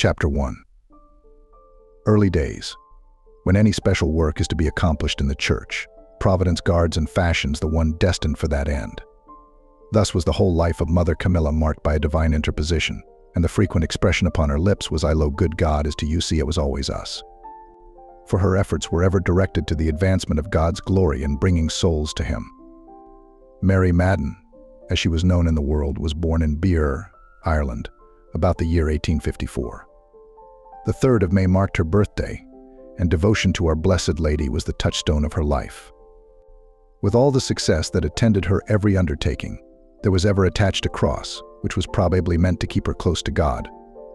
Chapter 1. Early days. When any special work is to be accomplished in the church, Providence guards and fashions the one destined for that end. Thus was the whole life of Mother Camilla marked by a divine interposition, and the frequent expression upon her lips was, "I lo, good God, as to you see it was always us." For her efforts were ever directed to the advancement of God's glory in bringing souls to Him. Mary Madden, as she was known in the world, was born in Birr, Ireland, about the year 1854. The 3rd of May marked her birthday, and devotion to Our Blessed Lady was the touchstone of her life. With all the success that attended her every undertaking, there was ever attached a cross, which was probably meant to keep her close to God,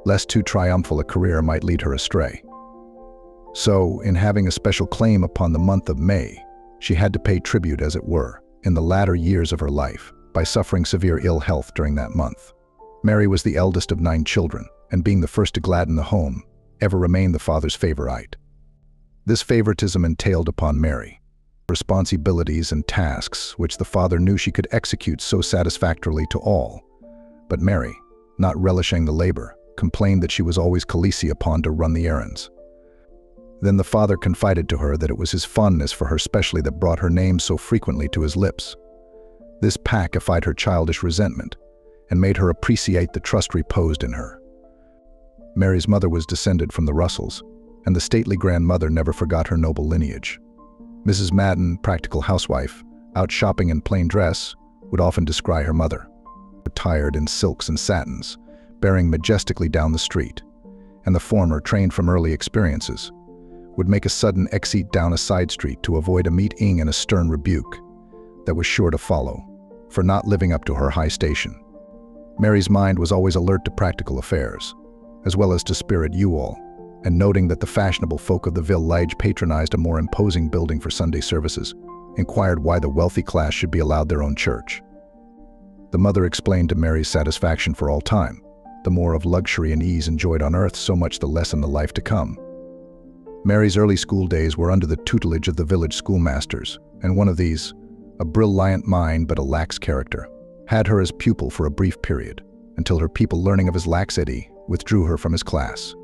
lest too triumphal a career might lead her astray. So, in having a special claim upon the month of May, she had to pay tribute, as it were, in the latter years of her life, by suffering severe ill health during that month. Mary was the eldest of 9 children, and being the first to gladden the home, ever remained the father's favorite. This favoritism entailed upon Mary responsibilities and tasks which the father knew she could execute so satisfactorily to all. But Mary, not relishing the labor, complained that she was always Khaleesi upon to run the errands. Then the father confided to her that it was his fondness for her specially that brought her name so frequently to his lips. This pacified her childish resentment and made her appreciate the trust reposed in her. Mary's mother was descended from the Russells, and the stately grandmother never forgot her noble lineage. Mrs. Madden, practical housewife, out shopping in plain dress, would often descry her mother, attired in silks and satins, bearing majestically down the street, and the former, trained from early experiences, would make a sudden exit down a side street to avoid a meeting and a stern rebuke that was sure to follow, for not living up to her high station. Mary's mind was always alert to practical affairs, as well as to spirit you all, and noting that the fashionable folk of the village patronized a more imposing building for Sunday services, inquired why the wealthy class should be allowed their own church. The mother explained to Mary's satisfaction for all time, the more of luxury and ease enjoyed on earth, so much the less in the life to come. Mary's early school days were under the tutelage of the village schoolmasters, and one of these, a brilliant mind but a lax character, had her as pupil for a brief period, until her people, learning of his laxity, withdrew her from his class.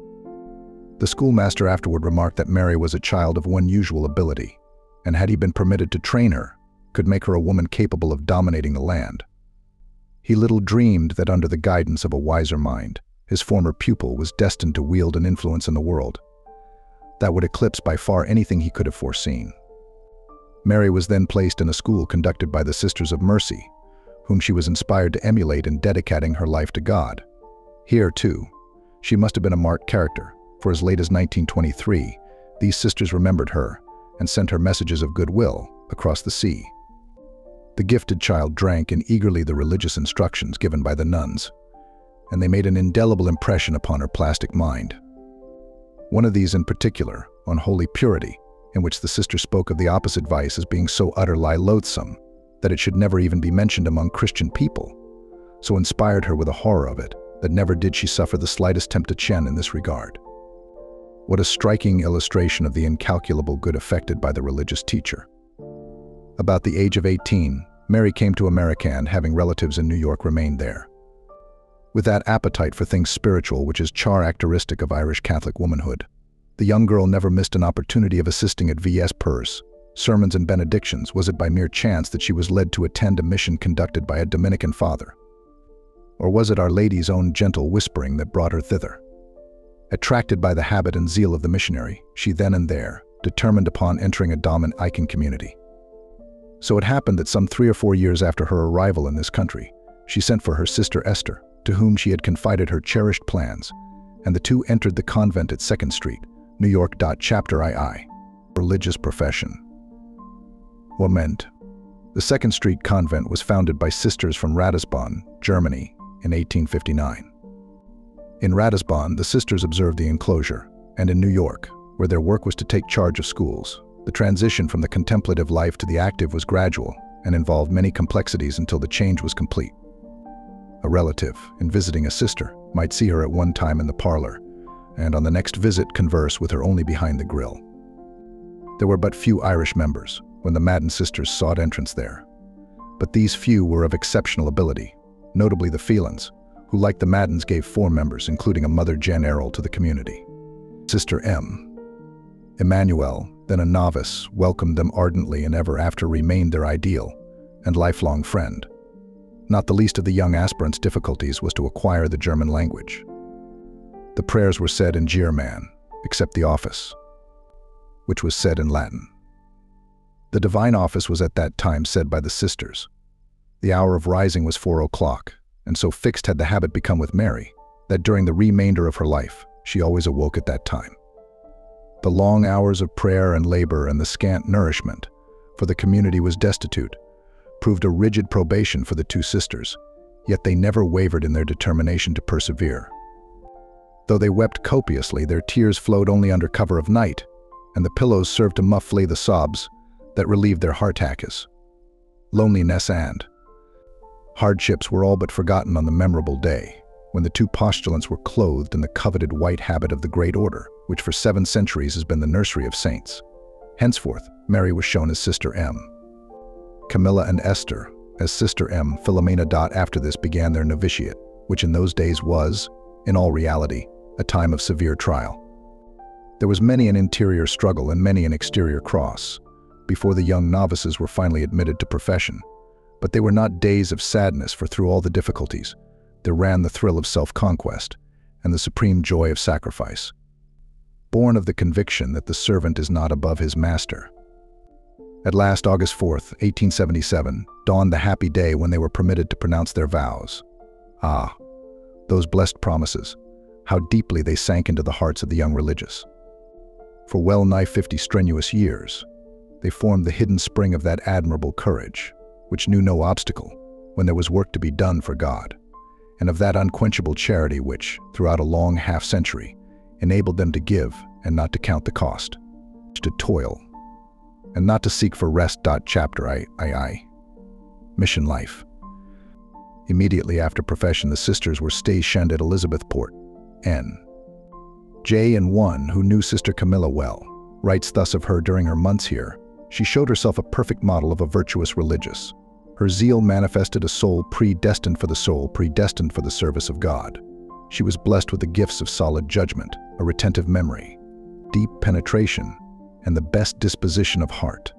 The schoolmaster afterward remarked that Mary was a child of unusual ability, and had he been permitted to train her, could make her a woman capable of dominating the land. He little dreamed that under the guidance of a wiser mind, his former pupil was destined to wield an influence in the world that would eclipse by far anything he could have foreseen. Mary was then placed in a school conducted by the Sisters of Mercy, whom she was inspired to emulate in dedicating her life to God. Here, too, she must have been a marked character, for as late as 1923, these sisters remembered her and sent her messages of goodwill across the sea. The gifted child drank in eagerly the religious instructions given by the nuns, and they made an indelible impression upon her plastic mind. One of these in particular, on holy purity, in which the sister spoke of the opposite vice as being so utterly loathsome that it should never even be mentioned among Christian people, so inspired her with a horror of it that never did she suffer the slightest temptation in this regard. What a striking illustration of the incalculable good effected by the religious teacher. About the age of 18, Mary came to America and, having relatives in New York, remained there. With that appetite for things spiritual which is characteristic of Irish Catholic womanhood, the young girl never missed an opportunity of assisting at vespers, sermons and benedictions. Was it by mere chance that she was led to attend a mission conducted by a Dominican father? Or was it Our Lady's own gentle whispering that brought her thither? Attracted by the habit and zeal of the missionary, she then and there determined upon entering a Dominican community. So it happened that some 3 or 4 years after her arrival in this country, she sent for her sister Esther, to whom she had confided her cherished plans, and the two entered the convent at 2nd Street, New York. Chapter II. Religious profession. Lament. The 2nd Street convent was founded by sisters from Ratisbon, Germany, in 1859. In Ratisbon, the sisters observed the enclosure, and in New York, where their work was to take charge of schools, the transition from the contemplative life to the active was gradual and involved many complexities until the change was complete. A relative, in visiting a sister, might see her at one time in the parlor, and on the next visit converse with her only behind the grill. There were but few Irish members when the Madden sisters sought entrance there, but these few were of exceptional ability, notably the Phelans, who, like the Maddens, gave 4 members, including a Mother General, to the community. Sister M. Emmanuel, then a novice, welcomed them ardently and ever after remained their ideal and lifelong friend. Not the least of the young aspirants' difficulties was to acquire the German language. The prayers were said in German, except the office, which was said in Latin. The divine office was at that time said by the sisters. The hour of rising was 4 o'clock, and so fixed had the habit become with Mary that during the remainder of her life she always awoke at that time. The long hours of prayer and labor and the scant nourishment, for the community was destitute, proved a rigid probation for the 2 sisters, yet they never wavered in their determination to persevere. Though they wept copiously, their tears flowed only under cover of night, and the pillows served to muffle the sobs that relieved their heart-achas. Loneliness and hardships were all but forgotten on the memorable day, when the 2 postulants were clothed in the coveted white habit of the Great Order, which for 7 centuries has been the nursery of saints. Henceforth, Mary was shown as Sister M. Camilla and Esther as Sister M. Philomena. After this began their novitiate, which in those days was, in all reality, a time of severe trial. There was many an interior struggle and many an exterior cross before the young novices were finally admitted to profession, but they were not days of sadness, for through all the difficulties there ran the thrill of self-conquest and the supreme joy of sacrifice, born of the conviction that the servant is not above his master. At last, August 4th, 1877, dawned the happy day when they were permitted to pronounce their vows. Ah, those blessed promises, how deeply they sank into the hearts of the young religious. For well-nigh 50 strenuous years, they formed the hidden spring of that admirable courage, which knew no obstacle when there was work to be done for God, and of that unquenchable charity which, throughout a long half-century, enabled them to give and not to count the cost, to toil, and not to seek for rest. Chapter I. Mission life. Immediately after profession, the sisters were stationed at Elizabethport, N.J. and one who knew Sister Camilla well writes thus of her during her months here: she showed herself a perfect model of a virtuous religious. Her zeal manifested a soul predestined for the service of God. She was blessed with the gifts of solid judgment, a retentive memory, deep penetration, and the best disposition of heart.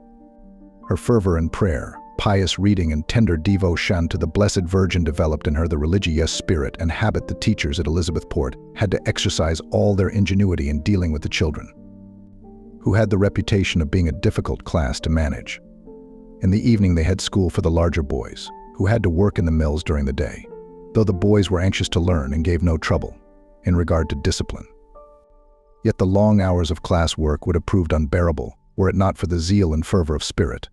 Her fervor in prayer, pious reading, and tender devotion to the Blessed Virgin developed in her the religious spirit and habit the teachers at Elizabethport had to exercise all their ingenuity in dealing with the children, who had the reputation of being a difficult class to manage. In the evening they had school for the larger boys, who had to work in the mills during the day, though the boys were anxious to learn and gave no trouble in regard to discipline. Yet the long hours of class work would have proved unbearable were it not for the zeal and fervor of spirit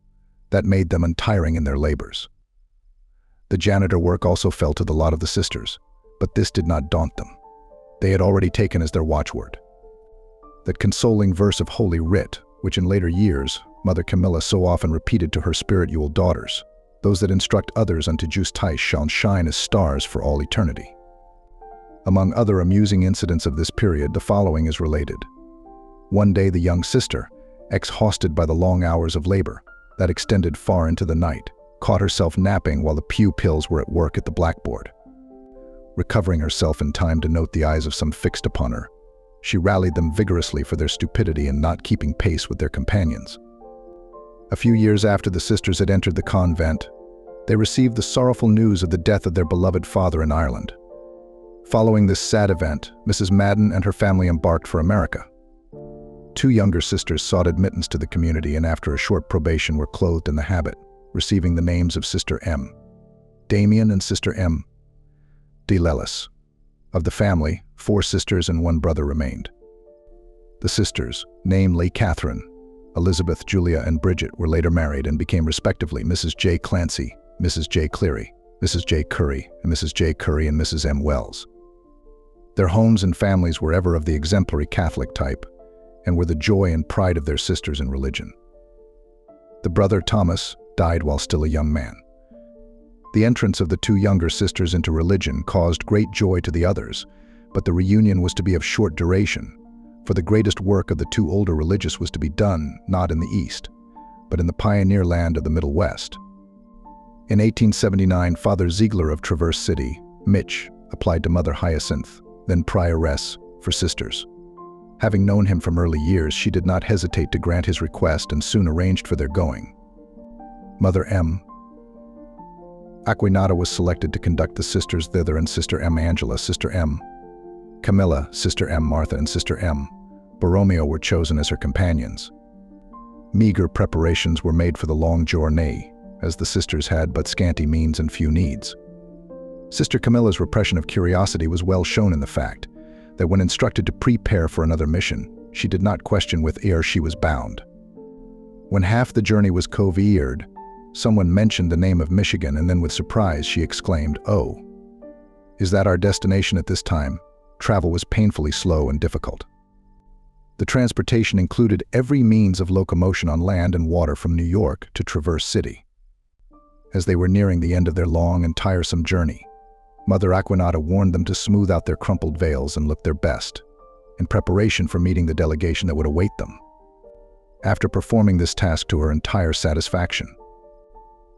that made them untiring in their labors. The janitor work also fell to the lot of the sisters, but this did not daunt them. They had already taken as their watchword that consoling verse of Holy Writ, which in later years Mother Camilla so often repeated to her spiritual daughters: those that instruct others unto justice shall shine as stars for all eternity. Among other amusing incidents of this period, the following is related. One day the young sister, exhausted by the long hours of labor that extended far into the night, caught herself napping while the pupils were at work at the blackboard. Recovering herself in time to note the eyes of some fixed upon her, she rallied them vigorously for their stupidity in not keeping pace with their companions. A few years after the sisters had entered the convent, they received the sorrowful news of the death of their beloved father in Ireland. Following this sad event, Mrs. Madden and her family embarked for America. 2 younger sisters sought admittance to the community and after a short probation were clothed in the habit, receiving the names of Sister M. Damien and Sister M. de Lellis. Of the family, 4 sisters and 1 brother remained. The sisters, namely Catherine, Elizabeth, Julia, and Bridget, were later married and became respectively Mrs. J. Clancy, Mrs. J. Cleary, Mrs. J. Curry, and Mrs. J. Curry and Mrs. M. Wells. Their homes and families were ever of the exemplary Catholic type and were the joy and pride of their sisters in religion. The brother Thomas died while still a young man. The entrance of the 2 younger sisters into religion caused great joy to the others, but the reunion was to be of short duration, for the greatest work of the 2 older religious was to be done not in the East, but in the pioneer land of the Middle West. In 1879, Father Ziegler of Traverse City, Mitch, applied to Mother Hyacinth, then Prioress, for sisters. Having known him from early years, she did not hesitate to grant his request and soon arranged for their going. Mother M. Aquinata was selected to conduct the sisters thither, and Sister M. Angela, Sister M. Camilla, Sister M. Martha, and Sister M. Borromeo were chosen as her companions. Meager preparations were made for the long journey, as the sisters had but scanty means and few needs. Sister Camilla's repression of curiosity was well shown in the fact that when instructed to prepare for another mission, she did not question whither she was bound. When half the journey was covered, someone mentioned the name of Michigan, and then with surprise she exclaimed, "Oh, is that our destination at this time?" Travel was painfully slow and difficult. The transportation included every means of locomotion on land and water from New York to Traverse City. As they were nearing the end of their long and tiresome journey, Mother Aquinata warned them to smooth out their crumpled veils and look their best, in preparation for meeting the delegation that would await them. After performing this task to her entire satisfaction,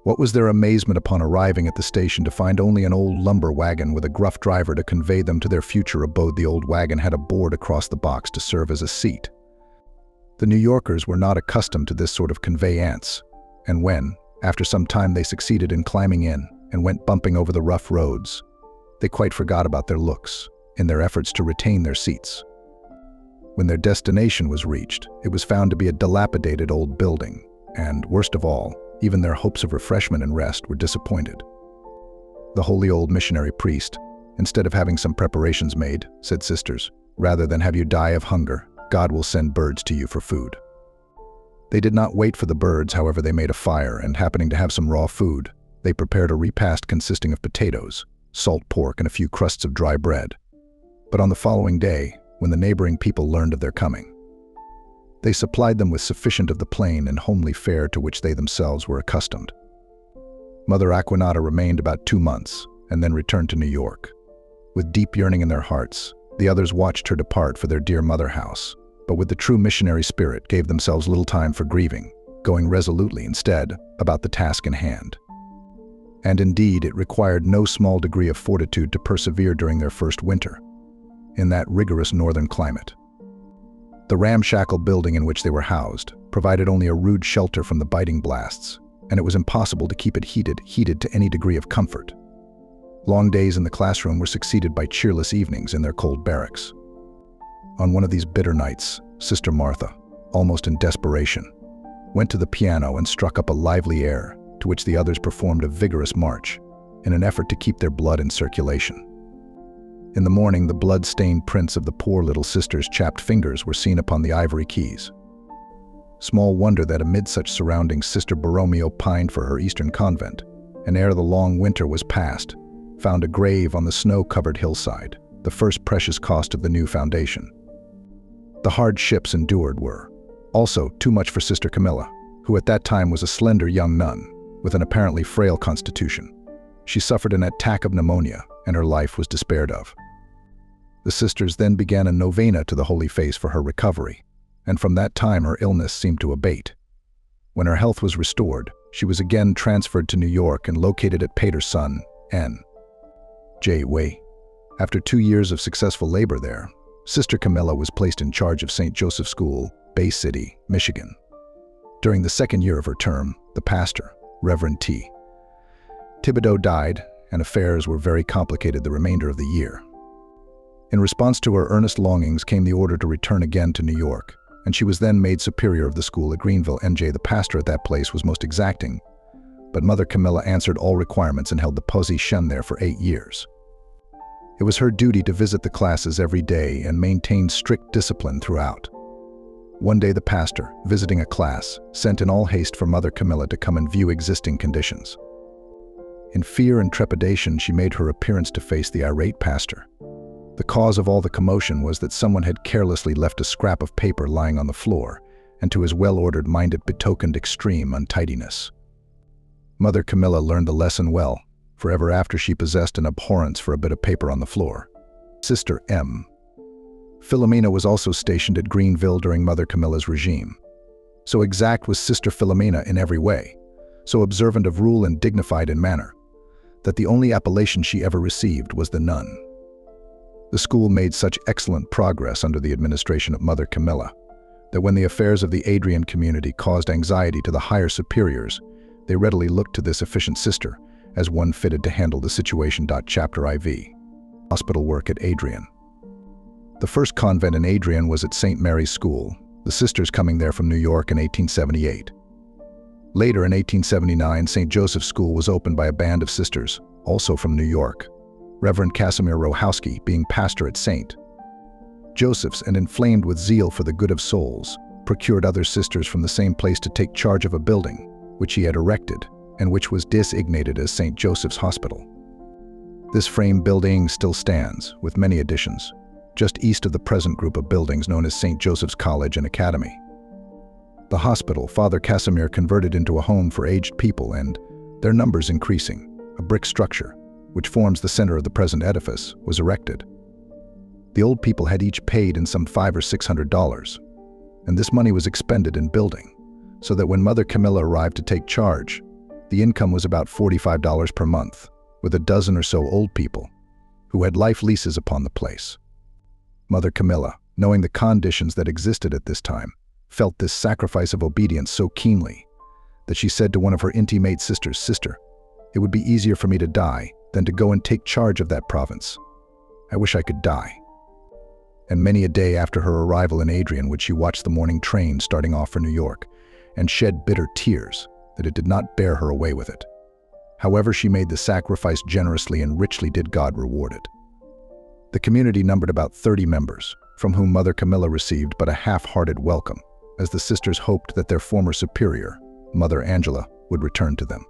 what was their amazement upon arriving at the station to find only an old lumber wagon with a gruff driver to convey them to their future abode. The old wagon had a board across the box to serve as a seat. The New Yorkers were not accustomed to this sort of conveyance, and when, after some time, they succeeded in climbing in and went bumping over the rough roads, they quite forgot about their looks in their efforts to retain their seats. When their destination was reached, it was found to be a dilapidated old building, and, worst of all, even their hopes of refreshment and rest were disappointed. The holy old missionary priest, instead of having some preparations made, said, "Sisters, rather than have you die of hunger, God will send birds to you for food." They did not wait for the birds, however. They made a fire, and happening to have some raw food, they prepared a repast consisting of potatoes, salt pork, and a few crusts of dry bread. But on the following day, when the neighboring people learned of their coming, they supplied them with sufficient of the plain and homely fare to which they themselves were accustomed. Mother Aquinata remained about 2 months and then returned to New York. With deep yearning in their hearts, the others watched her depart for their dear mother house, but with the true missionary spirit gave themselves little time for grieving, going resolutely instead about the task in hand. And indeed, it required no small degree of fortitude to persevere during their first winter in that rigorous northern climate. The ramshackle building in which they were housed provided only a rude shelter from the biting blasts, and it was impossible to keep it heated to any degree of comfort. Long days in the classroom were succeeded by cheerless evenings in their cold barracks. On one of these bitter nights, Sister Martha, almost in desperation, went to the piano and struck up a lively air, to which the others performed a vigorous march, in an effort to keep their blood in circulation. In the morning, the blood-stained prints of the poor little sister's chapped fingers were seen upon the ivory keys. Small wonder that amid such surroundings Sister Borromeo pined for her Eastern convent, and ere the long winter was past, found a grave on the snow-covered hillside, the first precious cost of the new foundation. The hardships endured were also too much for Sister Camilla, who at that time was a slender young nun with an apparently frail constitution. She suffered an attack of pneumonia, and her life was despaired of. The sisters then began a novena to the Holy Face for her recovery, and from that time her illness seemed to abate. When her health was restored, she was again transferred to New York and located at Pater's son, N. J. Way. After 2 years of successful labor there, Sister Camilla was placed in charge of St. Joseph's School, Bay City, Michigan. During the second year of her term, the pastor, Reverend T. Thibodeau, died, and affairs were very complicated the remainder of the year. In response to her earnest longings came the order to return again to New York, and she was then made superior of the school at Greenville, NJ. The pastor at that place was most exacting, but Mother Camilla answered all requirements and held the position there for 8 years. It was her duty to visit the classes every day and maintain strict discipline throughout. One day the pastor, visiting a class, sent in all haste for Mother Camilla to come and view existing conditions. In fear and trepidation, she made her appearance to face the irate pastor. The cause of all the commotion was that someone had carelessly left a scrap of paper lying on the floor, and to his well-ordered mind it betokened extreme untidiness. Mother Camilla learned the lesson well, for ever after she possessed an abhorrence for a bit of paper on the floor. Sister M. Philomena was also stationed at Greenville during Mother Camilla's regime. So exact was Sister Philomena in every way, so observant of rule and dignified in manner, that the only appellation she ever received was the nun. The school made such excellent progress under the administration of Mother Camilla that when the affairs of the Adrian community caused anxiety to the higher superiors, they readily looked to this efficient sister as one fitted to handle the situation. Chapter IV. Hospital work at Adrian. The first convent in Adrian was at St. Mary's School, the sisters coming there from New York in 1878. Later in 1879, St. Joseph's School was opened by a band of sisters, also from New York, Reverend Casimir Rohowski being pastor at St. Joseph's, and inflamed with zeal for the good of souls, procured other sisters from the same place to take charge of a building, which he had erected, and which was designated as St. Joseph's Hospital. This frame building still stands, with many additions, just east of the present group of buildings known as St. Joseph's College and Academy. The hospital Father Casimir converted into a home for aged people and, their numbers increasing, a brick structure, which forms the center of the present edifice, was erected. The old people had each paid in some $500 or $600, and this money was expended in building, so that when Mother Camilla arrived to take charge, the income was about $45 per month, with a dozen or so old people who had life leases upon the place. Mother Camilla, knowing the conditions that existed at this time, felt this sacrifice of obedience so keenly that she said to one of her intimate sisters, "Sister, it would be easier for me to die than to go and take charge of that province. I wish I could die." And many a day after her arrival in Adrian would she watch the morning train starting off for New York and shed bitter tears that it did not bear her away with it. However, she made the sacrifice generously, and richly did God reward it. The community numbered about 30 members, from whom Mother Camilla received but a half-hearted welcome, as the sisters hoped that their former superior, Mother Angela, would return to them.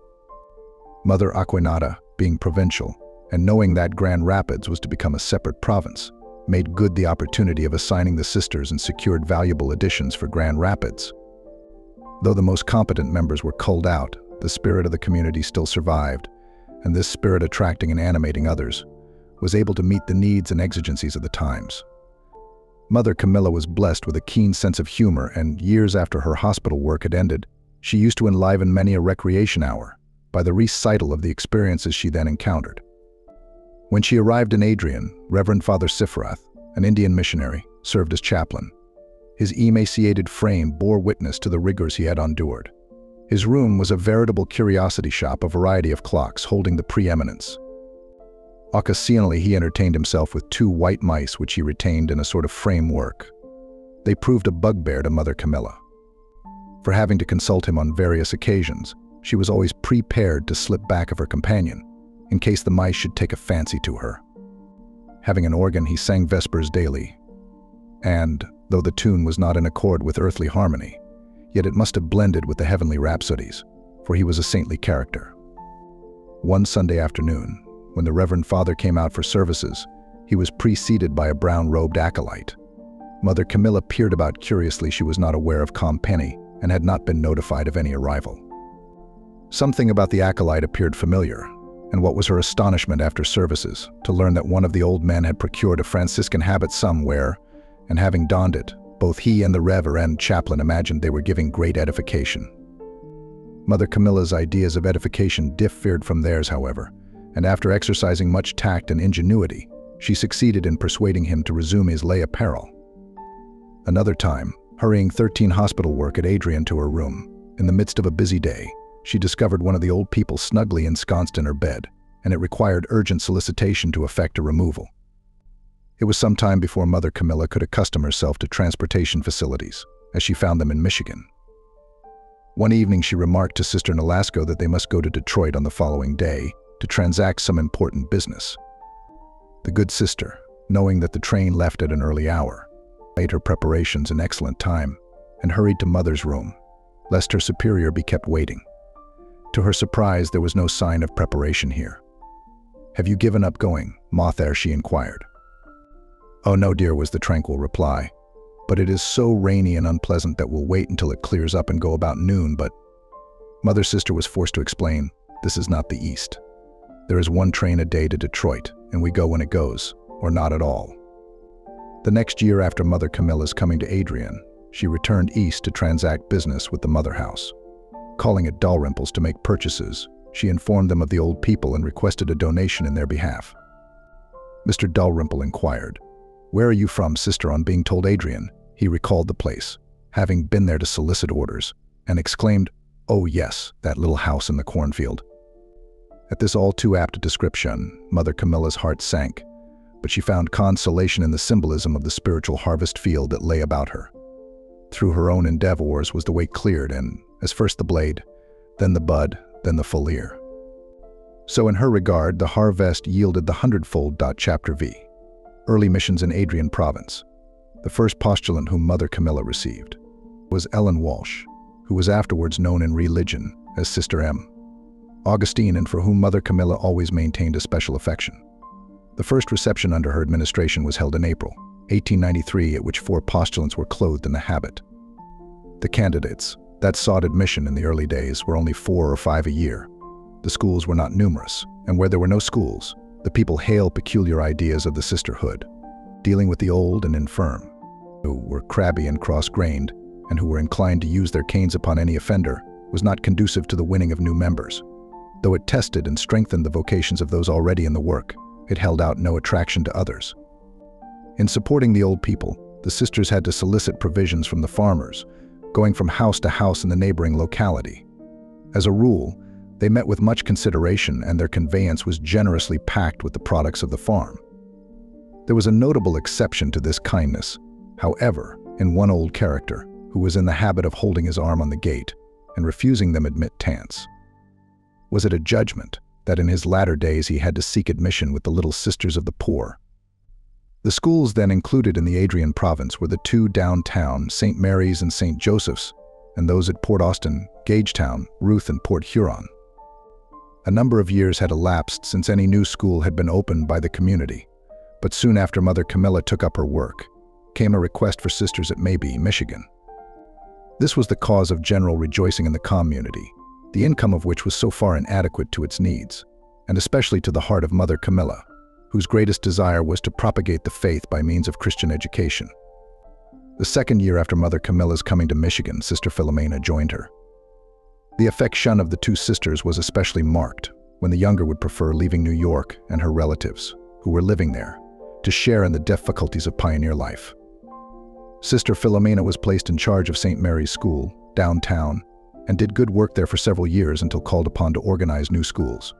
Mother Aquinata, being provincial, and knowing that Grand Rapids was to become a separate province, made good the opportunity of assigning the sisters and secured valuable additions for Grand Rapids. Though the most competent members were culled out, the spirit of the community still survived, and this spirit, attracting and animating others, was able to meet the needs and exigencies of the times. Mother Camilla was blessed with a keen sense of humor, and years after her hospital work had ended, she used to enliven many a recreation hour by the recital of the experiences she then encountered. When she arrived in Adrian, Reverend Father Sifrath, an Indian missionary, served as chaplain. His emaciated frame bore witness to the rigors he had endured. His room was a veritable curiosity shop, a variety of clocks holding the preeminence. Occasionally he entertained himself with 2 white mice which he retained in a sort of framework. They proved a bugbear to Mother Camilla. For having to consult him on various occasions, she was always prepared to slip back of her companion, in case the mice should take a fancy to her. Having an organ, he sang vespers daily, and, though the tune was not in accord with earthly harmony, yet it must have blended with the heavenly rhapsodies, for he was a saintly character. One Sunday afternoon, when the Reverend Father came out for services, he was preceded by a brown-robed acolyte. Mother Camilla peered about curiously. She was not aware of Penny and had not been notified of any arrival. Something about the acolyte appeared familiar, and what was her astonishment after services to learn that one of the old men had procured a Franciscan habit somewhere, and having donned it, both he and the Reverend chaplain imagined they were giving great edification. Mother Camilla's ideas of edification differed from theirs, however, and after exercising much tact and ingenuity, she succeeded in persuading him to resume his lay apparel. Another time, hurrying 13 hospital work at Adrian to her room, in the midst of a busy day, she discovered one of the old people snugly ensconced in her bed, and it required urgent solicitation to effect a removal. It was some time before Mother Camilla could accustom herself to transportation facilities, as she found them in Michigan. One evening she remarked to Sister Nolasco that they must go to Detroit on the following day to transact some important business. The good sister, knowing that the train left at an early hour, made her preparations in excellent time and hurried to Mother's room, lest her superior be kept waiting. To her surprise, there was no sign of preparation here. "Have you given up going, Mother?" she inquired. "Oh no, dear," was the tranquil reply. "But it is so rainy and unpleasant that we'll wait until it clears up and go about noon, but..." Mother's sister was forced to explain, "This is not the East. There is 1 train a day to Detroit, and we go when it goes, or not at all." The next year after Mother Camilla's coming to Adrian, she returned east to transact business with the Mother House. Calling at Dalrymple's to make purchases, she informed them of the old people and requested a donation in their behalf. Mr. Dalrymple inquired, "Where are you from, sister?" On being told Adrian, he recalled the place, having been there to solicit orders, and exclaimed, "Oh yes, that little house in the cornfield." At this all too apt description, Mother Camilla's heart sank, but she found consolation in the symbolism of the spiritual harvest field that lay about her. Through her own endeavors was the way cleared, and as first the blade, then the bud, then the full ear. So in her regard, the harvest yielded the hundredfold. Chapter V. Early missions in Adrian province. The first postulant whom Mother Camilla received was Ellen Walsh, who was afterwards known in religion as Sister M. Augustine, and for whom Mother Camilla always maintained a special affection. The first reception under her administration was held in April 1893, at which 4 postulants were clothed in the habit. The candidates that sought admission in the early days were only 4 or 5 a year. The schools were not numerous, and where there were no schools, the people hailed peculiar ideas of the sisterhood, dealing with the old and infirm, who were crabby and cross-grained, and who were inclined to use their canes upon any offender, was not conducive to the winning of new members. Though it tested and strengthened the vocations of those already in the work, it held out no attraction to others. In supporting the old people, the sisters had to solicit provisions from the farmers, going from house to house in the neighboring locality. As a rule, they met with much consideration, and their conveyance was generously packed with the products of the farm. There was a notable exception to this kindness, however, in one old character, who was in the habit of holding his arm on the gate and refusing them admittance. Was it a judgment that in his latter days he had to seek admission with the little sisters of the poor? The schools then included in the Adrian province were the 2 downtown, St. Mary's and St. Joseph's, and those at Port Austin, Gagetown, Ruth, and Port Huron. A number of years had elapsed since any new school had been opened by the community, but soon after Mother Camilla took up her work, came a request for sisters at Maybe, Michigan. This was the cause of general rejoicing in the community, the income of which was so far inadequate to its needs, and especially to the heart of Mother Camilla, whose greatest desire was to propagate the faith by means of Christian education. The second year after Mother Camilla's coming to Michigan, Sister Philomena joined her. The affection of the 2 sisters was especially marked when the younger would prefer leaving New York and her relatives, who were living there, to share in the difficulties of pioneer life. Sister Philomena was placed in charge of St. Mary's School, downtown, and did good work there for several years until called upon to organize new schools.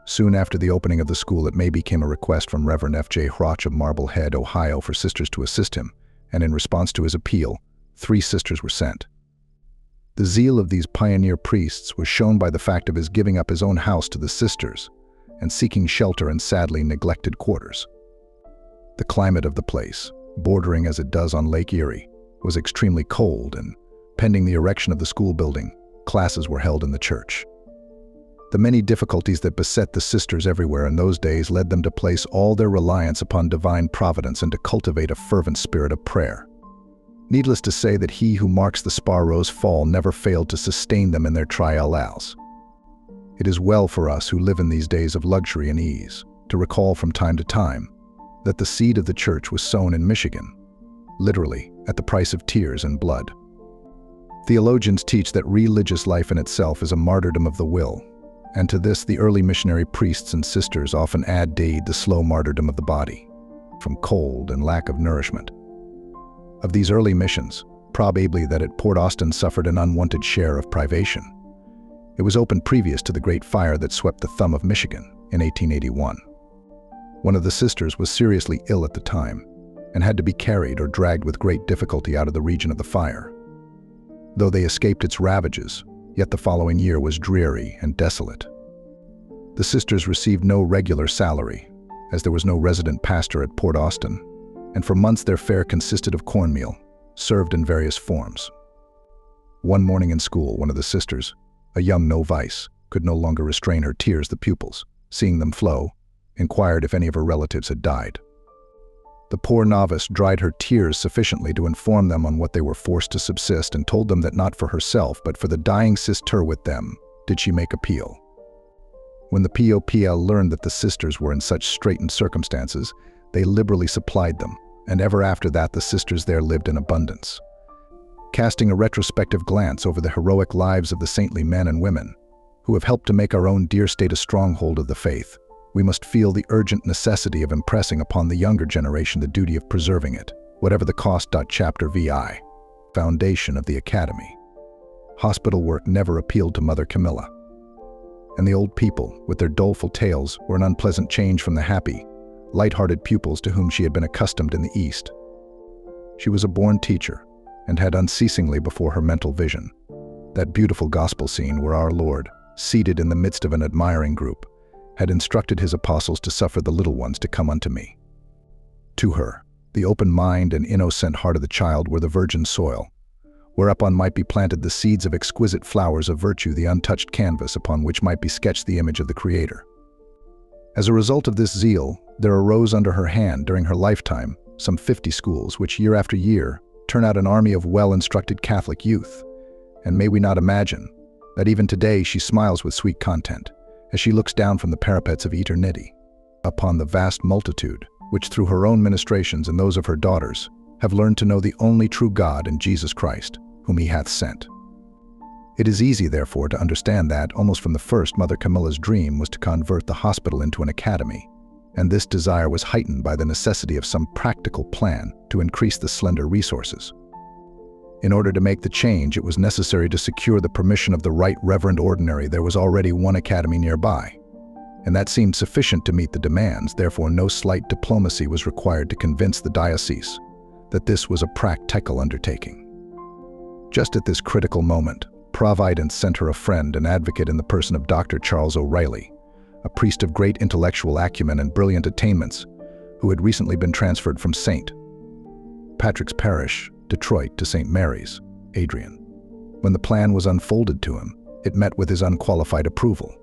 Soon after the opening of the school at Maybe came a request from Reverend F.J. Hroch of Marblehead, Ohio, for sisters to assist him, and in response to his appeal, 3 sisters were sent. The zeal of these pioneer priests was shown by the fact of his giving up his own house to the sisters and seeking shelter in sadly neglected quarters. The climate of the place, bordering as it does on Lake Erie, was extremely cold, and pending the erection of the school building, classes were held in the church. The many difficulties that beset the sisters everywhere in those days led them to place all their reliance upon divine providence and to cultivate a fervent spirit of prayer. Needless to say that he who marks the sparrow's fall never failed to sustain them in their trials. It is well for us who live in these days of luxury and ease to recall from time to time that the seed of the church was sown in Michigan, literally at the price of tears and blood. Theologians teach that religious life in itself is a martyrdom of the will, and to this the early missionary priests and sisters often add the slow martyrdom of the body, from cold and lack of nourishment. Of these early missions, probably that at Port Austin suffered an unwanted share of privation. It was opened previous to the Great Fire that swept the thumb of Michigan in 1881. One of the sisters was seriously ill at the time and had to be carried or dragged with great difficulty out of the region of the fire. Though they escaped its ravages, yet the following year was dreary and desolate. The sisters received no regular salary, as there was no resident pastor at Port Austin, and for months their fare consisted of cornmeal, served in various forms. One morning in school, one of the sisters, a young novice, could no longer restrain her tears. The pupils, seeing them flow, inquired if any of her relatives had died. The poor novice dried her tears sufficiently to inform them on what they were forced to subsist, and told them that not for herself but for the dying sister with them did she make appeal. When the POPL learned that the sisters were in such straitened circumstances, they liberally supplied them, and ever after that the sisters there lived in abundance. Casting a retrospective glance over the heroic lives of the saintly men and women, who have helped to make our own dear state a stronghold of the faith, we must feel the urgent necessity of impressing upon the younger generation the duty of preserving it, whatever the cost. Chapter VI. Foundation of the Academy. Hospital work never appealed to Mother Camilla, and the old people, with their doleful tales, were an unpleasant change from the happy, light-hearted pupils to whom she had been accustomed in the East. She was a born teacher, and had unceasingly before her mental vision that beautiful gospel scene where our Lord, seated in the midst of an admiring group, had instructed his apostles to suffer the little ones to come unto me. To her, the open mind and innocent heart of the child were the virgin soil, whereupon might be planted the seeds of exquisite flowers of virtue, the untouched canvas upon which might be sketched the image of the Creator. As a result of this zeal, there arose under her hand during her lifetime some 50 schools which year after year turn out an army of well-instructed Catholic youth. And may we not imagine that even today she smiles with sweet content as she looks down from the parapets of eternity upon the vast multitude which through her own ministrations and those of her daughters have learned to know the only true God and Jesus Christ, whom he hath sent. It is easy, therefore, to understand that, almost from the first, Mother Camilla's dream was to convert the hospital into an academy, and this desire was heightened by the necessity of some practical plan to increase the slender resources. In order to make the change, it was necessary to secure the permission of the Right Reverend Ordinary. There was already one academy nearby, and that seemed sufficient to meet the demands. Therefore, no slight diplomacy was required to convince the diocese that this was a practical undertaking. Just at this critical moment, Providence sent her a friend and advocate in the person of Dr. Charles O'Reilly, a priest of great intellectual acumen and brilliant attainments, who had recently been transferred from St. Patrick's Parish, Detroit, to St. Mary's, Adrian. When the plan was unfolded to him, it met with his unqualified approval.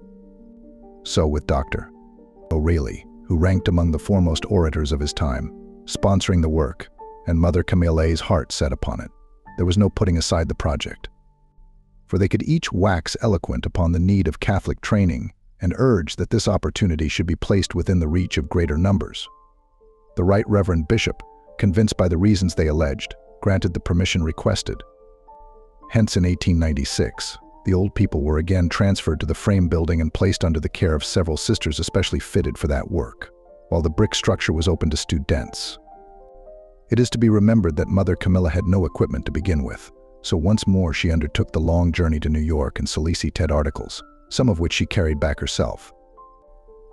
So with Dr. O'Reilly, who ranked among the foremost orators of his time, sponsoring the work, and Mother Camilla's heart set upon it, there was no putting aside the project. For they could each wax eloquent upon the need of Catholic training and urge that this opportunity should be placed within the reach of greater numbers. The Right Reverend Bishop, convinced by the reasons they alleged, granted the permission requested. Hence, in 1896, the old people were again transferred to the frame building and placed under the care of several sisters especially fitted for that work, while the brick structure was open to students. It is to be remembered that Mother Camilla had no equipment to begin with, so once more she undertook the long journey to New York and solicited articles, some of which she carried back herself.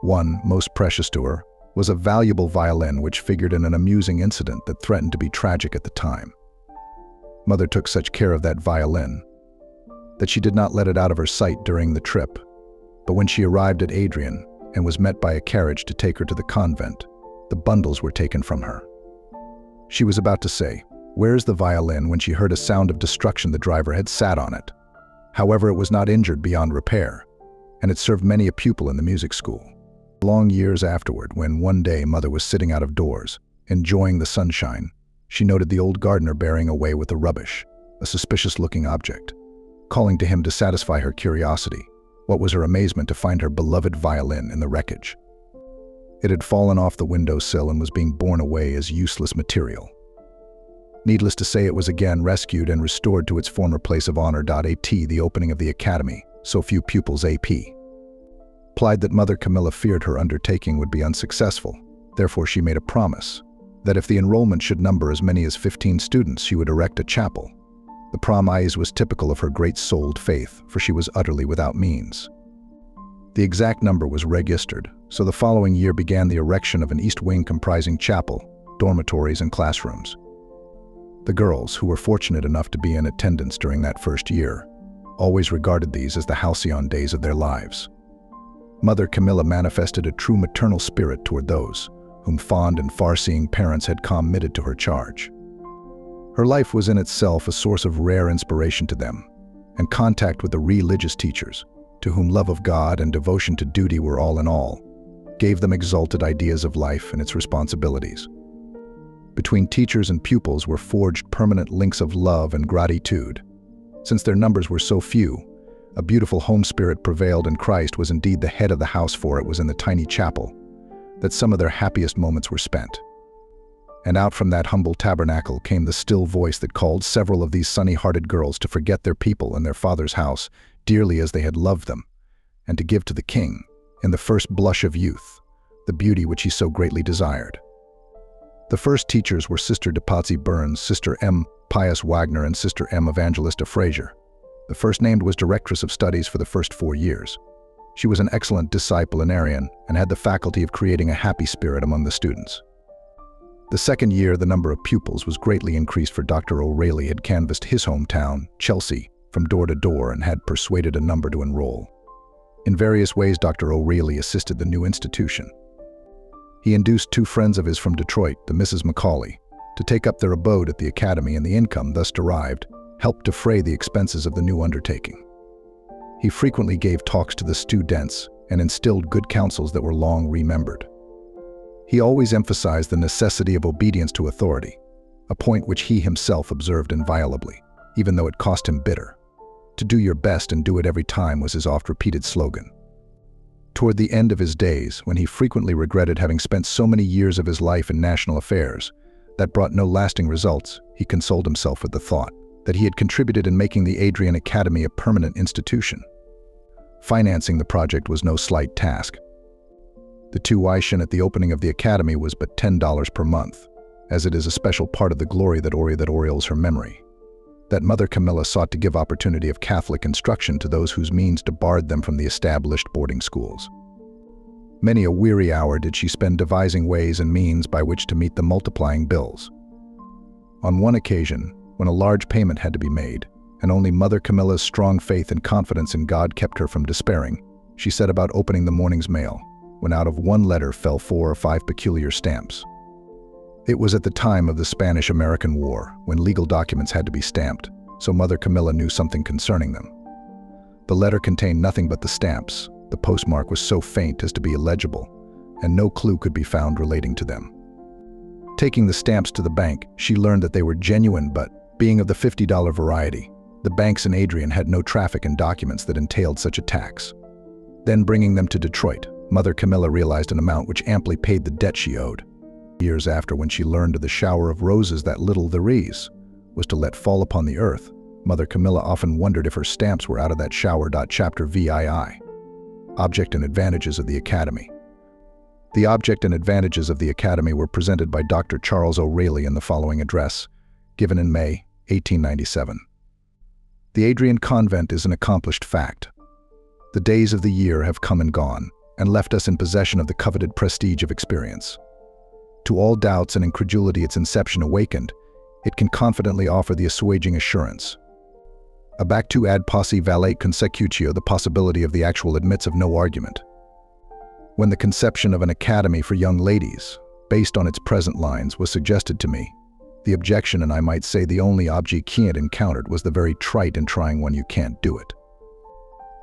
One, most precious to her, was a valuable violin which figured in an amusing incident that threatened to be tragic at the time. Mother took such care of that violin that she did not let it out of her sight during the trip, but when she arrived at Adrian and was met by a carriage to take her to the convent, the bundles were taken from her. She was about to say, "Where's the violin?" when she heard a sound of destruction. The driver had sat on it. However, it was not injured beyond repair, and it served many a pupil in the music school. Long years afterward, when one day Mother was sitting out of doors, enjoying the sunshine, she noted the old gardener bearing away with the rubbish, a suspicious-looking object. Calling to him to satisfy her curiosity, what was her amazement to find her beloved violin in the wreckage. It had fallen off the windowsill and was being borne away as useless material. Needless to say, it was again rescued and restored to its former place of honor. At the opening of the academy, so few pupils replied that Mother Camilla feared her undertaking would be unsuccessful. Therefore, she made a promise that if the enrollment should number as many as 15 students, she would erect a chapel. The promise was typical of her great-souled faith, for she was utterly without means. The exact number was registered, so the following year began the erection of an east wing comprising chapel, dormitories, and classrooms. The girls, who were fortunate enough to be in attendance during that first year, always regarded these as the halcyon days of their lives. Mother Camilla manifested a true maternal spirit toward those whom fond and far-seeing parents had committed to her charge. Her life was in itself a source of rare inspiration to them, and contact with the religious teachers, to whom love of God and devotion to duty were all in all, gave them exalted ideas of life and its responsibilities. Between teachers and pupils were forged permanent links of love and gratitude. Since their numbers were so few, a beautiful home spirit prevailed, and Christ was indeed the head of the house, for it was in the tiny chapel that some of their happiest moments were spent. And out from that humble tabernacle came the still voice that called several of these sunny-hearted girls to forget their people and their Father's house, dearly as they had loved them, and to give to the king, in the first blush of youth, the beauty which he so greatly desired. The first teachers were Sister Depatsy Burns, Sister M. Pius Wagner, and Sister M. Evangelista Fraser. The first named was directress of studies for the first 4 years. She was an excellent disciplinarian and had the faculty of creating a happy spirit among the students. The second year, the number of pupils was greatly increased, for Dr. O'Reilly had canvassed his hometown, Chelsea, from door to door and had persuaded a number to enroll. In various ways, Dr. O'Reilly assisted the new institution. He induced 2 friends of his from Detroit, the Mrs. Macaulay, to take up their abode at the academy, and the income thus derived helped defray the expenses of the new undertaking. He frequently gave talks to the students and instilled good counsels that were long remembered. He always emphasized the necessity of obedience to authority, a point which he himself observed inviolably, even though it cost him bitter. To do your best and do it every time was his oft-repeated slogan. Toward the end of his days, when he frequently regretted having spent so many years of his life in national affairs that brought no lasting results, he consoled himself with the thought that he had contributed in making the Adrian Academy a permanent institution. Financing the project was no slight task. The tuition at the opening of the academy was but $10 per month, as it is a special part of the glory that aureoles her memory. That Mother Camilla sought to give opportunity of Catholic instruction to those whose means debarred them from the established boarding schools. Many a weary hour did she spend devising ways and means by which to meet the multiplying bills. On one occasion, when a large payment had to be made, and only Mother Camilla's strong faith and confidence in God kept her from despairing, she set about opening the morning's mail, when out of one letter fell 4 or 5 peculiar stamps. It was at the time of the Spanish-American War, when legal documents had to be stamped, so Mother Camilla knew something concerning them. The letter contained nothing but the stamps. The postmark was so faint as to be illegible, and no clue could be found relating to them. Taking the stamps to the bank, she learned that they were genuine, but, being of the $50 variety, the banks in Adrian had no traffic in documents that entailed such a tax. Then bringing them to Detroit, Mother Camilla realized an amount which amply paid the debt she owed. Years after, when she learned of the shower of roses that little Therese was to let fall upon the earth, Mother Camilla often wondered if her stamps were out of that shower. Chapter VII. Object and Advantages of the Academy. The object and advantages of the Academy were presented by Dr. Charles O'Reilly in the following address, given in May 1897. The Adrian Convent is an accomplished fact. The days of the year have come and gone, and left us in possession of the coveted prestige of experience. To all doubts and incredulity its inception awakened, it can confidently offer the assuaging assurance. Abactu ad posse valet consecutio, the possibility of the actual admits of no argument. When the conception of an academy for young ladies, based on its present lines, was suggested to me, the objection, and I might say the only objection encountered, was the very trite and trying one: you can't do it.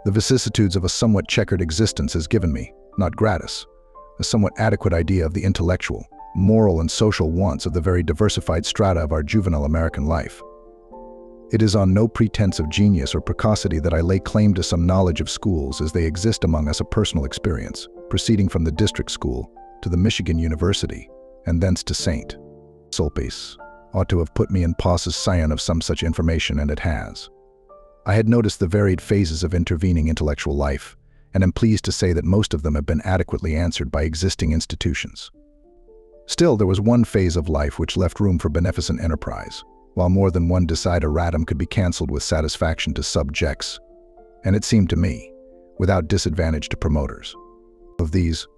The vicissitudes of a somewhat checkered existence has given me, not gratis, a somewhat adequate idea of the intellectual, moral, and social wants of the very diversified strata of our juvenile American life. It is on no pretense of genius or precocity that I lay claim to some knowledge of schools as they exist among us, a personal experience, proceeding from the district school to the Michigan University, and thence to St. Sulpice, ought to have put me in possession of some such information, and it has. I had noticed the varied phases of intervening intellectual life, and am pleased to say that most of them have been adequately answered by existing institutions. Still, there was one phase of life which left room for beneficent enterprise, while more than one desideratum could be cancelled with satisfaction to subjects, and it seemed to me, without disadvantage to promoters. Of these,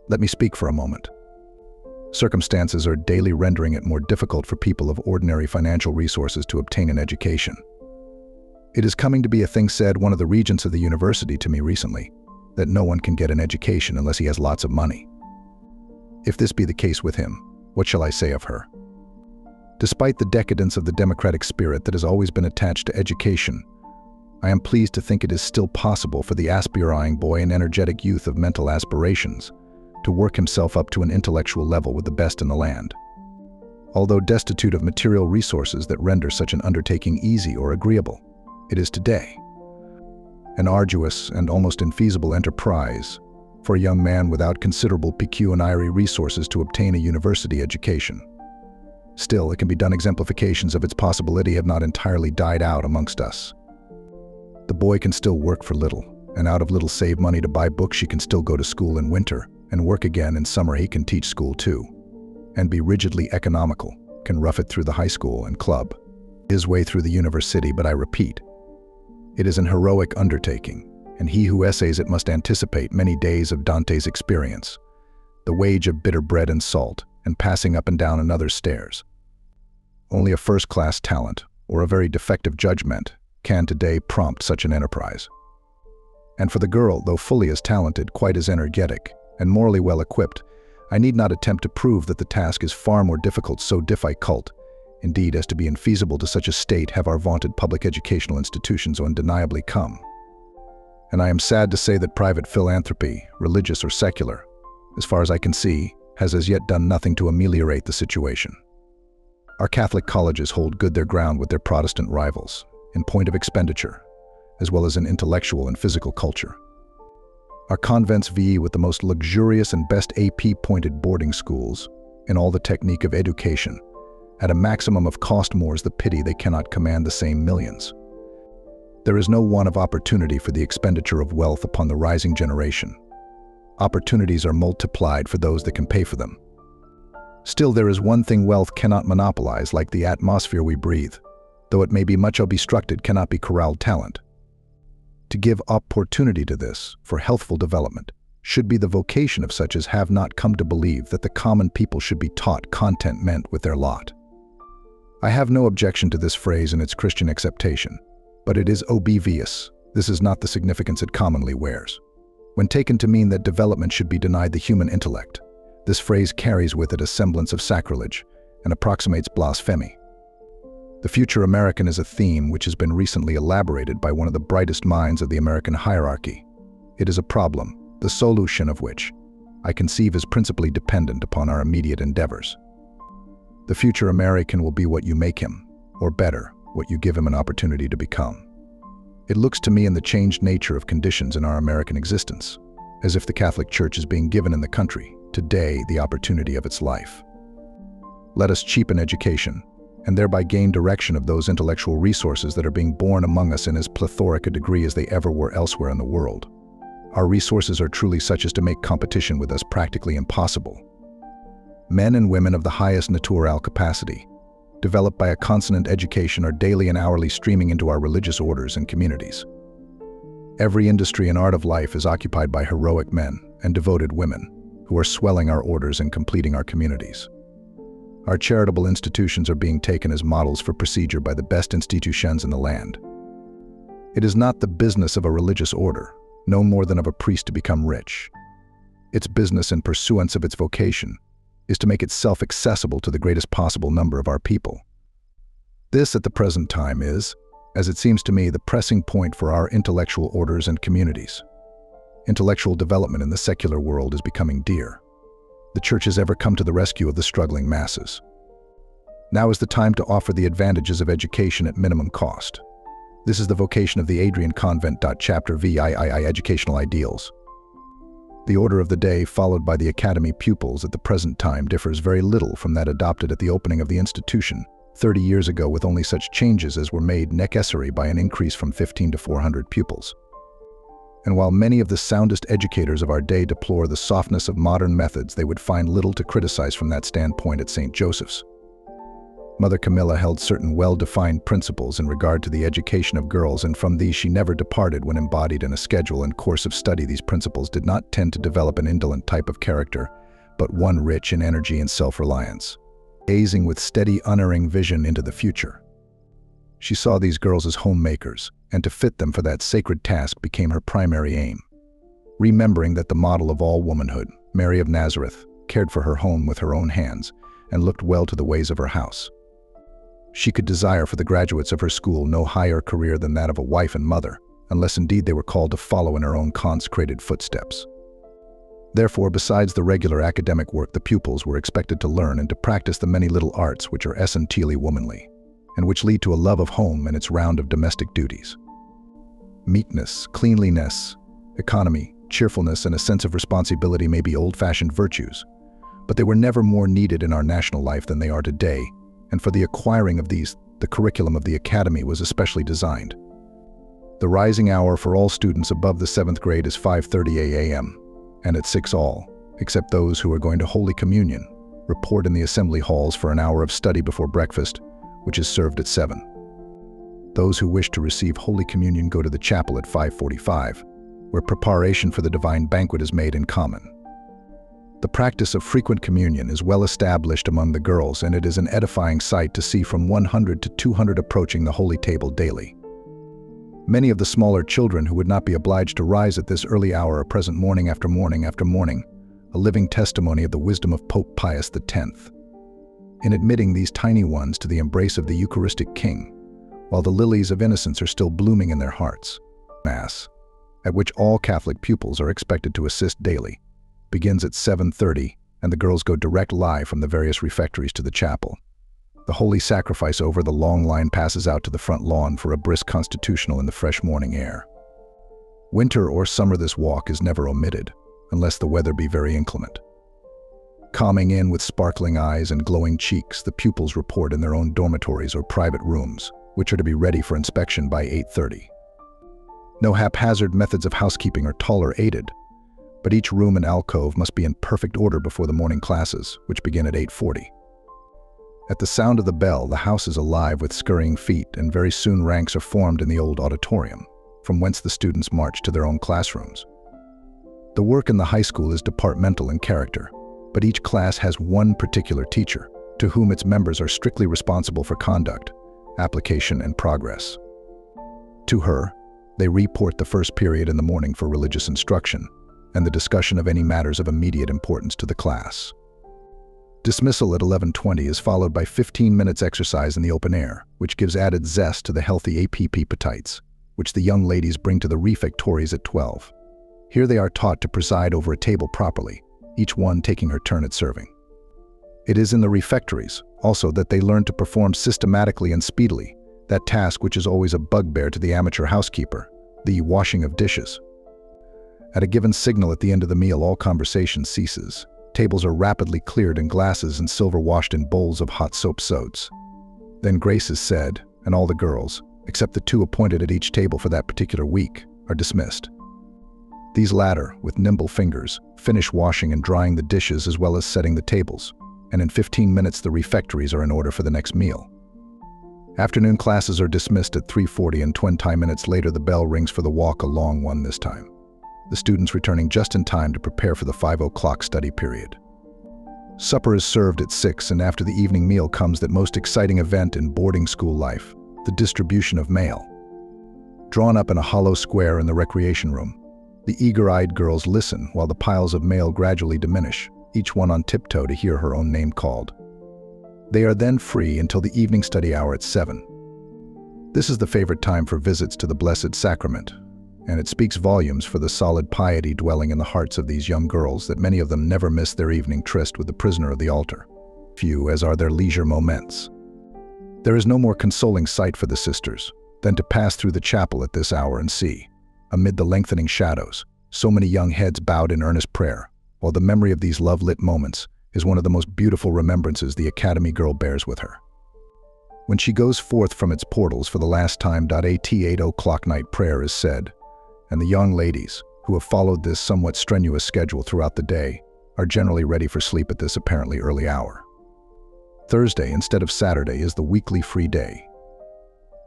let me speak for a moment. Circumstances are daily rendering it more difficult for people of ordinary financial resources to obtain an education. It is coming to be a thing said, one of the regents of the university to me recently, that no one can get an education unless he has lots of money. If this be the case with him, what shall I say of her? Despite the decadence of the democratic spirit that has always been attached to education, I am pleased to think it is still possible for the aspiring boy and energetic youth of mental aspirations to work himself up to an intellectual level with the best in the land. Although destitute of material resources that render such an undertaking easy or agreeable, it is today an arduous and almost infeasible enterprise for a young man without considerable pecuniary resources to obtain a university education. Still, it can be done. Exemplifications of its possibility have not entirely died out amongst us. The boy can still work for little, and out of little saved money to buy books she can still go to school in winter, and work again in summer he can teach school too. And be rigidly economical, can rough it through the high school and club. His way through the university, but I repeat, it is an heroic undertaking, and he who essays it must anticipate many days of Dante's experience, the wage of bitter bread and salt, and passing up and down another's stairs. Only a first-class talent, or a very defective judgment, can today prompt such an enterprise. And for the girl, though fully as talented, quite as energetic, and morally well-equipped, I need not attempt to prove that the task is far more difficult, so difficult, indeed, as to be infeasible to such a state have our vaunted public educational institutions undeniably come. And I am sad to say that private philanthropy, religious or secular, as far as I can see, has as yet done nothing to ameliorate the situation. Our Catholic colleges hold good their ground with their Protestant rivals, in point of expenditure, as well as in intellectual and physical culture. Our convents vie with the most luxurious and best AP-pointed boarding schools in all the technique of education. At a maximum of cost, more's the pity they cannot command the same millions. There is no want of opportunity for the expenditure of wealth upon the rising generation. Opportunities are multiplied for those that can pay for them. Still, there is one thing wealth cannot monopolize, like the atmosphere we breathe. Though it may be much obstructed, cannot be corralled talent. To give opportunity to this, for healthful development, should be the vocation of such as have not come to believe that the common people should be taught content meant with their lot. I have no objection to this phrase in its Christian acceptation, but it is obvious this is not the significance it commonly wears. When taken to mean that development should be denied the human intellect, this phrase carries with it a semblance of sacrilege and approximates blasphemy. The future American is a theme which has been recently elaborated by one of the brightest minds of the American hierarchy. It is a problem, the solution of which I conceive is principally dependent upon our immediate endeavors. The future American will be what you make him, or better, what you give him an opportunity to become. It looks to me in the changed nature of conditions in our American existence, as if the Catholic Church is being given in the country, today, the opportunity of its life. Let us cheapen education, and thereby gain direction of those intellectual resources that are being born among us in as plethoric a degree as they ever were elsewhere in the world. Our resources are truly such as to make competition with us practically impossible. Men and women of the highest natural capacity, developed by a consonant education, are daily and hourly streaming into our religious orders and communities. Every industry and art of life is occupied by heroic men and devoted women who are swelling our orders and completing our communities. Our charitable institutions are being taken as models for procedure by the best institutions in the land. It is not the business of a religious order, no more than of a priest, to become rich. Its business, in pursuance of its vocation, is to make itself accessible to the greatest possible number of our people. This, at the present time, is, as it seems to me, the pressing point for our intellectual orders and communities. Intellectual development in the secular world is becoming dear. The Church has ever come to the rescue of the struggling masses. Now is the time to offer the advantages of education at minimum cost. This is the vocation of the Adrian Convent. Chapter VIII Educational Ideals. The order of the day followed by the academy pupils at the present time differs very little from that adopted at the opening of the institution 30 years ago, with only such changes as were made necessary by an increase from 15 to 400 pupils. And while many of the soundest educators of our day deplore the softness of modern methods, they would find little to criticize from that standpoint at St. Joseph's. Mother Camilla held certain well-defined principles in regard to the education of girls, and from these she never departed when embodied in a schedule and course of study. These principles did not tend to develop an indolent type of character, but one rich in energy and self-reliance, gazing with steady, unerring vision into the future. She saw these girls as homemakers, and to fit them for that sacred task became her primary aim. Remembering that the model of all womanhood, Mary of Nazareth, cared for her home with her own hands and looked well to the ways of her house, she could desire for the graduates of her school no higher career than that of a wife and mother, unless indeed they were called to follow in her own consecrated footsteps. Therefore, besides the regular academic work, the pupils were expected to learn and to practice the many little arts which are essentially womanly, and which lead to a love of home and its round of domestic duties. Meekness, cleanliness, economy, cheerfulness, and a sense of responsibility may be old-fashioned virtues, but they were never more needed in our national life than they are today, and for the acquiring of these, the curriculum of the academy was especially designed. The rising hour for all students above the 7th grade is 5:30 a.m., and at 6 all, except those who are going to Holy Communion, report in the assembly halls for an hour of study before breakfast, which is served at 7. Those who wish to receive Holy Communion go to the chapel at 5:45, where preparation for the divine banquet is made in common. The practice of frequent communion is well established among the girls, and it is an edifying sight to see from 100 to 200 approaching the holy table daily. Many of the smaller children who would not be obliged to rise at this early hour are present morning after morning after morning, a living testimony of the wisdom of Pope Pius X. In admitting these tiny ones to the embrace of the Eucharistic King, while the lilies of innocence are still blooming in their hearts. Mass, at which all Catholic pupils are expected to assist daily, begins at 7:30, and the girls go direct live from the various refectories to the chapel. The holy sacrifice over the long line passes out to the front lawn for a brisk constitutional in the fresh morning air. Winter or summer, this walk is never omitted, unless the weather be very inclement. Calming in with sparkling eyes and glowing cheeks, the pupils report in their own dormitories or private rooms, which are to be ready for inspection by 8:30. No haphazard methods of housekeeping are tolerated, but each room and alcove must be in perfect order before the morning classes, which begin at 8:40. At the sound of the bell, the house is alive with scurrying feet, and very soon ranks are formed in the old auditorium, from whence the students march to their own classrooms. The work in the high school is departmental in character, but each class has one particular teacher, to whom its members are strictly responsible for conduct, application, and progress. To her, they report the first period in the morning for religious instruction, and the discussion of any matters of immediate importance to the class. Dismissal at 11:20 is followed by 15 minutes exercise in the open air, which gives added zest to the healthy appetites, which the young ladies bring to the refectories at 12. Here they are taught to preside over a table properly, each one taking her turn at serving. It is in the refectories, also, that they learn to perform systematically and speedily that task which is always a bugbear to the amateur housekeeper, the washing of dishes. At a given signal at the end of the meal, all conversation ceases. Tables are rapidly cleared and glasses and silver washed in bowls of hot soap suds. Then grace is said, and all the girls, except the 2 appointed at each table for that particular week, are dismissed. These latter, with nimble fingers, finish washing and drying the dishes as well as setting the tables, and in 15 minutes the refectories are in order for the next meal. Afternoon classes are dismissed at 3:40, and 20 minutes later the bell rings for the walk, a long one this time, the students returning just in time to prepare for the 5 o'clock study period. Supper is served at 6, and after the evening meal comes that most exciting event in boarding school life, the distribution of mail. Drawn up in a hollow square in the recreation room, the eager-eyed girls listen while the piles of mail gradually diminish, each one on tiptoe to hear her own name called. They are then free until the evening study hour at 7. This is the favorite time for visits to the Blessed Sacrament, and it speaks volumes for the solid piety dwelling in the hearts of these young girls that many of them never miss their evening tryst with the prisoner of the altar, few as are their leisure moments. There is no more consoling sight for the sisters than to pass through the chapel at this hour and see, amid the lengthening shadows, so many young heads bowed in earnest prayer, while the memory of these love-lit moments is one of the most beautiful remembrances the Academy girl bears with her. When she goes forth from its portals for the last time, at 8 o'clock night prayer is said, and the young ladies, who have followed this somewhat strenuous schedule throughout the day, are generally ready for sleep at this apparently early hour. Thursday, instead of Saturday, is the weekly free day.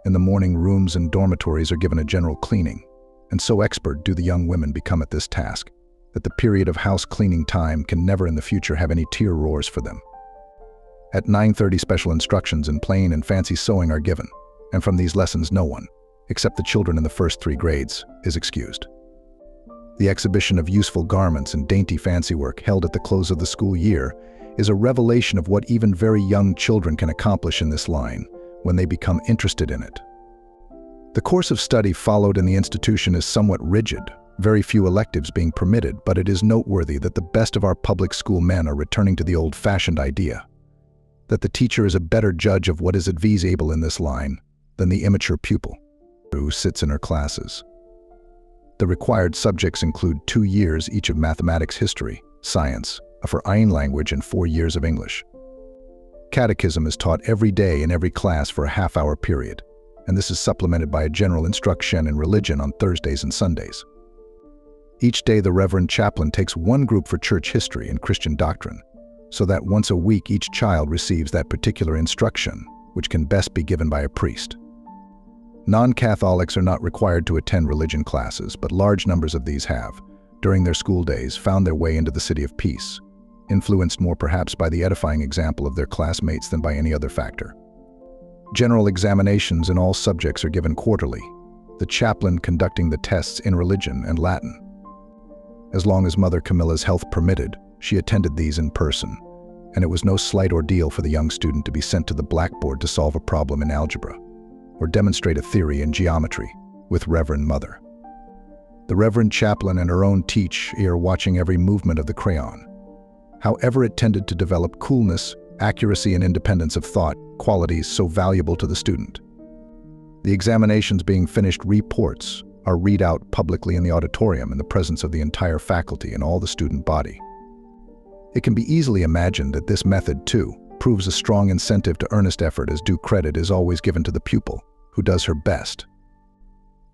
In the morning, rooms and dormitories are given a general cleaning, and so expert do the young women become at this task, that the period of house cleaning time can never in the future have any tear roars for them. At 9:30, special instructions in plain and fancy sewing are given, and from these lessons no one, except the children in the first 3 grades, is excused. The exhibition of useful garments and dainty fancy work held at the close of the school year is a revelation of what even very young children can accomplish in this line when they become interested in it. The course of study followed in the institution is somewhat rigid, very few electives being permitted, but it is noteworthy that the best of our public school men are returning to the old-fashioned idea that the teacher is a better judge of what is advisable in this line than the immature pupil who sits in her classes. The required subjects include 2 years each of mathematics, history, science, a Verein language, and 4 years of English. Catechism is taught every day in every class for a half-hour period, and this is supplemented by a general instruction in religion on Thursdays and Sundays. Each day, the Reverend Chaplain takes one group for church history and Christian doctrine, so that once a week each child receives that particular instruction, which can best be given by a priest. Non-Catholics are not required to attend religion classes, but large numbers of these have, during their school days, found their way into the City of Peace, influenced more perhaps by the edifying example of their classmates than by any other factor. General examinations in all subjects are given quarterly, the chaplain conducting the tests in religion and Latin. As long as Mother Camilla's health permitted, she attended these in person, and it was no slight ordeal for the young student to be sent to the blackboard to solve a problem in algebra, or demonstrate a theory in geometry with Reverend Mother. The Reverend Chaplain and her own teach ear watching every movement of the crayon. However, it tended to develop coolness, accuracy, and independence of thought, qualities so valuable to the student. The examinations being finished, reports are read out publicly in the auditorium in the presence of the entire faculty and all the student body. It can be easily imagined that this method, too, proves a strong incentive to earnest effort, as due credit is always given to the pupil, who does her best.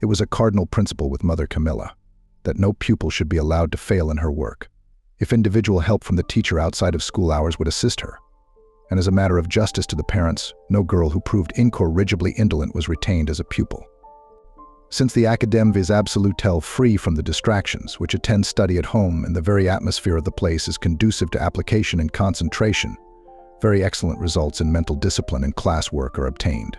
It was a cardinal principle with Mother Camilla that no pupil should be allowed to fail in her work, if individual help from the teacher outside of school hours would assist her. And as a matter of justice to the parents, no girl who proved incorrigibly indolent was retained as a pupil. Since the academe is absolutely free from the distractions which attend study at home, and the very atmosphere of the place is conducive to application and concentration, very excellent results in mental discipline and classwork are obtained.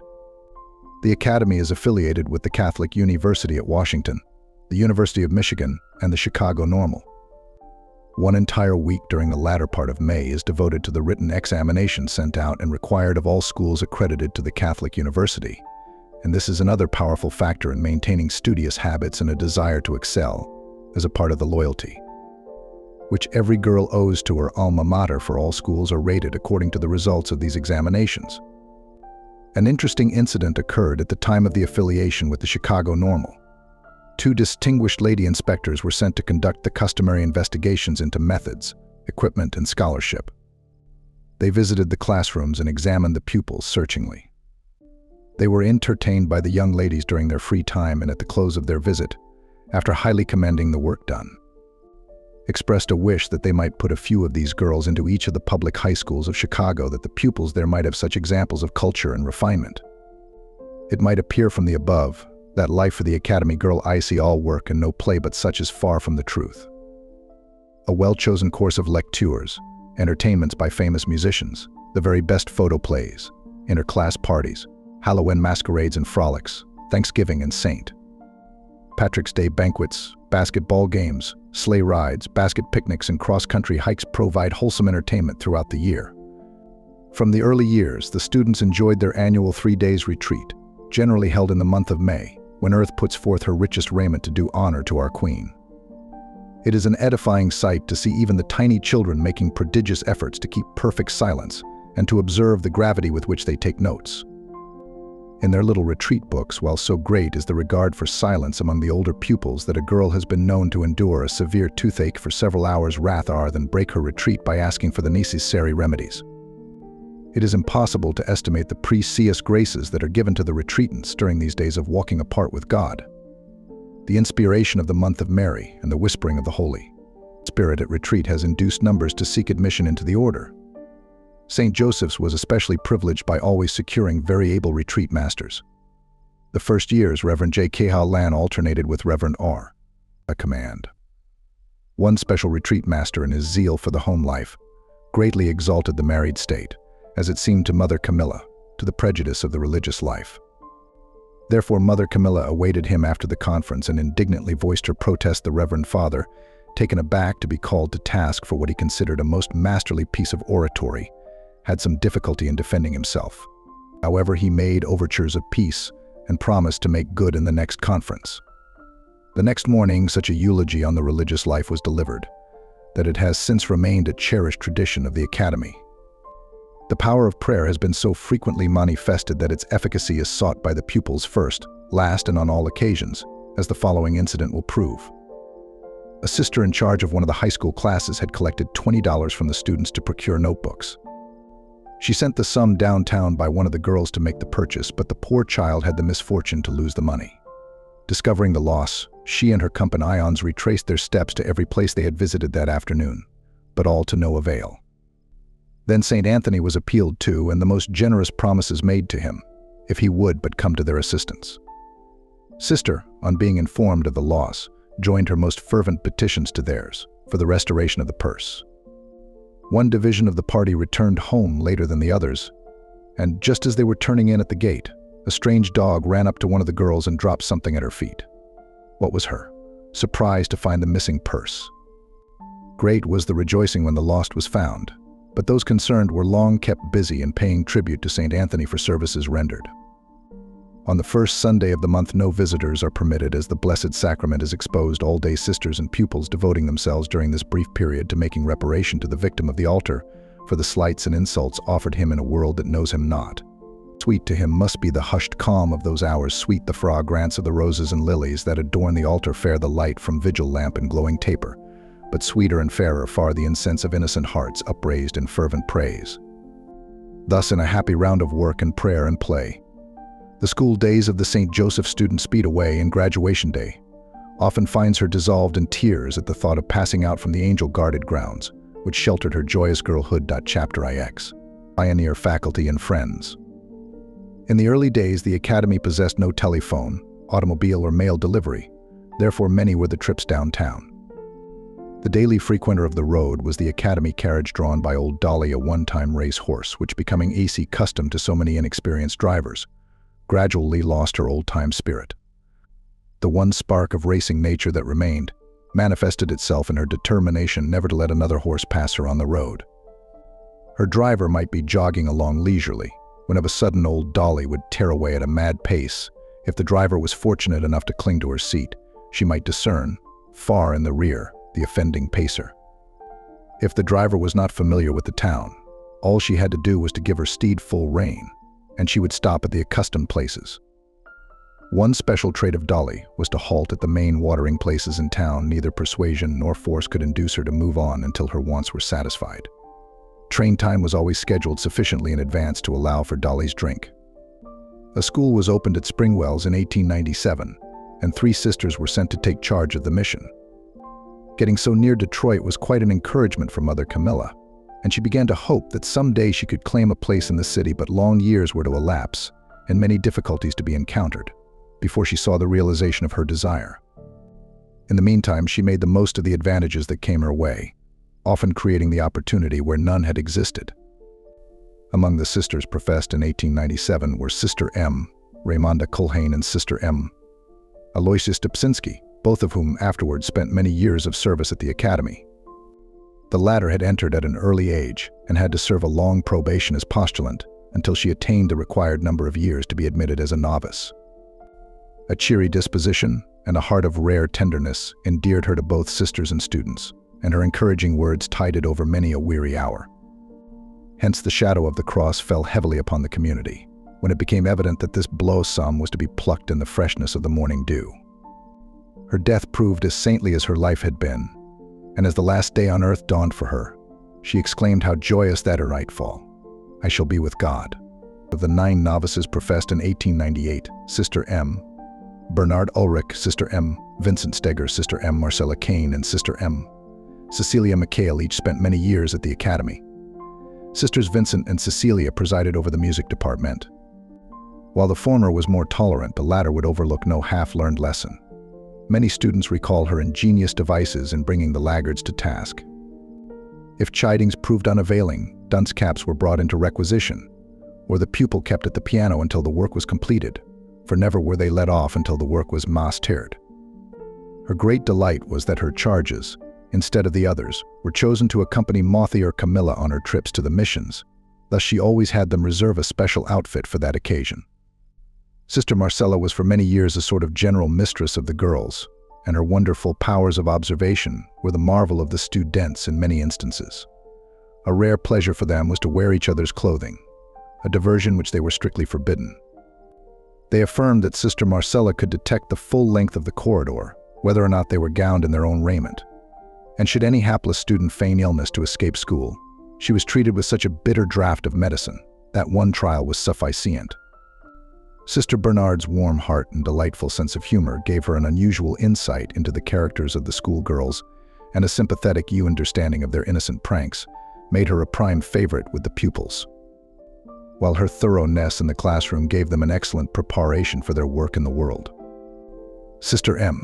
The academy is affiliated with the Catholic University at Washington, the University of Michigan, and the Chicago Normal. One entire week during the latter part of May is devoted to the written examination sent out and required of all schools accredited to the Catholic University, and this is another powerful factor in maintaining studious habits and a desire to excel as a part of the loyalty which every girl owes to her alma mater, for all schools are rated according to the results of these examinations. An interesting incident occurred at the time of the affiliation with the Chicago Normal. Two distinguished lady inspectors were sent to conduct the customary investigations into methods, equipment, and scholarship. They visited the classrooms and examined the pupils searchingly. They were entertained by the young ladies during their free time, and at the close of their visit, after highly commending the work done, expressed a wish that they might put a few of these girls into each of the public high schools of Chicago, that the pupils there might have such examples of culture and refinement. It might appear from the above that life for the academy girl I see all work and no play, but such is far from the truth. A well-chosen course of lectures, entertainments by famous musicians, the very best photo plays, inter-class parties, Halloween masquerades and frolics, Thanksgiving and St. Patrick's Day banquets, basketball games, sleigh rides, basket picnics, and cross-country hikes provide wholesome entertainment throughout the year. From the early years, the students enjoyed their annual 3 days retreat, generally held in the month of May, when Earth puts forth her richest raiment to do honor to our Queen. It is an edifying sight to see even the tiny children making prodigious efforts to keep perfect silence and to observe the gravity with which they take notes. In their little retreat books, while so great is the regard for silence among the older pupils that a girl has been known to endure a severe toothache for several hours rather than break her retreat by asking for the necessary remedies. It is impossible to estimate the precious graces that are given to the retreatants during these days of walking apart with God. The inspiration of the month of Mary and the whispering of the Holy Spirit at retreat has induced numbers to seek admission into the order. St. Joseph's was especially privileged by always securing very able retreat masters. The first years, Reverend J. K. Ha Lan alternated with Reverend R. a command. One special retreat master, in his zeal for the home life, greatly exalted the married state, as it seemed to Mother Camilla, to the prejudice of the religious life. Therefore, Mother Camilla awaited him after the conference and indignantly voiced her protest. The Reverend Father, taken aback to be called to task for what he considered a most masterly piece of oratory, had some difficulty in defending himself. However, he made overtures of peace and promised to make good in the next conference. The next morning, such a eulogy on the religious life was delivered that it has since remained a cherished tradition of the Academy. The power of prayer has been so frequently manifested that its efficacy is sought by the pupils first, last, and on all occasions, as the following incident will prove. A sister in charge of one of the high school classes had collected $20 from the students to procure notebooks. She sent the sum downtown by one of the girls to make the purchase, but the poor child had the misfortune to lose the money. Discovering the loss, she and her companions retraced their steps to every place they had visited that afternoon, but all to no avail. Then St. Anthony was appealed to, and the most generous promises made to him, if he would but come to their assistance. Sister, on being informed of the loss, joined her most fervent petitions to theirs for the restoration of the purse. One division of the party returned home later than the others, and just as they were turning in at the gate, a strange dog ran up to one of the girls and dropped something at her feet. What was her surprise to find the missing purse. Great was the rejoicing when the lost was found, but those concerned were long kept busy in paying tribute to St. Anthony for services rendered. On the first Sunday of the month, no visitors are permitted, as the Blessed Sacrament is exposed all day. Sisters and pupils devoting themselves during this brief period to making reparation to the victim of the altar for the slights and insults offered him in a world that knows him not. Sweet to him must be the hushed calm of those hours, sweet the fragrance of the roses and lilies that adorn the altar, fair the light from vigil lamp and glowing taper, but sweeter and fairer far the incense of innocent hearts upraised in fervent praise. Thus, in a happy round of work and prayer and play, the school days of the St. Joseph student speed away, and graduation day often finds her dissolved in tears at the thought of passing out from the angel-guarded grounds which sheltered her joyous girlhood. Chapter IX. Pioneer faculty and friends. In the early days, the academy possessed no telephone, automobile, or mail delivery. Therefore, many were the trips downtown. The daily frequenter of the road was the academy carriage drawn by old Dolly, a one-time race horse, which, becoming AC custom to so many inexperienced drivers, gradually lost her old-time spirit. The one spark of racing nature that remained manifested itself in her determination never to let another horse pass her on the road. Her driver might be jogging along leisurely, when of a sudden old Dolly would tear away at a mad pace. If the driver was fortunate enough to cling to her seat, she might discern, far in the rear, the offending pacer. If the driver was not familiar with the town, all she had to do was to give her steed full rein, and she would stop at the accustomed places. One special trait of Dolly was to halt at the main watering places in town. Neither persuasion nor force could induce her to move on until her wants were satisfied. Train time was always scheduled sufficiently in advance to allow for Dolly's drink. A school was opened at Springwells in 1897, and 3 sisters were sent to take charge of the mission. Getting so near Detroit was quite an encouragement for Mother Camilla, and she began to hope that someday she could claim a place in the city, but long years were to elapse and many difficulties to be encountered before she saw the realization of her desire. In the meantime, she made the most of the advantages that came her way, often creating the opportunity where none had existed. Among the sisters professed in 1897 were Sister M. Raymonda Culhane and Sister M. Aloysius Dobczynski, both of whom afterwards spent many years of service at the academy. The latter had entered at an early age and had to serve a long probation as postulant until she attained the required number of years to be admitted as a novice. A cheery disposition and a heart of rare tenderness endeared her to both sisters and students, and her encouraging words tided over many a weary hour. Hence the shadow of the cross fell heavily upon the community, when it became evident that this blossom was to be plucked in the freshness of the morning dew. Her death proved as saintly as her life had been, and as the last day on earth dawned for her, she exclaimed how joyous that her nightfall, "I shall be with God." Of the 9 novices professed in 1898, Sister M. Bernard Ulrich, Sister M. Vincent Steger, Sister M. Marcella Kane, and Sister M. Cecilia McHale each spent many years at the academy. Sisters Vincent and Cecilia presided over the music department. While the former was more tolerant, the latter would overlook no half-learned lesson. Many students recall her ingenious devices in bringing the laggards to task. If chidings proved unavailing, dunce caps were brought into requisition, or the pupil kept at the piano until the work was completed, for never were they let off until the work was mastered. Her great delight was that her charges, instead of the others, were chosen to accompany Mothy or Camilla on her trips to the missions. Thus she always had them reserve a special outfit for that occasion. Sister Marcella was for many years a sort of general mistress of the girls, and her wonderful powers of observation were the marvel of the students in many instances. A rare pleasure for them was to wear each other's clothing, a diversion which they were strictly forbidden. They affirmed that Sister Marcella could detect the full length of the corridor, whether or not they were gowned in their own raiment. And should any hapless student feign illness to escape school, She was treated with such a bitter draught of medicine that one trial was sufficient. Sister Bernard's warm heart and delightful sense of humor gave her an unusual insight into the characters of the schoolgirls, and a sympathetic understanding of their innocent pranks made her a prime favorite with the pupils, while her thoroughness in the classroom gave them an excellent preparation for their work in the world. Sister M.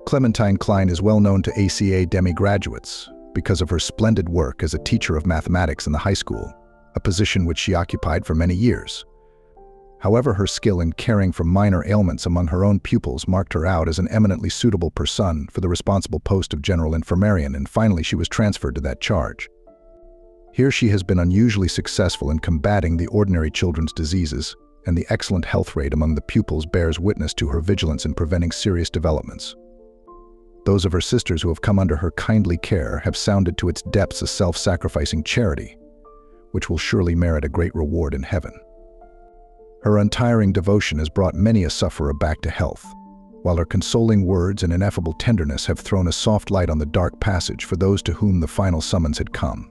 Clementine Klein is well known to ACA demi-graduates because of her splendid work as a teacher of mathematics in the high school, a position which she occupied for many years. However, her skill in caring for minor ailments among her own pupils marked her out as an eminently suitable person for the responsible post of general infirmarian, and finally she was transferred to that charge. Here she has been unusually successful in combating the ordinary children's diseases, and the excellent health rate among the pupils bears witness to her vigilance in preventing serious developments. Those of her sisters who have come under her kindly care have sounded to its depths a self-sacrificing charity, which will surely merit a great reward in heaven. Her untiring devotion has brought many a sufferer back to health, while her consoling words and ineffable tenderness have thrown a soft light on the dark passage for those to whom the final summons had come.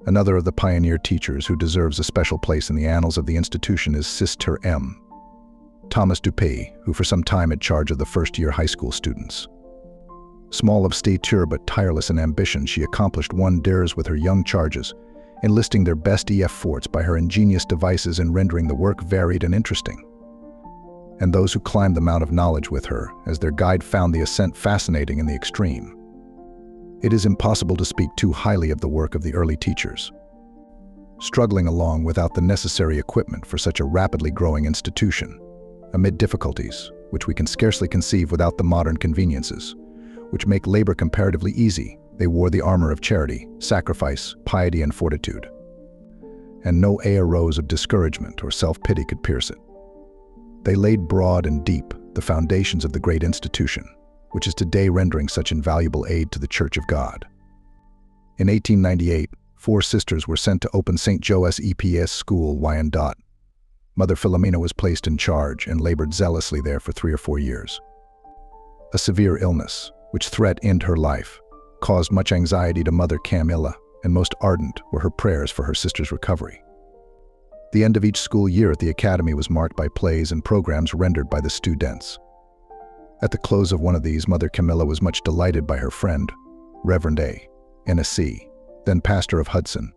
Another of the pioneer teachers who deserves a special place in the annals of the institution is Sister M. Thomas Dupay, who for some time had charge of the first-year high school students. Small of stature but tireless in ambition, she accomplished wonders with her young charges, enlisting their best efforts by her ingenious devices in rendering the work varied and interesting. And those who climbed the Mount of Knowledge with her as their guide found the ascent fascinating in the extreme. It is impossible to speak too highly of the work of the early teachers. Struggling along without the necessary equipment for such a rapidly growing institution, amid difficulties which we can scarcely conceive without the modern conveniences, which make labor comparatively easy, they wore the armor of charity, sacrifice, piety, and fortitude. And no arrows of discouragement or self-pity could pierce it. They laid broad and deep the foundations of the great institution, which is today rendering such invaluable aid to the Church of God. In 1898, 4 sisters were sent to open St. Joe's EPS School, Wyandotte. Mother Philomena was placed in charge and labored zealously there for 3 or 4 years. A severe illness, which threatened her life, caused much anxiety to Mother Camilla, and most ardent were her prayers for her sister's recovery. The end of each school year at the academy was marked by plays and programs rendered by the students. At the close of one of these, Mother Camilla was much delighted by her friend, Reverend A. N.S.C., then pastor of Hudson,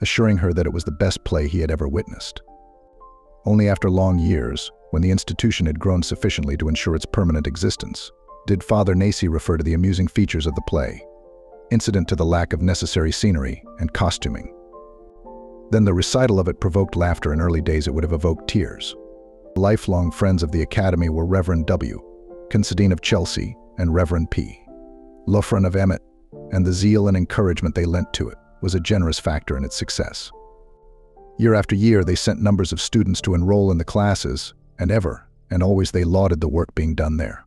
assuring her that it was the best play he had ever witnessed. Only after long years, when the institution had grown sufficiently to ensure its permanent existence, did Father Nacy refer to the amusing features of the play, incident to the lack of necessary scenery and costuming. Then the recital of it provoked laughter. In early days it would have evoked tears. Lifelong friends of the academy were Reverend W. Considine of Chelsea and Reverend P. Lofren of Emmet, and the zeal and encouragement they lent to it was a generous factor in its success. Year after year they sent numbers of students to enroll in the classes, and ever and always they lauded the work being done there.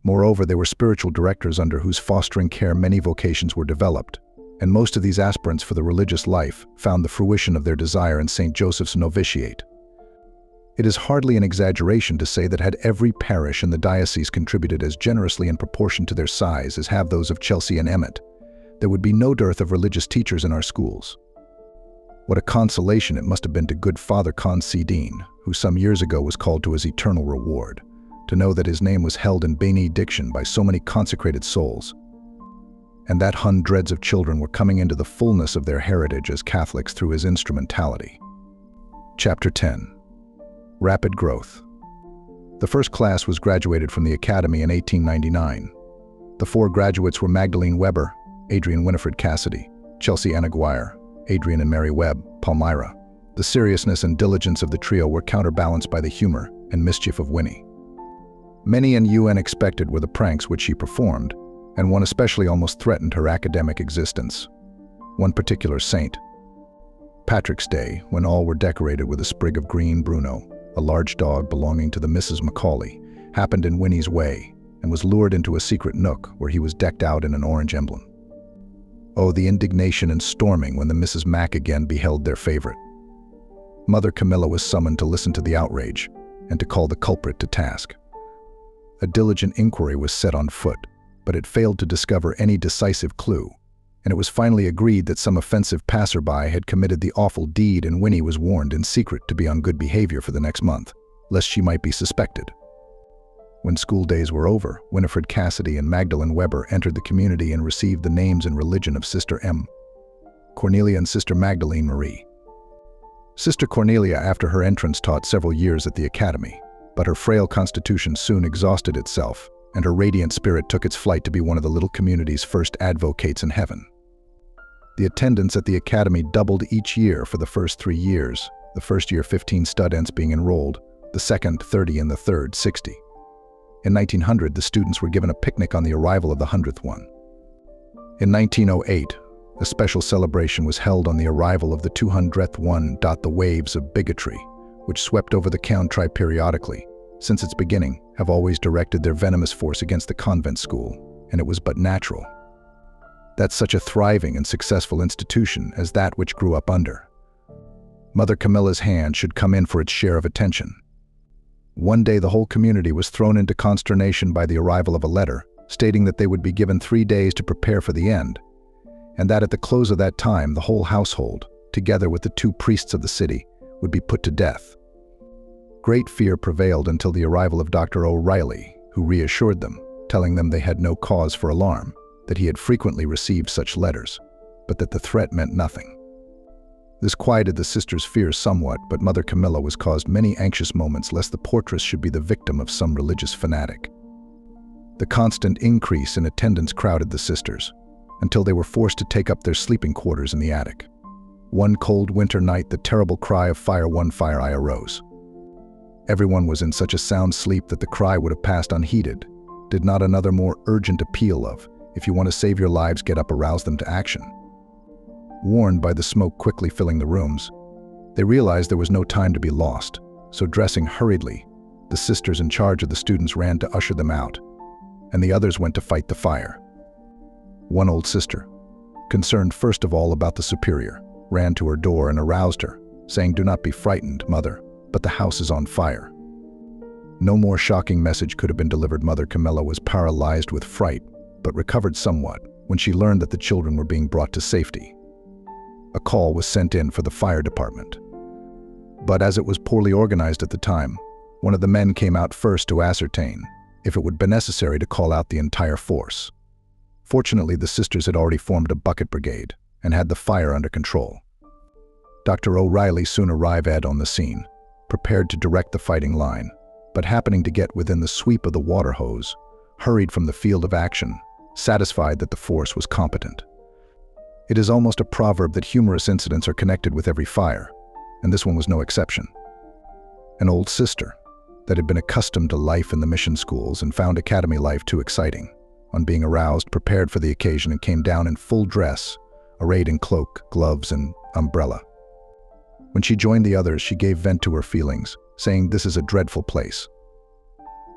Moreover, they were spiritual directors under whose fostering care many vocations were developed, and most of these aspirants for the religious life found the fruition of their desire in St. Joseph's Novitiate. It is hardly an exaggeration to say that had every parish in the diocese contributed as generously in proportion to their size as have those of Chelsea and Emmet, there would be no dearth of religious teachers in our schools. What a consolation it must have been to good Father Considine, who some years ago was called to his eternal reward, to know that his name was held in benediction by so many consecrated souls, and that hundreds of children were coming into the fullness of their heritage as Catholics through his instrumentality. Chapter 10. Rapid Growth. The first class was graduated from the Academy in 1899. The 4 graduates were Magdalene Weber, Adrian Winifred Cassidy, Chelsea Anna Guire, Adrian and Mary Webb, Palmyra. The seriousness and diligence of the trio were counterbalanced by the humor and mischief of Winnie. Many and unexpected were the pranks which she performed, and one especially almost threatened her academic existence. One particular saint, Patrick's Day, when all were decorated with a sprig of green Bruno, a large dog belonging to the Mrs. Macaulay, happened in Winnie's way and was lured into a secret nook where he was decked out in an orange emblem. Oh, the indignation and storming when the Mrs. Mac again beheld their favorite. Mother Camilla was summoned to listen to the outrage and to call the culprit to task. A diligent inquiry was set on foot, but it failed to discover any decisive clue, and it was finally agreed that some offensive passerby had committed the awful deed, and Winnie was warned in secret to be on good behavior for the next month, lest she might be suspected. When school days were over, Winifred Cassidy and Magdalene Weber entered the community and received the names and religion of Sister M. Cornelia and Sister Magdalene Marie. Sister Cornelia, after her entrance, taught several years at the academy, but her frail constitution soon exhausted itself, and her radiant spirit took its flight to be one of the little community's first advocates in heaven. The attendance at the academy doubled each year for the first 3 years, the first year 15 students being enrolled, the second 30, and the third 60. In 1900, the students were given a picnic on the arrival of the 100th one. In 1908, a special celebration was held on the arrival of the 200th one. The waves of bigotry, which swept over the country periodically, since its beginning, have always directed their venomous force against the convent school, and it was but natural that such a thriving and successful institution as that which grew up under Mother Camilla's hand should come in for its share of attention. One day the whole community was thrown into consternation by the arrival of a letter stating that they would be given 3 days to prepare for the end, and that at the close of that time the whole household, together with the 2 priests of the city, would be put to death. Great fear prevailed until the arrival of Dr. O'Reilly, who reassured them, telling them they had no cause for alarm, that he had frequently received such letters, but that the threat meant nothing. This quieted the sisters' fears somewhat, but Mother Camilla was caused many anxious moments lest the portress should be the victim of some religious fanatic. The constant increase in attendance crowded the sisters, until they were forced to take up their sleeping quarters in the attic. One cold winter night, the terrible cry of "Fire, one fire!" arose. Everyone was in such a sound sleep that the cry would have passed unheeded, did not another more urgent appeal of, "If you want to save your lives, get up," arouse them to action. Warned by the smoke quickly filling the rooms, they realized there was no time to be lost, so dressing hurriedly, the sisters in charge of the students ran to usher them out, and the others went to fight the fire. One old sister, concerned first of all about the superior, ran to her door and aroused her, saying, "Do not be frightened, mother, but the house is on fire." No more shocking message could have been delivered. Mother Camilla was paralyzed with fright, but recovered somewhat when she learned that the children were being brought to safety. A call was sent in for the fire department. But as it was poorly organized at the time, one of the men came out first to ascertain if it would be necessary to call out the entire force. Fortunately, the sisters had already formed a bucket brigade and had the fire under control. Dr. O'Reilly soon arrived on the scene, prepared to direct the fighting line, but happening to get within the sweep of the water hose, hurried from the field of action, satisfied that the force was competent. It is almost a proverb that humorous incidents are connected with every fire, and this one was no exception. An old sister that had been accustomed to life in the mission schools and found academy life too exciting, on being aroused, prepared for the occasion and came down in full dress, arrayed in cloak, gloves, and umbrella. When she joined the others, she gave vent to her feelings, saying, "This is a dreadful place."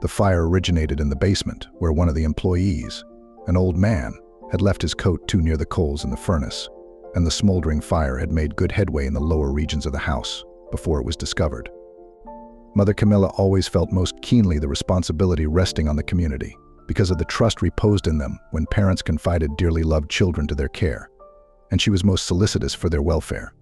The fire originated in the basement, where one of the employees, an old man, had left his coat too near the coals in the furnace, and the smoldering fire had made good headway in the lower regions of the house before it was discovered. Mother Camilla always felt most keenly the responsibility resting on the community, because of the trust reposed in them when parents confided dearly loved children to their care, and she was most solicitous for their welfare.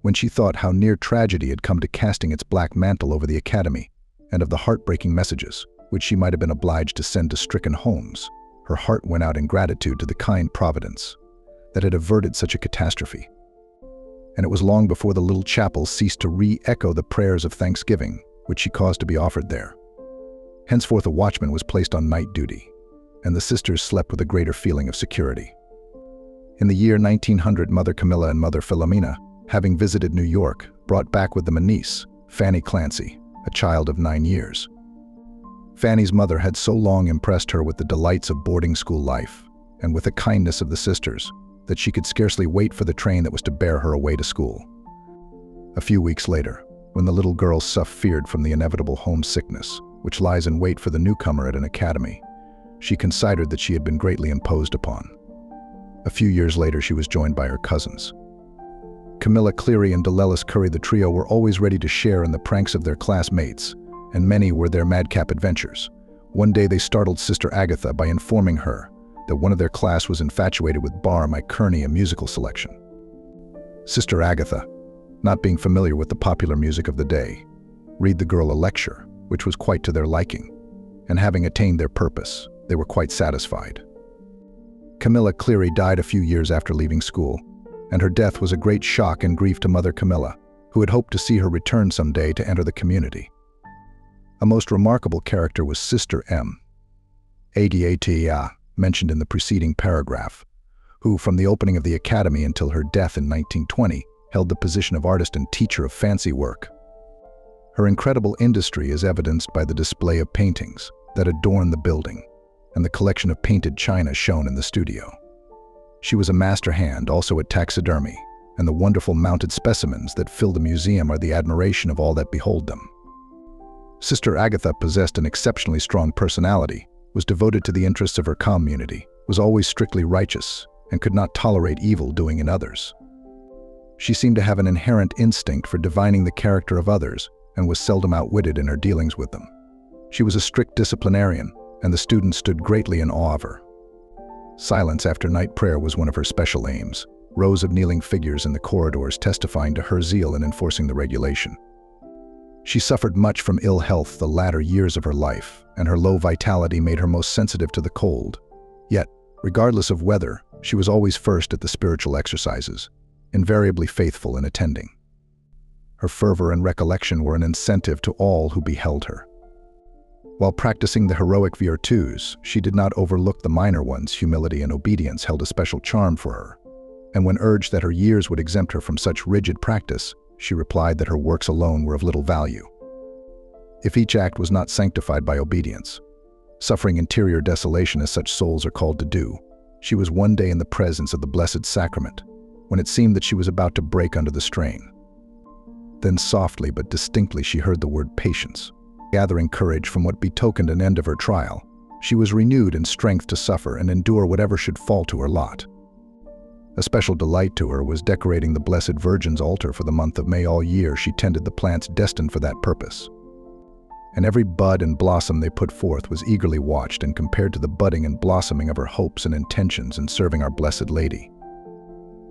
When she thought how near tragedy had come to casting its black mantle over the academy, and of the heartbreaking messages which she might have been obliged to send to stricken homes, her heart went out in gratitude to the kind Providence that had averted such a catastrophe. And it was long before the little chapel ceased to re-echo the prayers of thanksgiving which she caused to be offered there. Henceforth a watchman was placed on night duty, and the sisters slept with a greater feeling of security. In the year 1900, Mother Camilla and Mother Philomena, having visited New York, brought back with them a niece, Fanny Clancy, a child of 9 years. Fanny's mother had so long impressed her with the delights of boarding school life, and with the kindness of the sisters, that she could scarcely wait for the train that was to bear her away to school. A few weeks later, when the little girl feared from the inevitable homesickness, which lies in wait for the newcomer at an academy, she considered that she had been greatly imposed upon. A few years later, she was joined by her cousins. Camilla Cleary and Delelis Curry, the trio, were always ready to share in the pranks of their classmates, and many were their madcap adventures. One day they startled Sister Agatha by informing her that one of their class was infatuated with Bar My Kearney, a musical selection. Sister Agatha, not being familiar with the popular music of the day, read the girl a lecture, which was quite to their liking, and having attained their purpose, they were quite satisfied. Camilla Cleary died a few years after leaving school, and her death was a great shock and grief to Mother Camilla, who had hoped to see her return someday to enter the community. A most remarkable character was Sister M. Adrian, mentioned in the preceding paragraph, who, from the opening of the academy until her death in 1920, held the position of artist and teacher of fancy work. Her incredible industry is evidenced by the display of paintings that adorn the building and the collection of painted china shown in the studio. She was a master hand also at taxidermy, and the wonderful mounted specimens that fill the museum are the admiration of all that behold them. Sister Agatha possessed an exceptionally strong personality, was devoted to the interests of her community, was always strictly righteous, and could not tolerate evil doing in others. She seemed to have an inherent instinct for divining the character of others and was seldom outwitted in her dealings with them. She was a strict disciplinarian, and the students stood greatly in awe of her. Silence after night prayer was one of her special aims, rows of kneeling figures in the corridors testifying to her zeal in enforcing the regulation. She suffered much from ill health the latter years of her life, and her low vitality made her most sensitive to the cold. Yet, regardless of weather, she was always first at the spiritual exercises, invariably faithful in attending. Her fervor and recollection were an incentive to all who beheld her. While practicing the heroic virtues, she did not overlook the minor ones. Humility and obedience held a special charm for her, and when urged that her years would exempt her from such rigid practice, she replied that her works alone were of little value. If each act was not sanctified by obedience, suffering interior desolation as such souls are called to do, she was one day in the presence of the Blessed Sacrament, when it seemed that she was about to break under the strain. Then softly but distinctly she heard the word patience. Gathering courage from what betokened an end of her trial, she was renewed in strength to suffer and endure whatever should fall to her lot. A special delight to her was decorating the Blessed Virgin's altar for the month of May. All year she tended the plants destined for that purpose, and every bud and blossom they put forth was eagerly watched and compared to the budding and blossoming of her hopes and intentions in serving our Blessed Lady.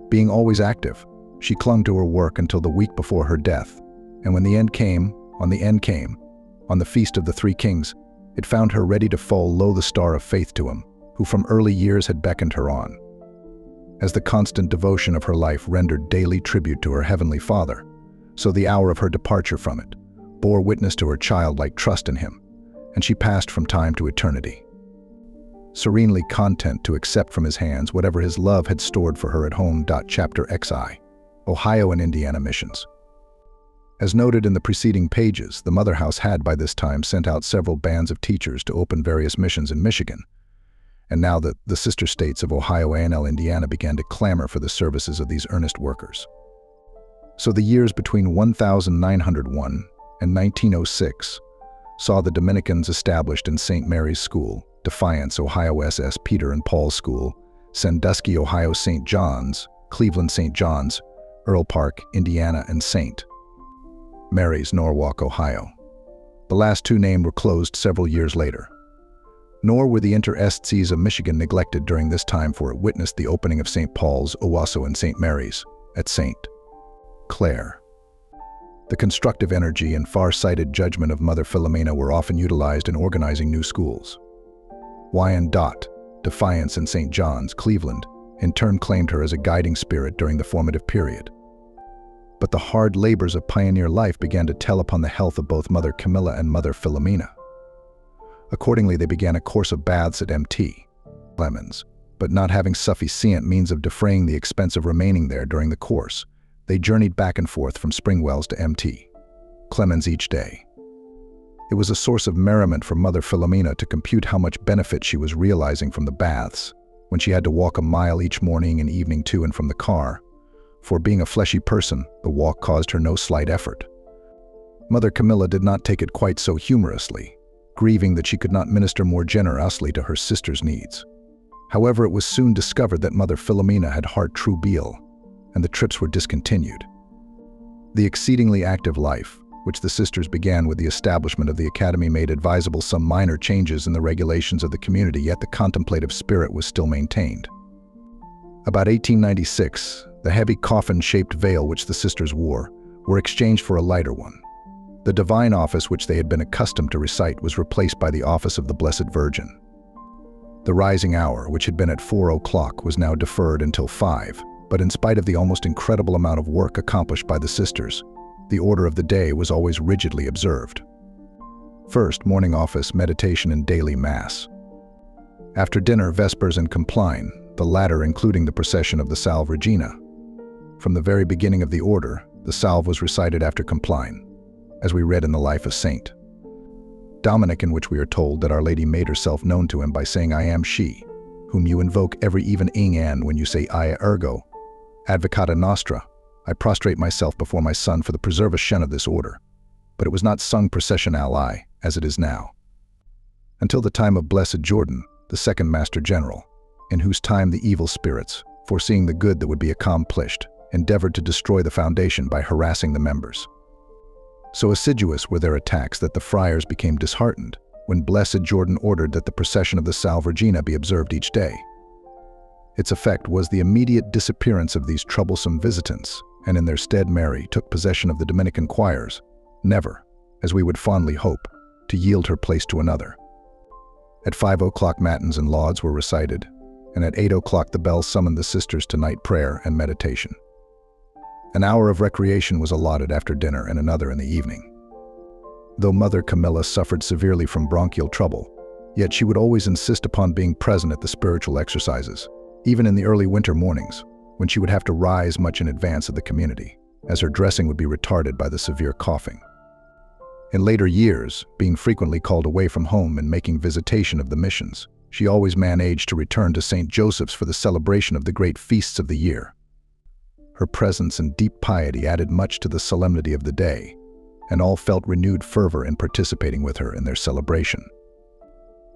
Being always active, she clung to her work until the week before her death, and when the end came, on the Feast of the Three Kings, it found her ready to fall low the star of faith to him, who from early years had beckoned her on. As the constant devotion of her life rendered daily tribute to her Heavenly Father, so the hour of her departure from it bore witness to her childlike trust in Him, and she passed from time to eternity, serenely content to accept from His hands whatever His love had stored for her at home. Chapter XI, Ohio and Indiana Missions. As noted in the preceding pages, the Mother House had by this time sent out several bands of teachers to open various missions in Michigan, and now the sister states of Ohio and Indiana began to clamor for the services of these earnest workers. So the years between 1901 and 1906 saw the Dominicans established in St. Mary's School, Defiance, Ohio SS Peter and Paul School, Sandusky, Ohio St. John's, Cleveland St. John's, Earl Park, Indiana, and St. Mary's, Norwalk, Ohio. The last two named were closed several years later. Nor were the inter-SCs of Michigan neglected during this time, for it witnessed the opening of St. Paul's, Owasso, and St. Mary's at St. Clair. The constructive energy and far-sighted judgment of Mother Philomena were often utilized in organizing new schools. Wyandotte, Defiance, and St. John's, Cleveland, in turn claimed her as a guiding spirit during the formative period. But the hard labors of pioneer life began to tell upon the health of both Mother Camilla and Mother Philomena. Accordingly, they began a course of baths at Mt. Clemens, but not having sufficient means of defraying the expense of remaining there during the course, they journeyed back and forth from Springwells to Mt. Clemens each day. It was a source of merriment for Mother Philomena to compute how much benefit she was realizing from the baths, when she had to walk a mile each morning and evening to and from the car. For being a fleshy person, the walk caused her no slight effort. Mother Camilla did not take it quite so humorously, grieving that she could not minister more generously to her sister's needs. However, it was soon discovered that Mother Philomena had heart trouble, and the trips were discontinued. The exceedingly active life, which the sisters began with the establishment of the academy, made advisable some minor changes in the regulations of the community, yet the contemplative spirit was still maintained. About 1896, the heavy coffin-shaped veil which the sisters wore were exchanged for a lighter one. The divine office which they had been accustomed to recite was replaced by the office of the Blessed Virgin. The rising hour, which had been at 4 o'clock, was now deferred until 5, but in spite of the almost incredible amount of work accomplished by the sisters, the order of the day was always rigidly observed. First, morning office, meditation, and daily mass. After dinner, vespers and compline, the latter including the procession of the Salve Regina. From the very beginning of the order, the Salve was recited after compline, as we read in the life of Saint Dominic, in which we are told that Our Lady made herself known to him by saying, "I am she, whom you invoke every even and when you say Ia ergo, advocata nostra, I prostrate myself before my son for the preservation of this order." But it was not sung processionali, as it is now, until the time of Blessed Jordan, the second Master General, in whose time the evil spirits, foreseeing the good that would be accomplished, endeavored to destroy the foundation by harassing the members. So assiduous were their attacks that the friars became disheartened when Blessed Jordan ordered that the procession of the Salve Regina be observed each day. Its effect was the immediate disappearance of these troublesome visitants, and in their stead Mary took possession of the Dominican choirs, never, as we would fondly hope, to yield her place to another. At 5 o'clock matins and lauds were recited, and at 8 o'clock the bell summoned the sisters to night prayer and meditation. An hour of recreation was allotted after dinner and another in the evening. Though Mother Camilla suffered severely from bronchial trouble, yet she would always insist upon being present at the spiritual exercises, even in the early winter mornings, when she would have to rise much in advance of the community, as her dressing would be retarded by the severe coughing. In later years, being frequently called away from home and making visitation of the missions, she always managed to return to St. Joseph's for the celebration of the great feasts of the year. Her presence and deep piety added much to the solemnity of the day, and all felt renewed fervor in participating with her in their celebration.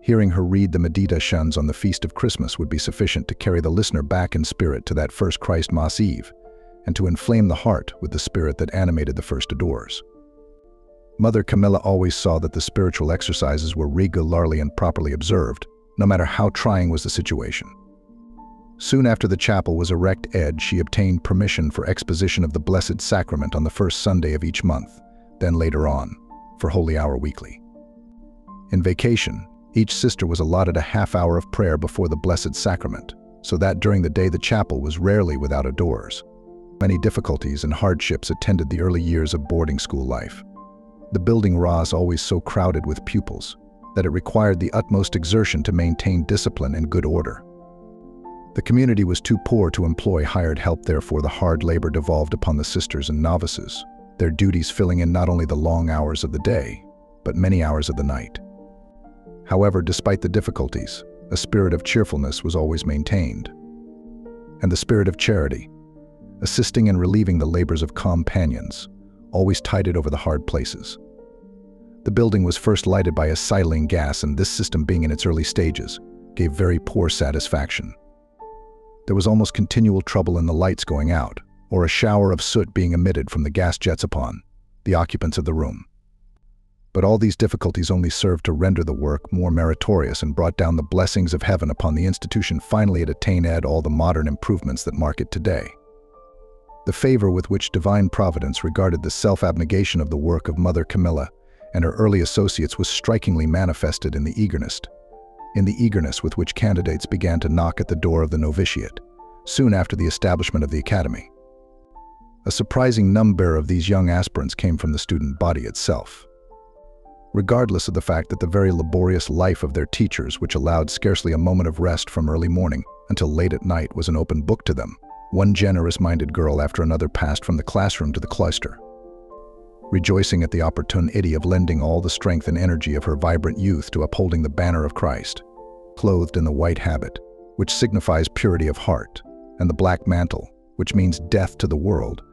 Hearing her read the meditations on the feast of Christmas would be sufficient to carry the listener back in spirit to that first Christ Mass Eve, and to inflame the heart with the spirit that animated the first adores. Mother Camilla always saw that the spiritual exercises were regularly and properly observed, no matter how trying was the situation. Soon after the chapel was erected, she obtained permission for exposition of the Blessed Sacrament on the first Sunday of each month, then later on, for Holy Hour weekly. In vacation, each sister was allotted a half-hour of prayer before the Blessed Sacrament, so that during the day the chapel was rarely without a doors. Many difficulties and hardships attended the early years of boarding school life. The building was always so crowded with pupils that it required the utmost exertion to maintain discipline and good order. The community was too poor to employ hired help, therefore the hard labor devolved upon the sisters and novices, their duties filling in not only the long hours of the day, but many hours of the night. However, despite the difficulties, a spirit of cheerfulness was always maintained, and the spirit of charity, assisting and relieving the labors of companions, always tided over the hard places. The building was first lighted by acetylene gas, and this system, being in its early stages, gave very poor satisfaction. There was almost continual trouble in the lights going out, or a shower of soot being emitted from the gas jets upon the occupants of the room. But all these difficulties only served to render the work more meritorious and brought down the blessings of heaven upon the institution. Finally, it attained all the modern improvements that mark it today. The favor with which divine providence regarded the self-abnegation of the work of Mother Camilla and her early associates was strikingly manifested in the eagerness with which candidates began to knock at the door of the Novitiate, soon after the establishment of the academy. A surprising number of these young aspirants came from the student body itself. Regardless of the fact that the very laborious life of their teachers, which allowed scarcely a moment of rest from early morning until late at night, was an open book to them, one generous-minded girl after another passed from the classroom to the cloister, rejoicing at the opportunity of lending all the strength and energy of her vibrant youth to upholding the banner of Christ. Clothed in the white habit, which signifies purity of heart, and the black mantle, which means death to the world,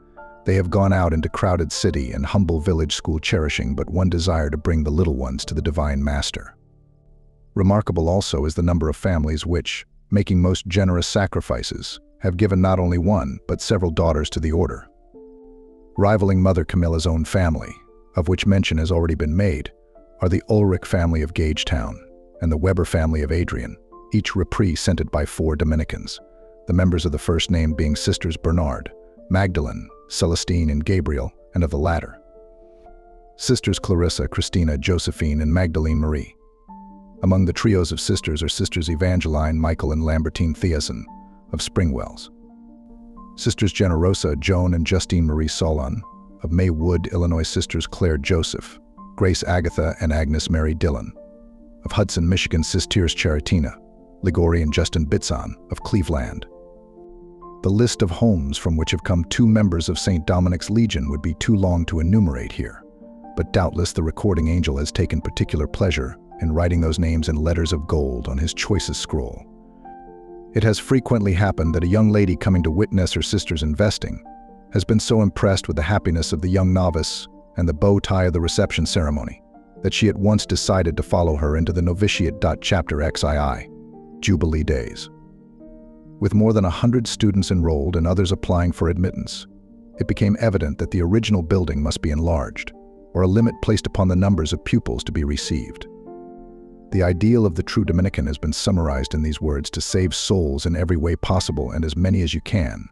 they have gone out into crowded city and humble village school, cherishing but one desire: to bring the little ones to the Divine Master. Remarkable also is the number of families which, making most generous sacrifices, have given not only one, but several daughters to the order. Rivaling Mother Camilla's own family, of which mention has already been made, are the Ulrich family of Gagetown and the Weber family of Adrian, each represented by 4 Dominicans, the members of the first name being sisters Bernard, Magdalene, Celestine, and Gabriel, and of the latter, sisters Clarissa, Christina, Josephine, and Magdalene Marie. Among the trios of sisters are sisters Evangeline, Michael, and Lambertine Theason of Springwells, sisters Generosa, Joan, and Justine Marie Solon of Maywood, Illinois, sisters Claire Joseph, Grace Agatha, and Agnes Mary Dillon of Hudson, Michigan, sisters Charitina, Ligori, and Justin Bitson of Cleveland. The list of homes from which have come 2 members of St. Dominic's Legion would be too long to enumerate here, but doubtless the recording angel has taken particular pleasure in writing those names in letters of gold on his choicest scroll. It has frequently happened that a young lady coming to witness her sister's investing has been so impressed with the happiness of the young novice and the bow tie of the reception ceremony that she at once decided to follow her into the Novitiate. Chapter XII, Jubilee Days. With more than 100 students enrolled and others applying for admittance, it became evident that the original building must be enlarged, or a limit placed upon the numbers of pupils to be received. The ideal of the true Dominican has been summarized in these words: to save souls in every way possible and as many as you can.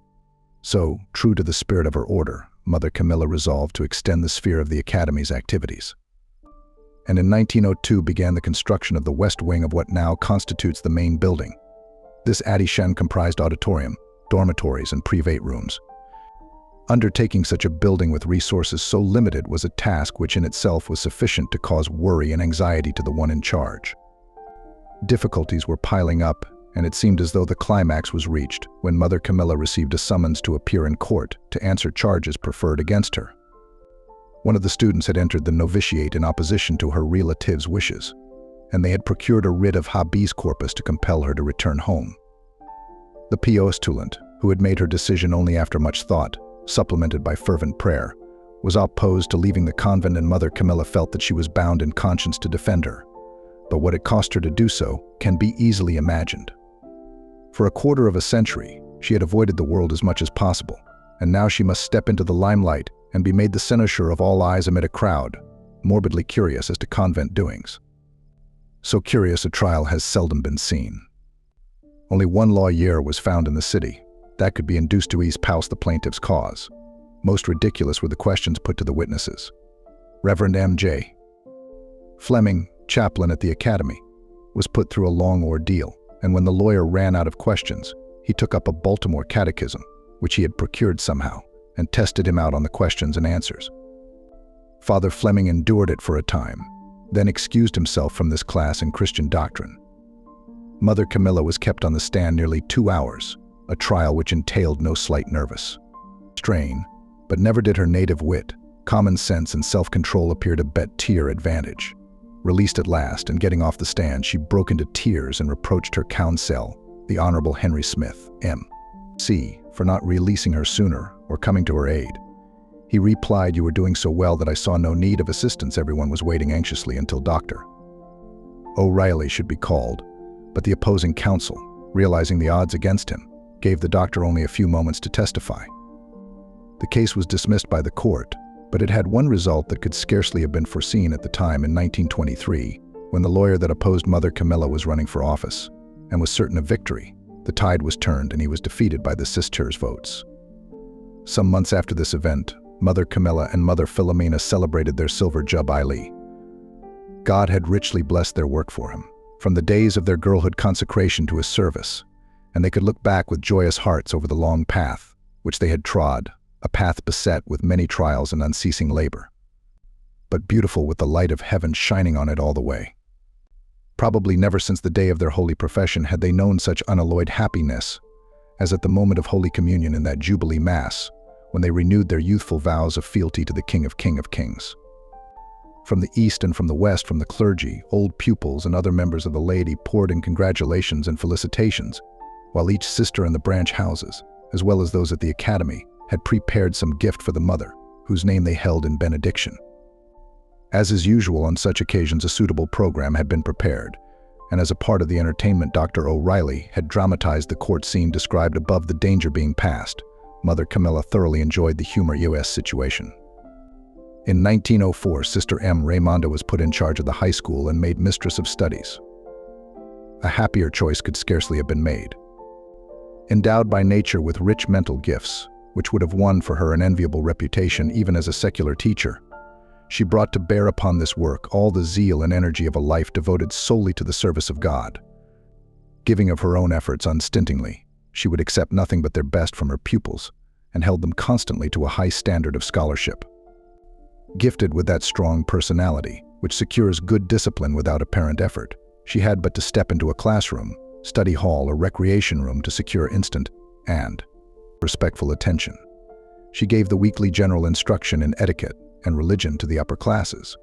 So, true to the spirit of her order, Mother Camilla resolved to extend the sphere of the Academy's activities. And in 1902 began the construction of the west wing of what now constitutes the main building. This addition comprised auditorium, dormitories, and private rooms. Undertaking such a building with resources so limited was a task which in itself was sufficient to cause worry and anxiety to the one in charge. Difficulties were piling up, and it seemed as though the climax was reached when Mother Camilla received a summons to appear in court to answer charges preferred against her. One of the students had entered the Novitiate in opposition to her relatives' wishes, and they had procured a writ of habeas corpus to compel her to return home. The postulant, who had made her decision only after much thought, supplemented by fervent prayer, was opposed to leaving the convent, and Mother Camilla felt that she was bound in conscience to defend her. But what it cost her to do so can be easily imagined. For a quarter of a century, she had avoided the world as much as possible, and now she must step into the limelight and be made the cynosure of all eyes amid a crowd, morbidly curious as to convent doings. So curious a trial has seldom been seen. Only one lawyer was found in the city that could be induced to espouse the plaintiff's cause. Most ridiculous were the questions put to the witnesses. Reverend M.J. Fleming, chaplain at the Academy, was put through a long ordeal, and when the lawyer ran out of questions, he took up a Baltimore catechism, which he had procured somehow, and tested him out on the questions and answers. Father Fleming endured it for a time, then excused himself from this class in Christian doctrine. Mother Camilla was kept on the stand nearly 2 hours, a trial which entailed no slight nervous strain, but never did her native wit, common sense, and self-control appear to bet to her advantage. Released at last and getting off the stand, she broke into tears and reproached her counsel, the Honorable Henry Smith, M.C., for not releasing her sooner or coming to her aid. He replied, "You were doing so well that I saw no need of assistance. Everyone was waiting anxiously until Dr. O'Reilly should be called, but the opposing counsel, realizing the odds against him, gave the doctor only a few moments to testify. The case was dismissed by the court, but it had one result that could scarcely have been foreseen at the time in 1923, when the lawyer that opposed Mother Camilla was running for office and was certain of victory. The tide was turned and he was defeated by the sisters' votes. Some months after this event, Mother Camilla and Mother Philomena celebrated their silver jubilee. God had richly blessed their work for him, from the days of their girlhood consecration to his service, and they could look back with joyous hearts over the long path which they had trod, a path beset with many trials and unceasing labor, but beautiful with the light of heaven shining on it all the way. Probably never since the day of their holy profession had they known such unalloyed happiness as at the moment of Holy Communion in that Jubilee Mass, when they renewed their youthful vows of fealty to the King of Kings. From the east and from the west, from the clergy, old pupils, and other members of the laity poured in congratulations and felicitations, while each sister in the branch houses, as well as those at the Academy, had prepared some gift for the mother, whose name they held in benediction. As is usual on such occasions, a suitable program had been prepared, and as a part of the entertainment, Dr. O'Reilly had dramatized the court scene described above. The danger being passed, Mother Camilla thoroughly enjoyed the humor situation. In 1904, Sister M. Raimonda was put in charge of the high school and made mistress of studies. A happier choice could scarcely have been made. Endowed by nature with rich mental gifts, which would have won for her an enviable reputation even as a secular teacher, she brought to bear upon this work all the zeal and energy of a life devoted solely to the service of God. Giving of her own efforts unstintingly, she would accept nothing but their best from her pupils and held them constantly to a high standard of scholarship. Gifted with that strong personality, which secures good discipline without apparent effort, she had but to step into a classroom, study hall, or recreation room to secure instant and respectful attention. She gave the weekly general instruction in etiquette and religion to the upper classes.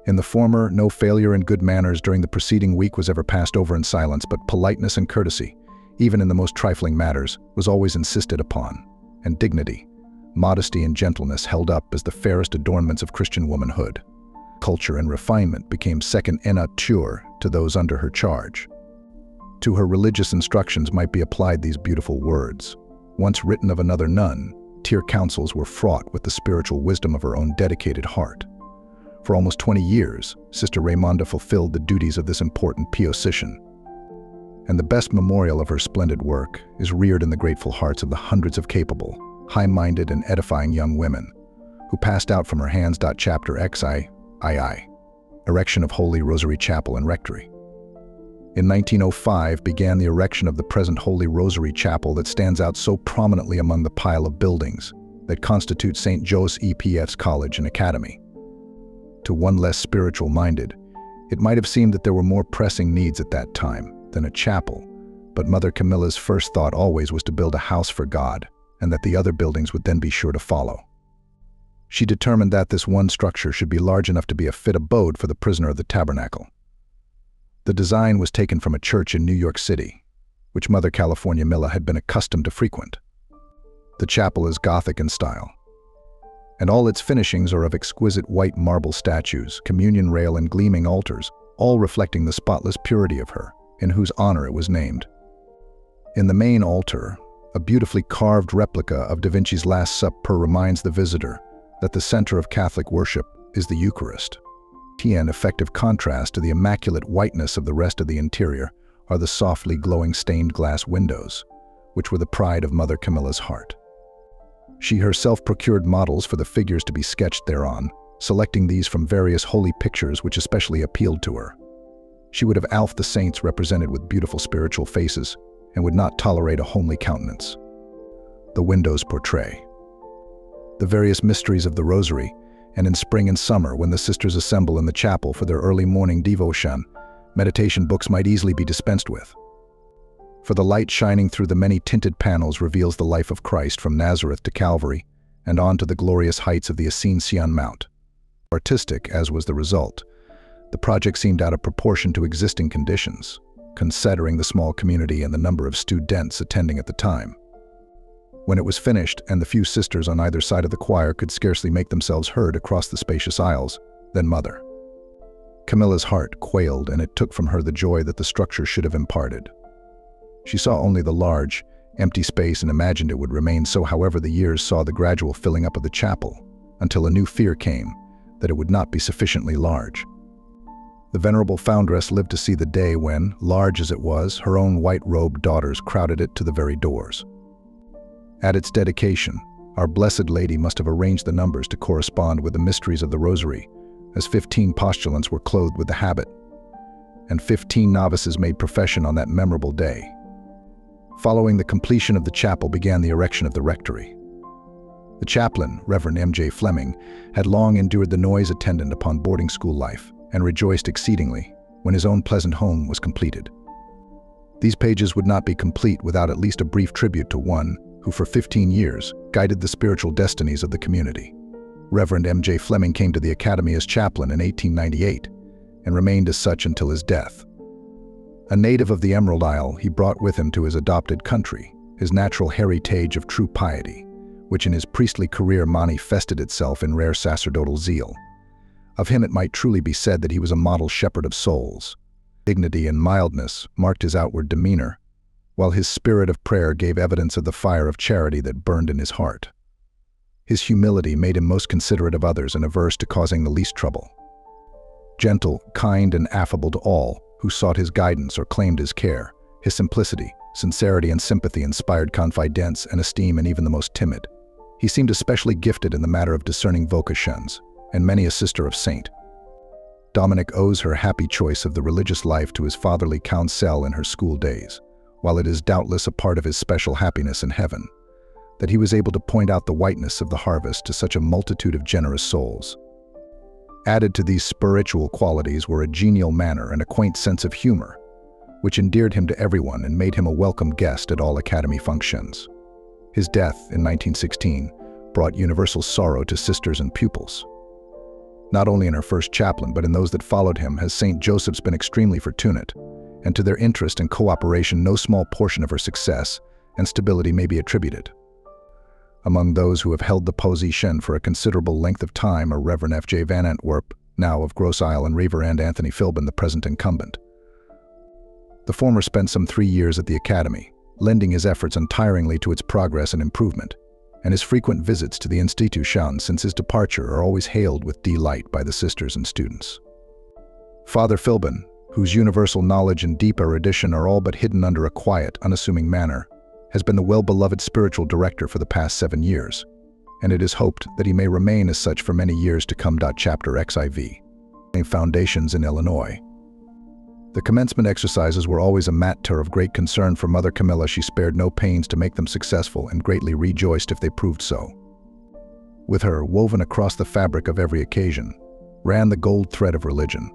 In the former, no failure in good manners during the preceding week was ever passed over in silence, but politeness and courtesy, even in the most trifling matters, was always insisted upon, and dignity, modesty, and gentleness held up as the fairest adornments of Christian womanhood. Culture and refinement became second nature to those under her charge. To her religious instructions might be applied these beautiful words. Once written of another nun, tear counsels were fraught with the spiritual wisdom of her own dedicated heart. For almost 20 years, Sister Raimonda fulfilled the duties of this important position. And the best memorial of her splendid work is reared in the grateful hearts of the hundreds of capable, high-minded, and edifying young women who passed out from her hands. Chapter XIII, Erection of Holy Rosary Chapel and Rectory. In 1905 began the erection of the present Holy Rosary Chapel that stands out so prominently among the pile of buildings that constitute St. Joseph's College and Academy. To one less spiritual-minded, it might have seemed that there were more pressing needs at that time than a chapel, but Mother Camilla's first thought always was to build a house for God, and that the other buildings would then be sure to follow. She determined that this one structure should be large enough to be a fit abode for the prisoner of the tabernacle. The design was taken from a church in New York City, which Mother California Milla had been accustomed to frequent. The chapel is Gothic in style, and all its finishings are of exquisite white marble statues, communion rail, and gleaming altars, all reflecting the spotless purity of her, in whose honor it was named. In the main altar, a beautifully carved replica of Da Vinci's Last Supper reminds the visitor that the center of Catholic worship is the Eucharist. In effective contrast to the immaculate whiteness of the rest of the interior are the softly glowing stained glass windows, which were the pride of Mother Camilla's heart. She herself procured models for the figures to be sketched thereon, selecting these from various holy pictures which especially appealed to her. She would have alphed the saints represented with beautiful spiritual faces and would not tolerate a homely countenance. The windows portray the various mysteries of the Rosary, and in spring and summer, when the sisters assemble in the chapel for their early morning devotion, meditation books might easily be dispensed with. For the light shining through the many tinted panels reveals the life of Christ from Nazareth to Calvary and on to the glorious heights of the Ascension Mount. Artistic, as was the result, the project seemed out of proportion to existing conditions, considering the small community and the number of students attending at the time. When it was finished and the few sisters on either side of the choir could scarcely make themselves heard across the spacious aisles, then Mother Camilla's heart quailed, and it took from her the joy that the structure should have imparted. She saw only the large, empty space and imagined it would remain so. However, the years saw the gradual filling up of the chapel, until a new fear came that it would not be sufficiently large. The venerable foundress lived to see the day when, large as it was, her own white-robed daughters crowded it to the very doors. At its dedication, our Blessed Lady must have arranged the numbers to correspond with the mysteries of the Rosary, as 15 postulants were clothed with the habit, and 15 novices made profession on that memorable day. Following the completion of the chapel began the erection of the rectory. The chaplain, Reverend M.J. Fleming, had long endured the noise attendant upon boarding school life and rejoiced exceedingly when his own pleasant home was completed. These pages would not be complete without at least a brief tribute to one who for 15 years guided the spiritual destinies of the community. Reverend M.J. Fleming came to the Academy as chaplain in 1898 and remained as such until his death. A native of the Emerald Isle, he brought with him to his adopted country his natural heritage of true piety, which in his priestly career manifested itself in rare sacerdotal zeal. Of him it might truly be said that he was a model shepherd of souls. Dignity and mildness marked his outward demeanor, while his spirit of prayer gave evidence of the fire of charity that burned in his heart. His humility made him most considerate of others and averse to causing the least trouble. Gentle, kind, and affable to all who sought his guidance or claimed his care, his simplicity, sincerity, and sympathy inspired confidence and esteem in even the most timid. He seemed especially gifted in the matter of discerning vocations, and many a sister of saint. Dominic owes her happy choice of the religious life to his fatherly counsel in her school days, while it is doubtless a part of his special happiness in heaven that he was able to point out the whiteness of the harvest to such a multitude of generous souls. Added to these spiritual qualities were a genial manner and a quaint sense of humor, which endeared him to everyone and made him a welcome guest at all academy functions. His death in 1916 brought universal sorrow to sisters and pupils. Not only in her first chaplain, but in those that followed him, has St. Joseph's been extremely fortunate, and to their interest and cooperation no small portion of her success and stability may be attributed. Among those who have held the position for a considerable length of time are Reverend F.J. Van Antwerp, now of Grosse Isle, and Reverend Anthony Philbin, the present incumbent. The former spent some 3 years at the Academy, lending his efforts untiringly to its progress and improvement, and his frequent visits to the institution since his departure are always hailed with delight by the sisters and students. Father Philbin, whose universal knowledge and deep erudition are all but hidden under a quiet, unassuming manner, has been the well-beloved spiritual director for the past 7 years, and it is hoped that he may remain as such for many years to come. Chapter XIV. Foundations in Illinois. The commencement exercises were always a matter of great concern for Mother Camilla. She spared no pains to make them successful and greatly rejoiced if they proved so. With her, woven across the fabric of every occasion, ran the gold thread of religion,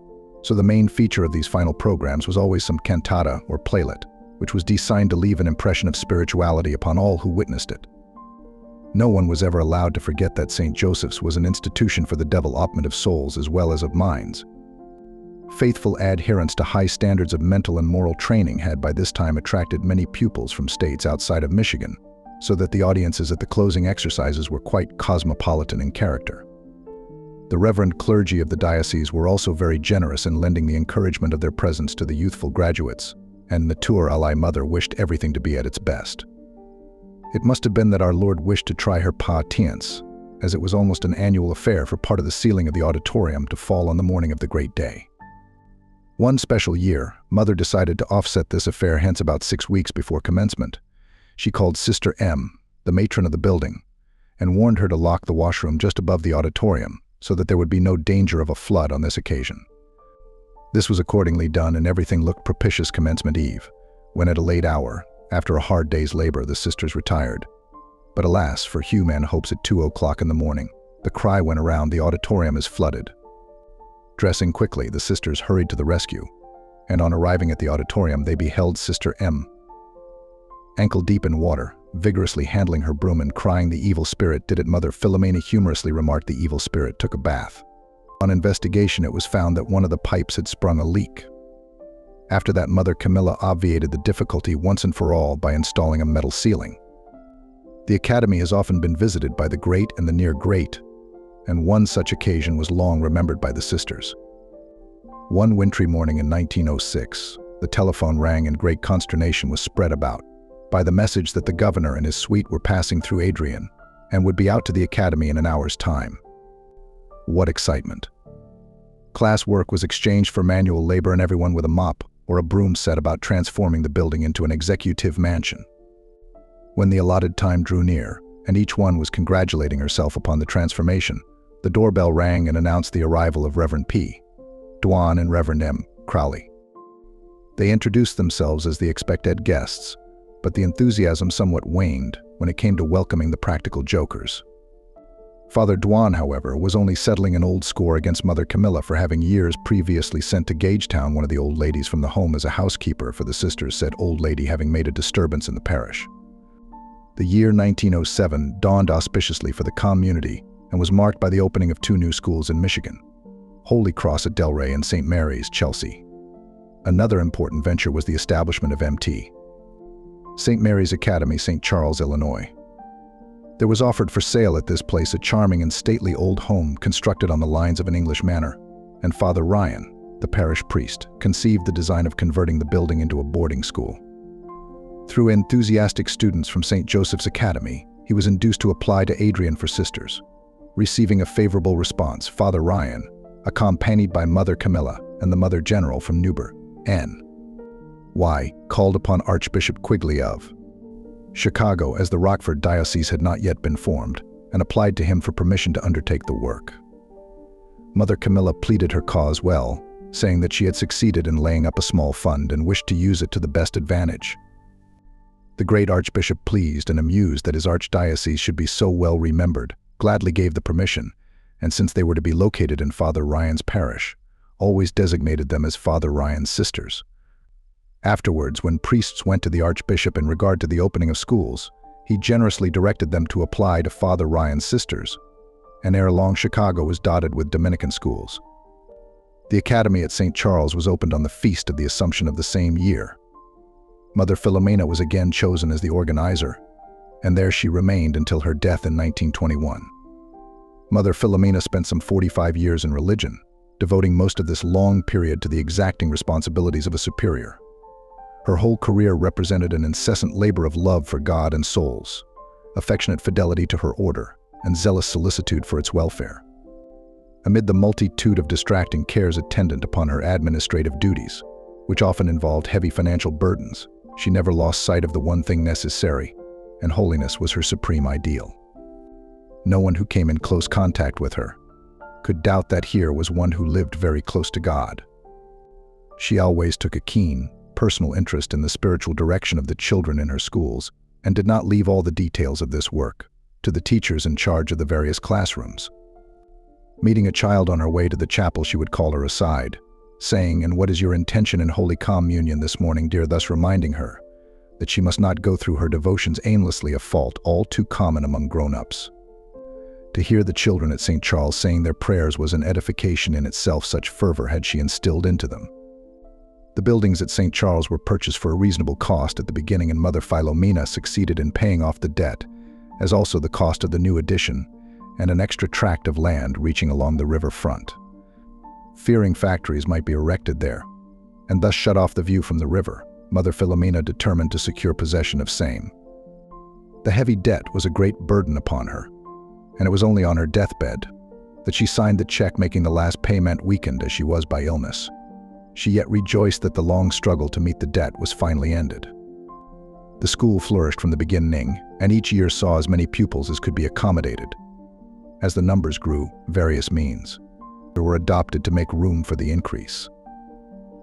so the main feature of these final programs was always some cantata or playlet, which was designed to leave an impression of spirituality upon all who witnessed it. No one was ever allowed to forget that St. Joseph's was an institution for the development of souls as well as of minds. Faithful adherence to high standards of mental and moral training had by this time attracted many pupils from states outside of Michigan, so that the audiences at the closing exercises were quite cosmopolitan in character. The reverend clergy of the diocese were also very generous in lending the encouragement of their presence to the youthful graduates, and Nature Ally Mother wished everything to be at its best. It must have been that our Lord wished to try her patience, as it was almost an annual affair for part of the ceiling of the auditorium to fall on the morning of the great day. One special year, Mother decided to offset this affair, hence about 6 weeks before commencement. She called Sister M, the matron of the building, and warned her to lock the washroom just above the auditorium so that there would be no danger of a flood on this occasion. This was accordingly done, and everything looked propitious commencement eve, when at a late hour, after a hard day's labor, the sisters retired. But alas, for human hopes, at 2 o'clock in the morning, the cry went around, "The auditorium is flooded." Dressing quickly, the sisters hurried to the rescue, and on arriving at the auditorium, they beheld Sister M, ankle-deep in water, vigorously handling her broom and crying, "The evil spirit did it." Mother Philomena humorously remarked, "The evil spirit took a bath." On investigation, it was found that one of the pipes had sprung a leak. After that, Mother Camilla obviated the difficulty once and for all by installing a metal ceiling. The Academy has often been visited by the great and the near great, and one such occasion was long remembered by the sisters. One wintry morning in 1906, the telephone rang and great consternation was spread about by the message that the governor and his suite were passing through Adrian and would be out to the Academy in an hour's time. What excitement! Class work was exchanged for manual labor, and everyone with a mop or a broom set about transforming the building into an executive mansion. When the allotted time drew near, and each one was congratulating herself upon the transformation, the doorbell rang and announced the arrival of Reverend P. Dwan and Reverend M. Crowley. They introduced themselves as the expected guests, but the enthusiasm somewhat waned when it came to welcoming the practical jokers. Father Dwan, however, was only settling an old score against Mother Camilla for having years previously sent to Gagetown one of the old ladies from the home as a housekeeper for the sisters, said old lady having made a disturbance in the parish. The year 1907 dawned auspiciously for the community and was marked by the opening of 2 new schools in Michigan, Holy Cross at Delray and St. Mary's, Chelsea. Another important venture was the establishment of Mt. St. Mary's Academy, St. Charles, Illinois. There was offered for sale at this place a charming and stately old home constructed on the lines of an English manor, and Father Ryan, the parish priest, conceived the design of converting the building into a boarding school. Through enthusiastic students from St. Joseph's Academy, he was induced to apply to Adrian for sisters. Receiving a favorable response, Father Ryan, accompanied by Mother Camilla and the Mother General from Newburgh, N.Y., called upon Archbishop Quigley of Chicago, as the Rockford Diocese had not yet been formed, and applied to him for permission to undertake the work. Mother Camilla pleaded her cause well, saying that she had succeeded in laying up a small fund and wished to use it to the best advantage. The great Archbishop, pleased and amused that his archdiocese should be so well remembered, gladly gave the permission, and since they were to be located in Father Ryan's parish, always designated them as Father Ryan's sisters. Afterwards, when priests went to the Archbishop in regard to the opening of schools, he generously directed them to apply to Father Ryan's sisters, and ere long Chicago was dotted with Dominican schools. The academy at St. Charles was opened on the Feast of the Assumption of the same year. Mother Philomena was again chosen as the organizer, and there she remained until her death in 1921. Mother Philomena spent some 45 years in religion, devoting most of this long period to the exacting responsibilities of a superior. Her whole career represented an incessant labor of love for God and souls, affectionate fidelity to her order, and zealous solicitude for its welfare. Amid the multitude of distracting cares attendant upon her administrative duties, which often involved heavy financial burdens, she never lost sight of the one thing necessary, and holiness was her supreme ideal. No one who came in close contact with her could doubt that here was one who lived very close to God. She always took a keen, personal interest in the spiritual direction of the children in her schools, and did not leave all the details of this work to the teachers in charge of the various classrooms. Meeting a child on her way to the chapel, she would call her aside, saying, "And what is your intention in Holy Communion this morning, dear?" thus reminding her that she must not go through her devotions aimlessly, a fault all too common among grown-ups. To hear the children at St. Charles saying their prayers was an edification in itself, such fervor had she instilled into them. The buildings at St. Charles were purchased for a reasonable cost at the beginning, and Mother Philomena succeeded in paying off the debt, as also the cost of the new addition and an extra tract of land reaching along the river front. Fearing factories might be erected there, and thus shut off the view from the river, Mother Philomena determined to secure possession of same. The heavy debt was a great burden upon her, and it was only on her deathbed that she signed the check, making the last payment weakened as she was by illness. She yet rejoiced that the long struggle to meet the debt was finally ended. The school flourished from the beginning, and each year saw as many pupils as could be accommodated. As the numbers grew, various means were adopted to make room for the increase.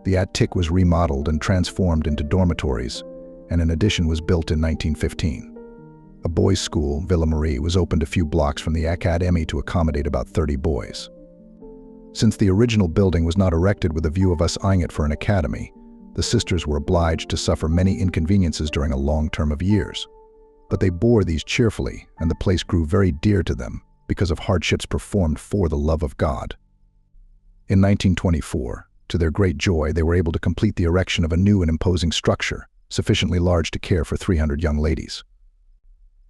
The attic was remodeled and transformed into dormitories, and an addition was built in 1915. A boys' school, Villa Marie, was opened a few blocks from the academy to accommodate about 30 boys. Since the original building was not erected with a view of us eyeing it for an academy, the sisters were obliged to suffer many inconveniences during a long term of years. But they bore these cheerfully, and the place grew very dear to them because of hardships performed for the love of God. In 1924, to their great joy, they were able to complete the erection of a new and imposing structure, sufficiently large to care for 300 young ladies.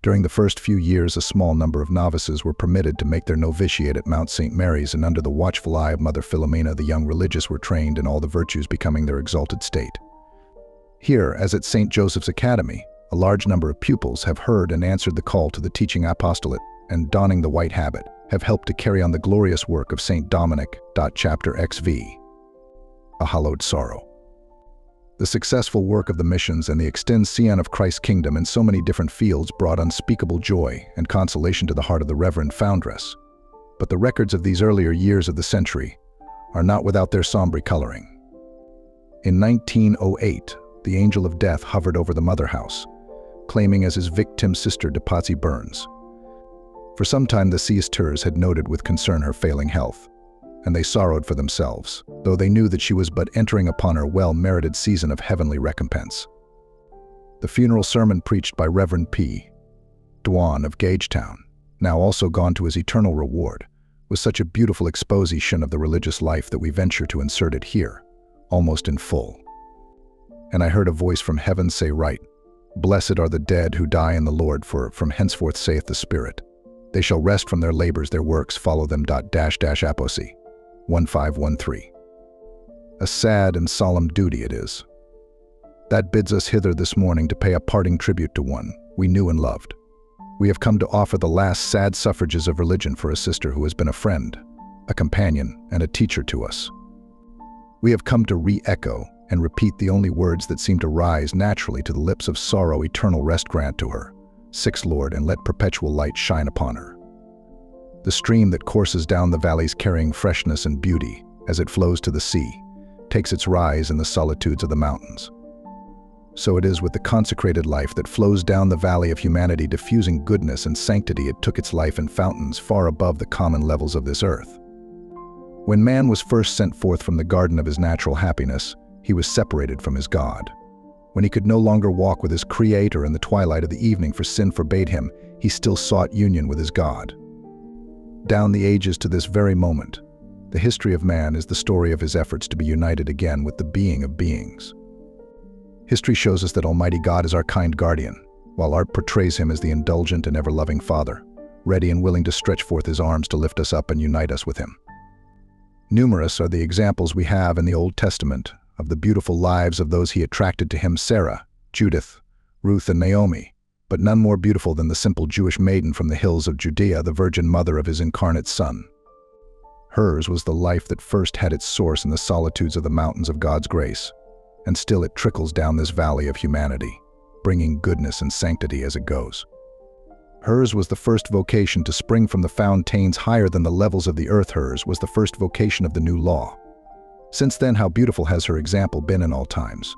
During the first few years, a small number of novices were permitted to make their novitiate at Mount St. Mary's, and under the watchful eye of Mother Philomena, the young religious were trained in all the virtues becoming their exalted state. Here, as at St. Joseph's Academy, a large number of pupils have heard and answered the call to the teaching apostolate, and donning the white habit, have helped to carry on the glorious work of St. Dominic. Chapter XV. A hallowed sorrow. The successful work of the missions and the extension of Christ's kingdom in so many different fields brought unspeakable joy and consolation to the heart of the Reverend Foundress. But the records of these earlier years of the century are not without their sombre coloring. In 1908, the angel of death hovered over the mother house, claiming as his victim Sister Patsy Burns. For some time the sisters had noted with concern her failing health, and they sorrowed for themselves, though they knew that she was but entering upon her well-merited season of heavenly recompense. The funeral sermon preached by Reverend P. Dwan of Gagetown, now also gone to his eternal reward, was such a beautiful exposition of the religious life that we venture to insert it here, almost in full. And I heard a voice from heaven say, "Right, blessed are the dead who die in the Lord, for from henceforth saith the Spirit, they shall rest from their labors, their works follow them." Aposi 1513. A sad and solemn duty it is. That bids us hither this morning to pay a parting tribute to one we knew and loved, We have come to offer the last sad suffrages of religion for a sister who has been a friend, a companion, and a teacher to us. We have come to re-echo and repeat the only words that seem to rise naturally to the lips of sorrow. Eternal rest grant to her, sixth Lord, and let perpetual light shine upon her. The stream that courses down the valleys carrying freshness and beauty as it flows to the sea, takes its rise in the solitudes of the mountains. So it is with the consecrated life that flows down the valley of humanity, diffusing goodness and sanctity. It took its life in fountains far above the common levels of this earth. When man was first sent forth from the garden of his natural happiness, he was separated from his God. When he could no longer walk with his Creator in the twilight of the evening, for sin forbade him, he still sought union with his God. Down the ages to this very moment, the history of man is the story of his efforts to be united again with the being of beings. History shows us that Almighty God is our kind guardian, while art portrays him as the indulgent and ever-loving Father, ready and willing to stretch forth his arms to lift us up and unite us with him. Numerous are the examples we have in the Old Testament of the beautiful lives of those he attracted to him: Sarah, Judith, Ruth, and Naomi, but none more beautiful than the simple Jewish maiden from the hills of Judea, the virgin mother of his incarnate Son. Hers was the life that first had its source in the solitudes of the mountains of God's grace, and still it trickles down this valley of humanity, bringing goodness and sanctity as it goes. Hers was the first vocation to spring from the fountains higher than the levels of the earth. Hers was the first vocation of the new law. Since then, how beautiful has her example been in all times.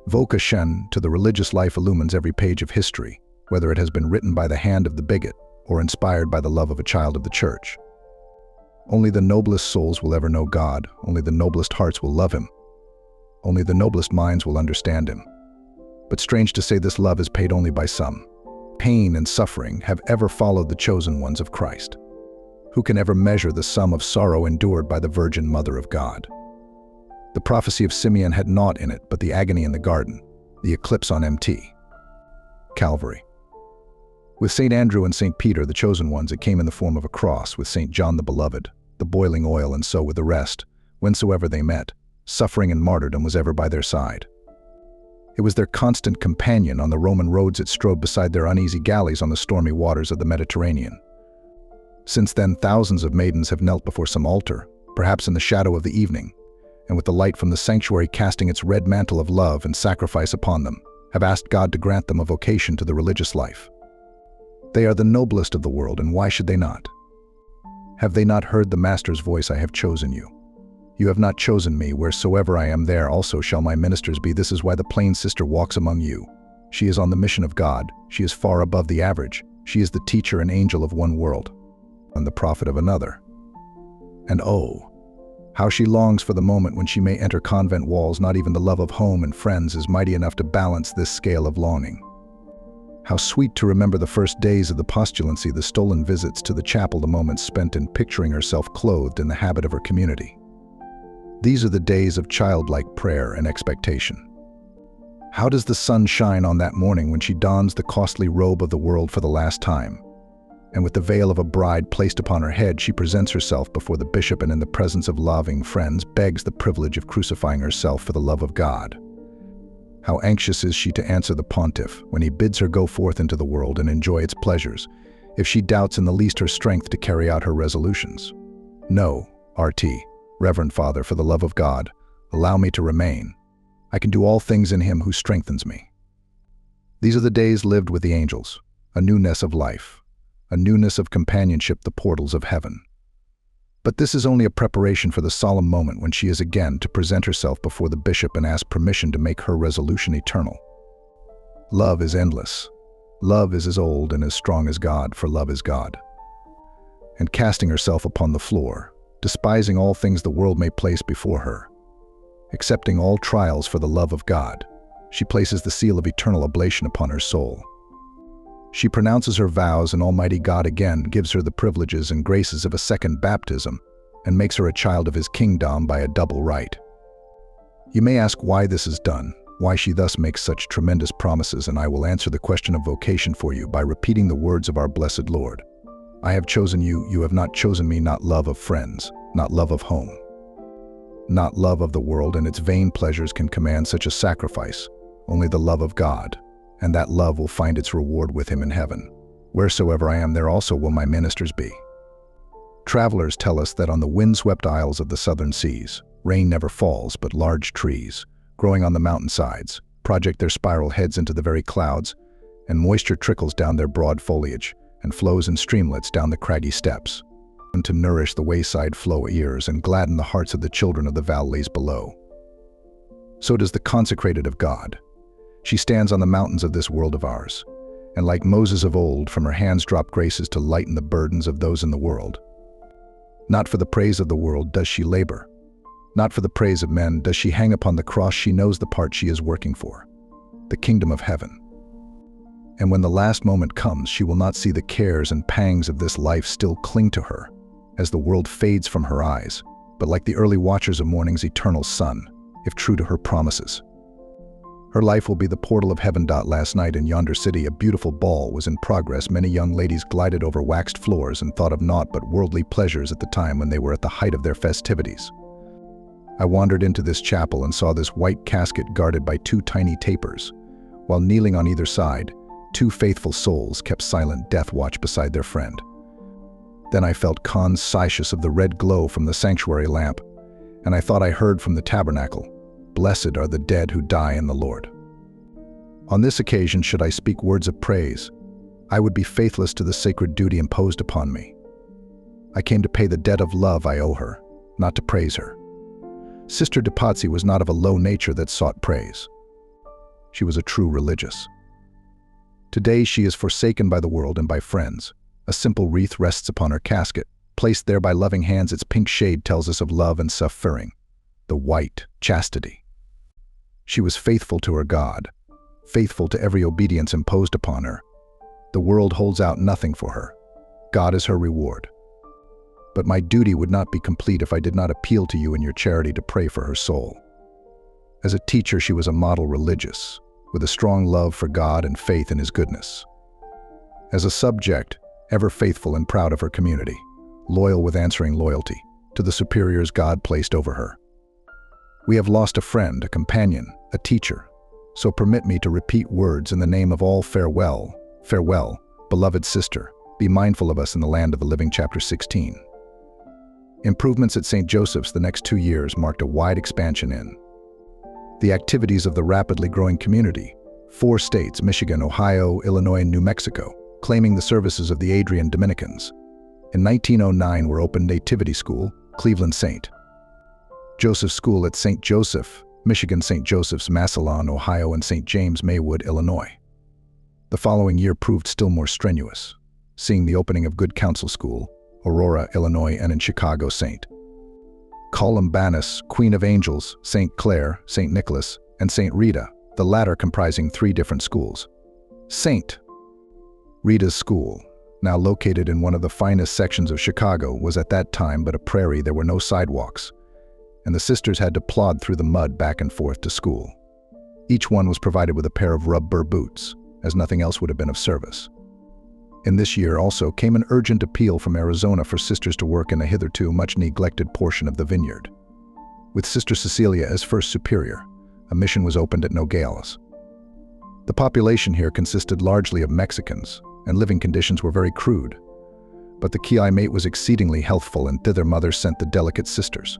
Vocation to the religious life illumines every page of history, whether it has been written by the hand of the bigot or inspired by the love of a child of the church. Only the noblest souls will ever know God, only the noblest hearts will love him. Only the noblest minds will understand him. But strange to say, this love is paid only by some. Pain and suffering have ever followed the chosen ones of Christ. Who can ever measure the sum of sorrow endured by the Virgin Mother of God? The prophecy of Simeon had naught in it but the agony in the garden, the eclipse on Mt. Calvary. With St. Andrew and St. Peter, the chosen ones, it came in the form of a cross. With St. John the Beloved, the boiling oil, and so with the rest, whensoever they met, suffering and martyrdom was ever by their side. It was their constant companion on the Roman roads. It strode beside their uneasy galleys on the stormy waters of the Mediterranean. Since then, thousands of maidens have knelt before some altar, perhaps in the shadow of the evening, and with the light from the sanctuary casting its red mantle of love and sacrifice upon them, have asked God to grant them a vocation to the religious life. They are the noblest of the world, and why should they not? Have they not heard the Master's voice, "I have chosen you"? You have not chosen me. Wheresoever I am, there also shall my ministers be. This is why the plain sister walks among you. She is on the mission of God. She is far above the average. She is the teacher and angel of one world, and the prophet of another. And oh, how she longs for the moment when she may enter convent walls. Not even the love of home and friends is mighty enough to balance this scale of longing. How sweet to remember the first days of the postulancy, the stolen visits to the chapel, the moments spent in picturing herself clothed in the habit of her community. These are the days of childlike prayer and expectation. How does the sun shine on that morning when she dons the costly robe of the world for the last time, and with the veil of a bride placed upon her head, she presents herself before the bishop and in the presence of loving friends begs the privilege of crucifying herself for the love of God. How anxious is she to answer the pontiff when he bids her go forth into the world and enjoy its pleasures, if she doubts in the least her strength to carry out her resolutions. No, R.T., Reverend Father, for the love of God, allow me to remain. I can do all things in him who strengthens me. These are the days lived with the angels, a newness of life, a newness of companionship, the portals of heaven. But this is only a preparation for the solemn moment when she is again to present herself before the bishop and ask permission to make her resolution eternal. Love is endless. Love is as old and as strong as God, for love is God. And casting herself upon the floor, despising all things the world may place before her, accepting all trials for the love of God, she places the seal of eternal oblation upon her soul. She pronounces her vows, and Almighty God again gives her the privileges and graces of a second baptism and makes her a child of his kingdom by a double right. You may ask why this is done, why she thus makes such tremendous promises, and I will answer the question of vocation for you by repeating the words of our blessed Lord. I have chosen you, you have not chosen me, not love of friends, not love of home, not love of the world and its vain pleasures can command such a sacrifice, only the love of God, and that love will find its reward with him in heaven. Wheresoever I am, there also will my ministers be. Travelers tell us that on the wind-swept isles of the southern seas, rain never falls, but large trees, growing on the mountainsides, project their spiral heads into the very clouds, and moisture trickles down their broad foliage and flows in streamlets down the craggy steps, and to nourish the wayside flow ears and gladden the hearts of the children of the valleys below. So does the consecrated of God. She stands on the mountains of this world of ours, and like Moses of old, from her hands drop graces to lighten the burdens of those in the world. Not for the praise of the world does she labor. Not for the praise of men does she hang upon the cross. She knows the part she is working for, the kingdom of heaven. And when the last moment comes, she will not see the cares and pangs of this life still cling to her, as the world fades from her eyes, but like the early watchers of morning's eternal sun, if true to her promises. Her life will be the portal of heaven. Last night in yonder city, a beautiful ball was in progress. Many young ladies glided over waxed floors and thought of naught but worldly pleasures at the time when they were at the height of their festivities. I wandered into this chapel and saw this white casket guarded by two tiny tapers, while kneeling on either side, two faithful souls kept silent death watch beside their friend. Then I felt conscious of the red glow from the sanctuary lamp, and I thought I heard from the tabernacle, "Blessed are the dead who die in the Lord." On this occasion, should I speak words of praise, I would be faithless to the sacred duty imposed upon me. I came to pay the debt of love I owe her, not to praise her. Sister Dipazzi was not of a low nature that sought praise. She was a true religious. Today she is forsaken by the world and by friends. A simple wreath rests upon her casket. Placed there by loving hands, its pink shade tells us of love and suffering, the white chastity. She was faithful to her God, faithful to every obedience imposed upon her. The world holds out nothing for her. God is her reward. But my duty would not be complete if I did not appeal to you in your charity to pray for her soul. As a teacher, she was a model religious, with a strong love for God and faith in His goodness. As a subject, ever faithful and proud of her community, loyal with answering loyalty to the superiors God placed over her. We have lost a friend, a companion, a teacher, so permit me to repeat words in the name of all. Farewell, farewell, beloved sister, be mindful of us in the land of the living. Chapter 16. Improvements at St. Joseph's the next 2 years marked a wide expansion in the activities of the rapidly growing community. 4 states, Michigan, Ohio, Illinois, and New Mexico, claiming the services of the Adrian Dominicans. In 1909 were opened Nativity School, Cleveland St. Joseph School at St. Joseph, Michigan, St. Joseph's, Massillon, Ohio, and St. James Maywood, Illinois. The following year proved still more strenuous, seeing the opening of Good Counsel School, Aurora, Illinois, and in Chicago, St. Columbanus, Queen of Angels, St. Clair, St. Nicholas, and St. Rita, the latter comprising 3 different schools. St. Rita's School, now located in one of the finest sections of Chicago, was at that time but a prairie. There were no sidewalks, and the sisters had to plod through the mud back and forth to school. Each one was provided with a pair of rubber boots, as nothing else would have been of service. In this year also came an urgent appeal from Arizona for sisters to work in a hitherto much neglected portion of the vineyard. With Sister Cecilia as first superior, a mission was opened at Nogales. The population here consisted largely of Mexicans, and living conditions were very crude. But the Chiimate was exceedingly healthful, and thither Mother sent the delicate sisters.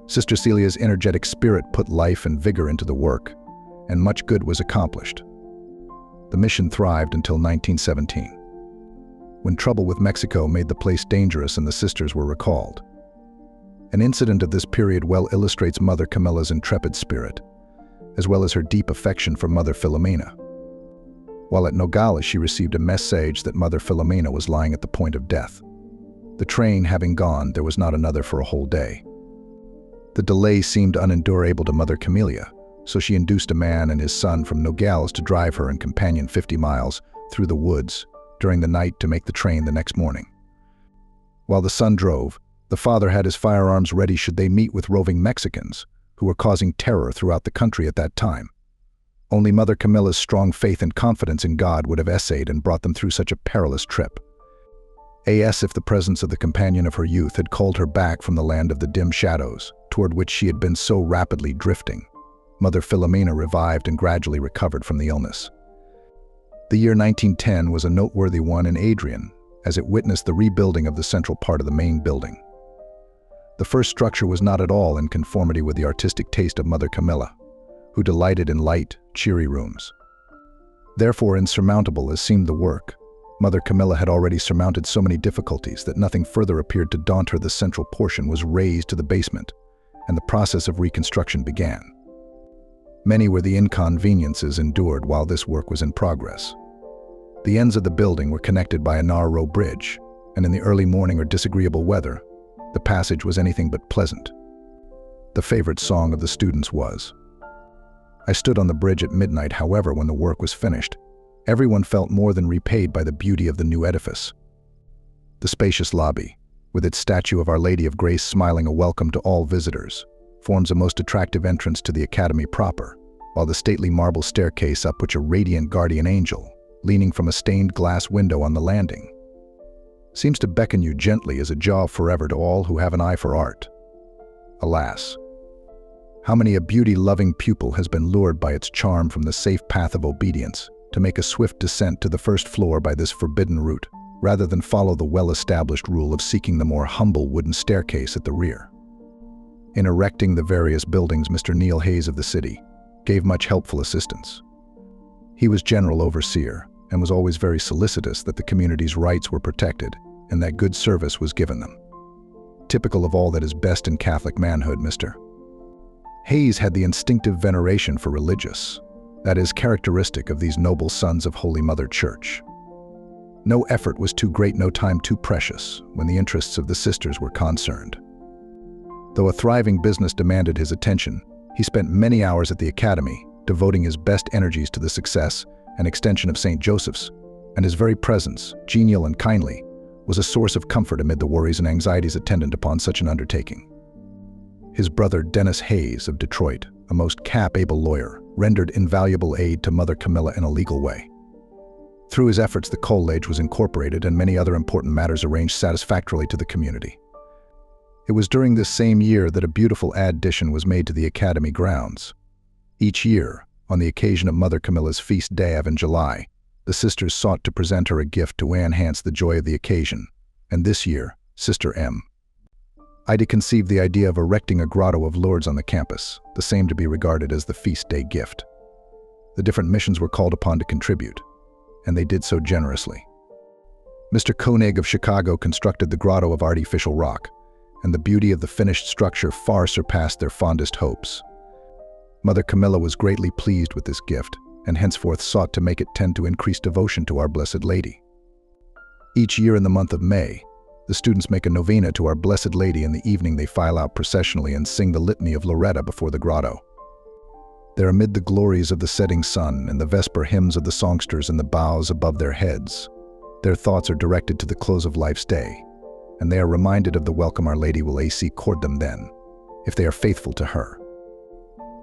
Sister Celia's energetic spirit put life and vigor into the work, and much good was accomplished. The mission thrived until 1917. When trouble with Mexico made the place dangerous and the sisters were recalled. An incident of this period well illustrates Mother Camilla's intrepid spirit, as well as her deep affection for Mother Filomena. While at Nogales, she received a message that Mother Filomena was lying at the point of death. The train having gone, there was not another for a whole day. The delay seemed unendurable to Mother Camilla, so she induced a man and his son from Nogales to drive her and companion 50 miles through the woods during the night to make the train the next morning. While the son drove, the father had his firearms ready should they meet with roving Mexicans, who were causing terror throughout the country at that time. Only Mother Camilla's strong faith and confidence in God would have essayed and brought them through such a perilous trip. As if the presence of the companion of her youth had called her back from the land of the dim shadows, toward which she had been so rapidly drifting. Mother Filomena revived and gradually recovered from the illness. The year 1910 was a noteworthy one in Adrian, as it witnessed the rebuilding of the central part of the main building. The first structure was not at all in conformity with the artistic taste of Mother Camilla, who delighted in light, cheery rooms. Therefore, insurmountable as seemed the work, Mother Camilla had already surmounted so many difficulties that nothing further appeared to daunt her. The central portion was raised to the basement, and the process of reconstruction began. Many were the inconveniences endured while this work was in progress. The ends of the building were connected by a narrow bridge, and in the early morning or disagreeable weather, the passage was anything but pleasant. The favorite song of the students was. I stood on the bridge at midnight. However, when the work was finished, everyone felt more than repaid by the beauty of the new edifice. The spacious lobby, with its statue of Our Lady of Grace smiling a welcome to all visitors, forms a most attractive entrance to the academy proper, while the stately marble staircase up which a radiant guardian angel, leaning from a stained glass window on the landing, seems to beckon you gently as a jaw forever to all who have an eye for art. Alas, how many a beauty-loving pupil has been lured by its charm from the safe path of obedience to make a swift descent to the first floor by this forbidden route, rather than follow the well-established rule of seeking the more humble wooden staircase at the rear. In erecting the various buildings, Mr. Neil Hayes of the city gave much helpful assistance. He was general overseer and was always very solicitous that the community's rights were protected and that good service was given them. Typical of all that is best in Catholic manhood, Mr. Hayes had the instinctive veneration for religious, that is characteristic of these noble sons of Holy Mother Church. No effort was too great, no time too precious, when the interests of the sisters were concerned. Though a thriving business demanded his attention, he spent many hours at the academy, devoting his best energies to the success and extension of St. Joseph's, and his very presence, genial and kindly, was a source of comfort amid the worries and anxieties attendant upon such an undertaking. His brother Dennis Hayes of Detroit, a most capable lawyer, rendered invaluable aid to Mother Camilla in a legal way. Through his efforts, the college was incorporated and many other important matters arranged satisfactorily to the community. It was during this same year that a beautiful addition was made to the academy grounds. Each year, on the occasion of Mother Camilla's feast day in July, the sisters sought to present her a gift to enhance the joy of the occasion, and this year, Sister M. Ida conceived the idea of erecting a grotto of Lourdes on the campus, the same to be regarded as the feast day gift. The different missions were called upon to contribute, and they did so generously. Mr. Koenig of Chicago constructed the grotto of artificial rock, and the beauty of the finished structure far surpassed their fondest hopes. Mother Camilla was greatly pleased with this gift, and henceforth sought to make it tend to increase devotion to our Blessed Lady. Each year in the month of May, the students make a novena to our Blessed Lady. In the evening they file out processionally and sing the litany of Loretta before the grotto. There, amid the glories of the setting sun and the vesper hymns of the songsters in the boughs above their heads, their thoughts are directed to the close of life's day, and they are reminded of the welcome Our Lady will accord them then, if they are faithful to her.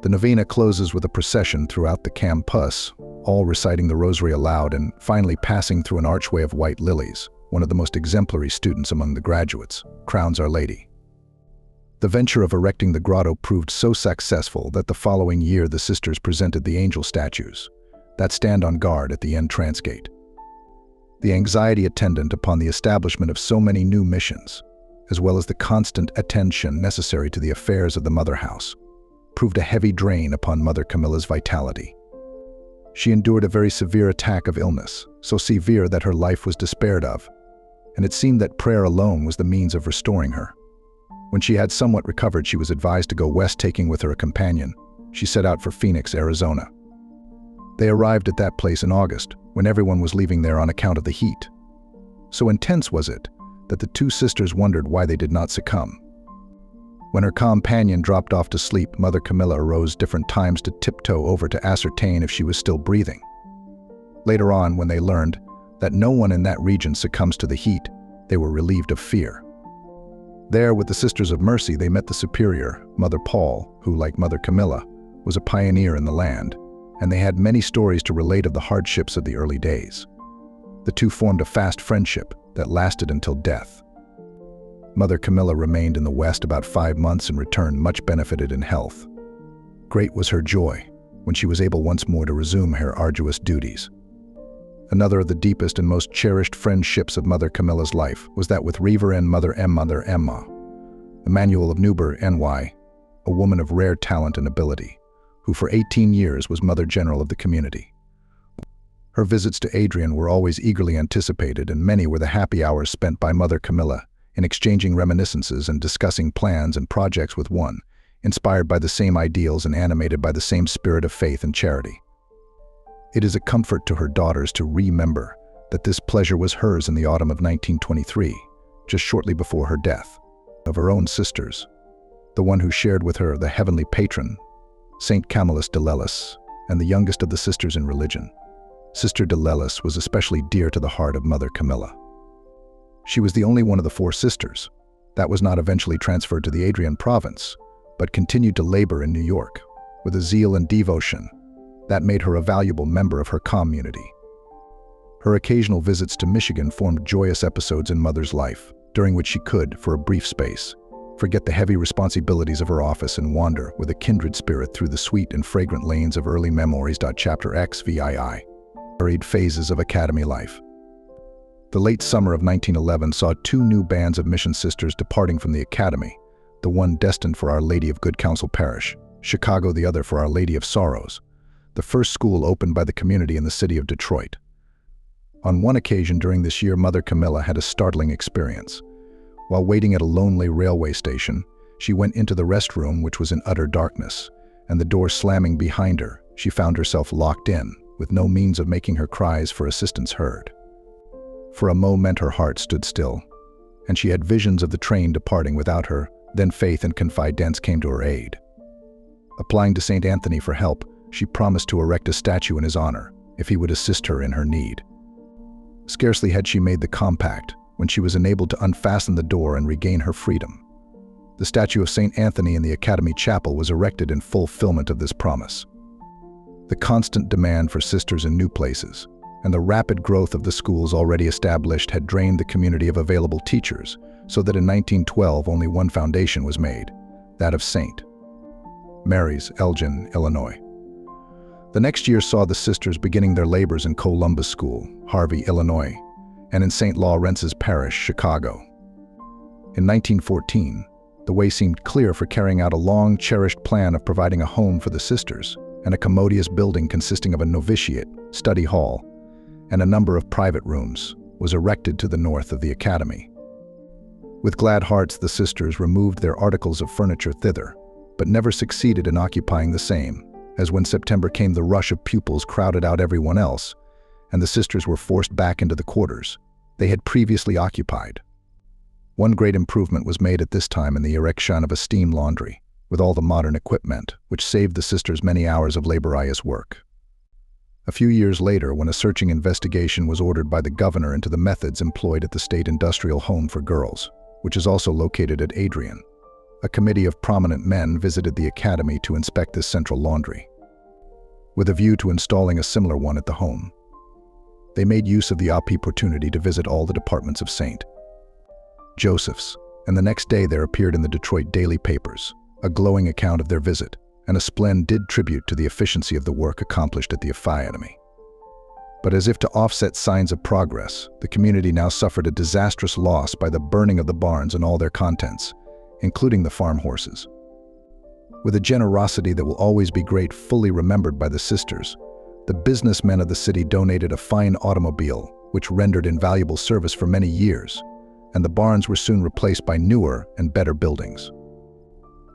The novena closes with a procession throughout the campus, all reciting the rosary aloud and finally passing through an archway of white lilies. One of the most exemplary students among the graduates crowns Our Lady. The venture of erecting the grotto proved so successful that the following year the sisters presented the angel statues that stand on guard at the entrance gate. The anxiety attendant upon the establishment of so many new missions, as well as the constant attention necessary to the affairs of the mother house, proved a heavy drain upon Mother Camilla's vitality. She endured a very severe attack of illness, so severe that her life was despaired of, and it seemed that prayer alone was the means of restoring her. When she had somewhat recovered, she was advised to go west, taking with her a companion. She set out for Phoenix, Arizona. They arrived at that place in August, when everyone was leaving there on account of the heat. So intense was it that the two sisters wondered why they did not succumb. When her companion dropped off to sleep, Mother Camilla arose different times to tiptoe over to ascertain if she was still breathing. Later on, when they learned that no one in that region succumbs to the heat, they were relieved of fear. There, with the Sisters of Mercy, they met the superior, Mother Paul, who, like Mother Camilla, was a pioneer in the land, and they had many stories to relate of the hardships of the early days. The two formed a fast friendship that lasted until death. Mother Camilla remained in the West about 5 months and returned much benefited in health. Great was her joy when she was able once more to resume her arduous duties. Another of the deepest and most cherished friendships of Mother Camilla's life was that with Reaver and Mother Emma, Emmanuel of Newburgh, NY, a woman of rare talent and ability, who for 18 years was Mother General of the community. Her visits to Adrian were always eagerly anticipated, and many were the happy hours spent by Mother Camilla in exchanging reminiscences and discussing plans and projects with one, inspired by the same ideals and animated by the same spirit of faith and charity. It is a comfort to her daughters to remember that this pleasure was hers in the autumn of 1923, just shortly before her death, of her own sisters, the one who shared with her the heavenly patron, Saint Camillus de Lellis, and the youngest of the sisters in religion. Sister de Lellis was especially dear to the heart of Mother Camilla. She was the only one of the four sisters that was not eventually transferred to the Adrian province, but continued to labor in New York with a zeal and devotion that made her a valuable member of her community. Her occasional visits to Michigan formed joyous episodes in Mother's life, during which she could, for a brief space, forget the heavy responsibilities of her office and wander with a kindred spirit through the sweet and fragrant lanes of early memories. Chapter XVII. Varied phases of academy life. The late summer of 1911 saw two new bands of mission sisters departing from the academy, the one destined for Our Lady of Good Counsel Parish, Chicago, the other for Our Lady of Sorrows, the first school opened by the community in the city of Detroit. On one occasion during this year, Mother Camilla had a startling experience. While waiting at a lonely railway station, she went into the restroom, which was in utter darkness, and the door slamming behind her, she found herself locked in, with no means of making her cries for assistance heard. For a moment her heart stood still, and she had visions of the train departing without her. Then faith and confidence came to her aid. Applying to St. Anthony for help, she promised to erect a statue in his honor if he would assist her in her need. Scarcely had she made the compact when she was enabled to unfasten the door and regain her freedom. The statue of St. Anthony in the Academy Chapel was erected in fulfillment of this promise. The constant demand for sisters in new places and the rapid growth of the schools already established had drained the community of available teachers, so that in 1912 only one foundation was made, that of St. Mary's, Elgin, Illinois. The next year saw the sisters beginning their labors in Columbus School, Harvey, Illinois, and in St. Lawrence's Parish, Chicago. In 1914, the way seemed clear for carrying out a long-cherished plan of providing a home for the sisters, and a commodious building consisting of a novitiate, study hall, and a number of private rooms was erected to the north of the academy. With glad hearts the sisters removed their articles of furniture thither, but never succeeded in occupying the same, as when September came the rush of pupils crowded out everyone else, and the sisters were forced back into the quarters they had previously occupied. One great improvement was made at this time in the erection of a steam laundry, with all the modern equipment, which saved the sisters many hours of laborious work. A few years later, when a searching investigation was ordered by the governor into the methods employed at the State Industrial Home for Girls, which is also located at Adrian, a committee of prominent men visited the academy to inspect this central laundry, with a view to installing a similar one at the home. They made use of the opportunity to visit all the departments of St. Joseph's, and the next day there appeared in the Detroit daily papers a glowing account of their visit and a splendid tribute to the efficiency of the work accomplished at the academy. But as if to offset signs of progress, the community now suffered a disastrous loss by the burning of the barns and all their contents, including the farm horses. With a generosity that will always be gratefully remembered by the sisters, the businessmen of the city donated a fine automobile, which rendered invaluable service for many years, and the barns were soon replaced by newer and better buildings.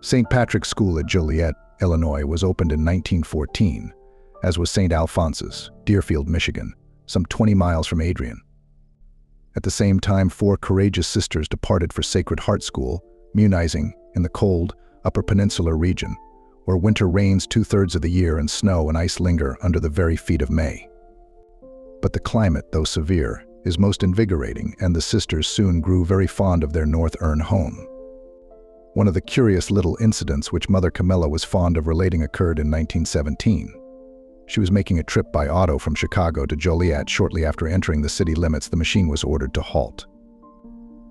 St. Patrick's School at Joliet, Illinois was opened in 1914, as was St. Alphonsus, Deerfield, Michigan, some 20 miles from Adrian. At the same time, 4 courageous sisters departed for Sacred Heart School, Munizing, in the cold, Upper Peninsula region, where winter reigns 2/3 of the year and snow and ice linger under the very feet of May. But the climate, though severe, is most invigorating, and the sisters soon grew very fond of their North Earn home. One of the curious little incidents which Mother Camilla was fond of relating occurred in 1917. She was making a trip by auto from Chicago to Joliet. Shortly after entering the city limits, the machine was ordered to halt.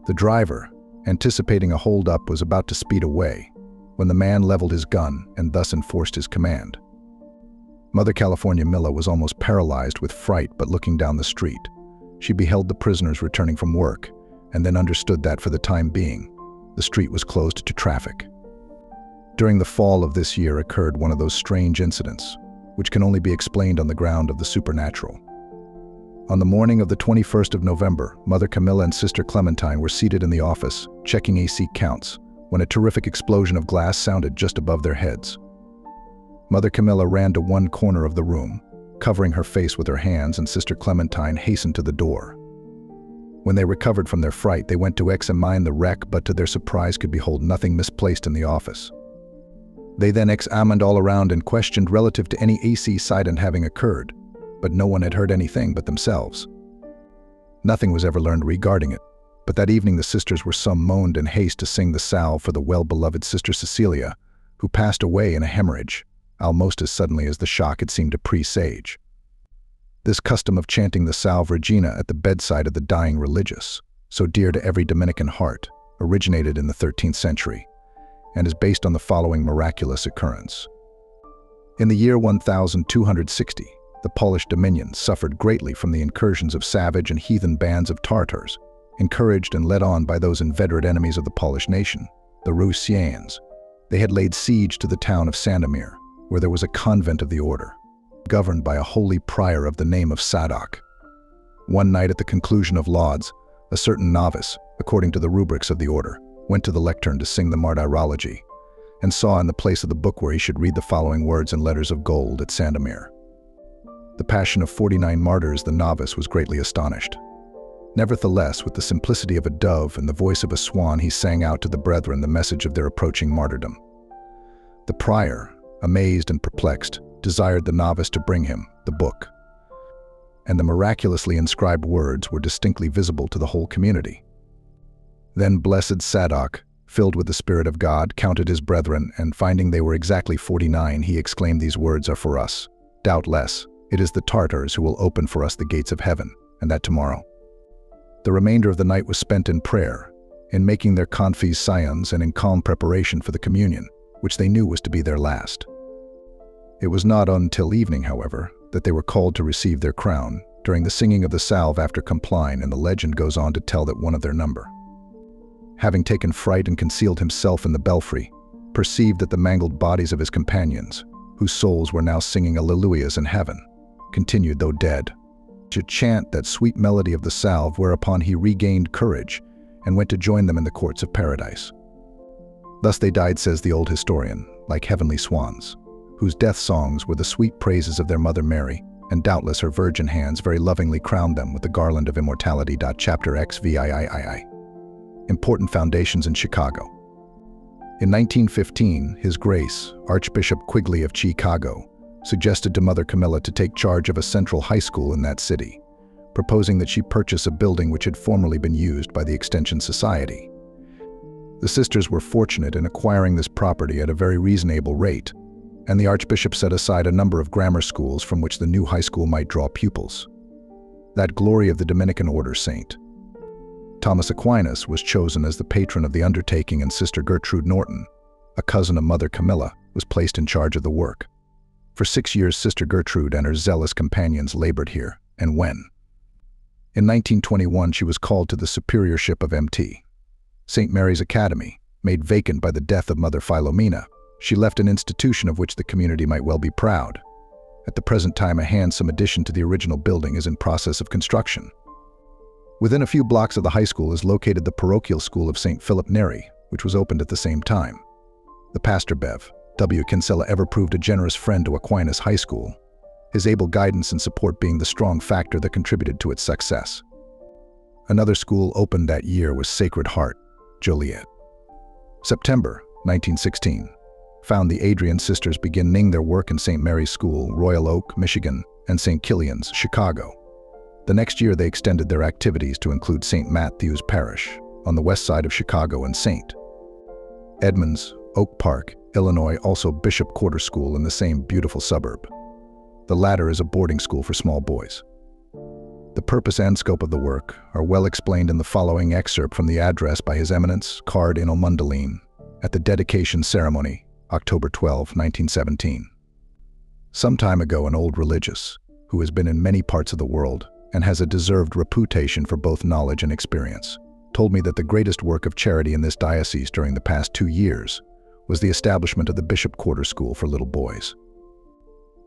The driver, anticipating a holdup, was about to speed away when the man leveled his gun and thus enforced his command. Mother California Milla was almost paralyzed with fright, but looking down the street, she beheld the prisoners returning from work, and then understood that for the time being, the street was closed to traffic. During the fall of this year occurred one of those strange incidents, which can only be explained on the ground of the supernatural. On the morning of the 21st of November, Mother Camilla and Sister Clementine were seated in the office, checking AC counts, when a terrific explosion of glass sounded just above their heads. Mother Camilla ran to one corner of the room, covering her face with her hands, and Sister Clementine hastened to the door. When they recovered from their fright, they went to examine the wreck, but to their surprise could behold nothing misplaced in the office. They then examined all around and questioned relative to any AC sighting having occurred, but no one had heard anything but themselves. Nothing was ever learned regarding it, but that evening the sisters were summoned in haste to sing the salve for the well-beloved Sister Cecilia, who passed away in a hemorrhage, almost as suddenly as the shock had seemed to presage. This custom of chanting the Salve Regina at the bedside of the dying religious, so dear to every Dominican heart, originated in the 13th century, and is based on the following miraculous occurrence. In the year 1260, the Polish dominion suffered greatly from the incursions of savage and heathen bands of Tartars, encouraged and led on by those inveterate enemies of the Polish nation, the Rusians. They had laid siege to the town of Sandomir, where there was a convent of the order, governed by a holy prior of the name of Sadok. One night at the conclusion of lauds, a certain novice, according to the rubrics of the order, went to the lectern to sing the martyrology, and saw in the place of the book where he should read the following words in letters of gold at Sandomir. The passion of 49 martyrs, the novice was greatly astonished. Nevertheless, with the simplicity of a dove and the voice of a swan, he sang out to the brethren the message of their approaching martyrdom. The prior, amazed and perplexed, desired the novice to bring him the book, and the miraculously inscribed words were distinctly visible to the whole community. Then blessed Sadok, filled with the Spirit of God, counted his brethren, and finding they were exactly 49, he exclaimed, "These words are for us. Doubtless, it is the Tartars who will open for us the gates of heaven, and that tomorrow." The remainder of the night was spent in prayer, in making their confessions, and in calm preparation for the communion, which they knew was to be their last. It was not until evening, however, that they were called to receive their crown, during the singing of the salve after compline, and the legend goes on to tell that one of their number, having taken fright and concealed himself in the belfry, perceived that the mangled bodies of his companions, whose souls were now singing alleluias in heaven, continued, though dead, to chant that sweet melody of the salve, whereupon he regained courage and went to join them in the courts of paradise. Thus they died, says the old historian, like heavenly swans, whose death songs were the sweet praises of their mother Mary, and doubtless her virgin hands very lovingly crowned them with the garland of immortality. Chapter XVIII. Important foundations in Chicago. In 1915, His Grace, Archbishop Quigley of Chicago, suggested to Mother Camilla to take charge of a central high school in that city, proposing that she purchase a building which had formerly been used by the Extension Society. The sisters were fortunate in acquiring this property at a very reasonable rate, and the Archbishop set aside a number of grammar schools from which the new high school might draw pupils. That glory of the Dominican order, St. Thomas Aquinas, was chosen as the patron of the undertaking, and Sister Gertrude Norton, a cousin of Mother Camilla, was placed in charge of the work. For 6 years, Sister Gertrude and her zealous companions labored here, and when, in 1921, she was called to the superiorship of Mt. St. Mary's Academy, made vacant by the death of Mother Philomena, she left an institution of which the community might well be proud. At the present time, a handsome addition to the original building is in process of construction. Within a few blocks of the high school is located the parochial school of St. Philip Neri, which was opened at the same time. The pastor Bev. W. Kinsella ever proved a generous friend to Aquinas High School, his able guidance and support being the strong factor that contributed to its success. Another school opened that year was Sacred Heart, Joliet. September 1916 found the Adrian sisters beginning their work in St. Mary's School, Royal Oak, Michigan, and St. Kilian's, Chicago. The next year they extended their activities to include St. Matthew's Parish on the west side of Chicago and St. Edmunds, Oak Park, Illinois, also Bishop Quarter School in the same beautiful suburb. The latter is a boarding school for small boys. The purpose and scope of the work are well explained in the following excerpt from the address by His Eminence Cardinal Mundelin at the dedication ceremony, October 12, 1917. Some time ago, an old religious, who has been in many parts of the world and has a deserved reputation for both knowledge and experience, told me that the greatest work of charity in this diocese during the past 2 years was the establishment of the Bishop Quarter School for little boys.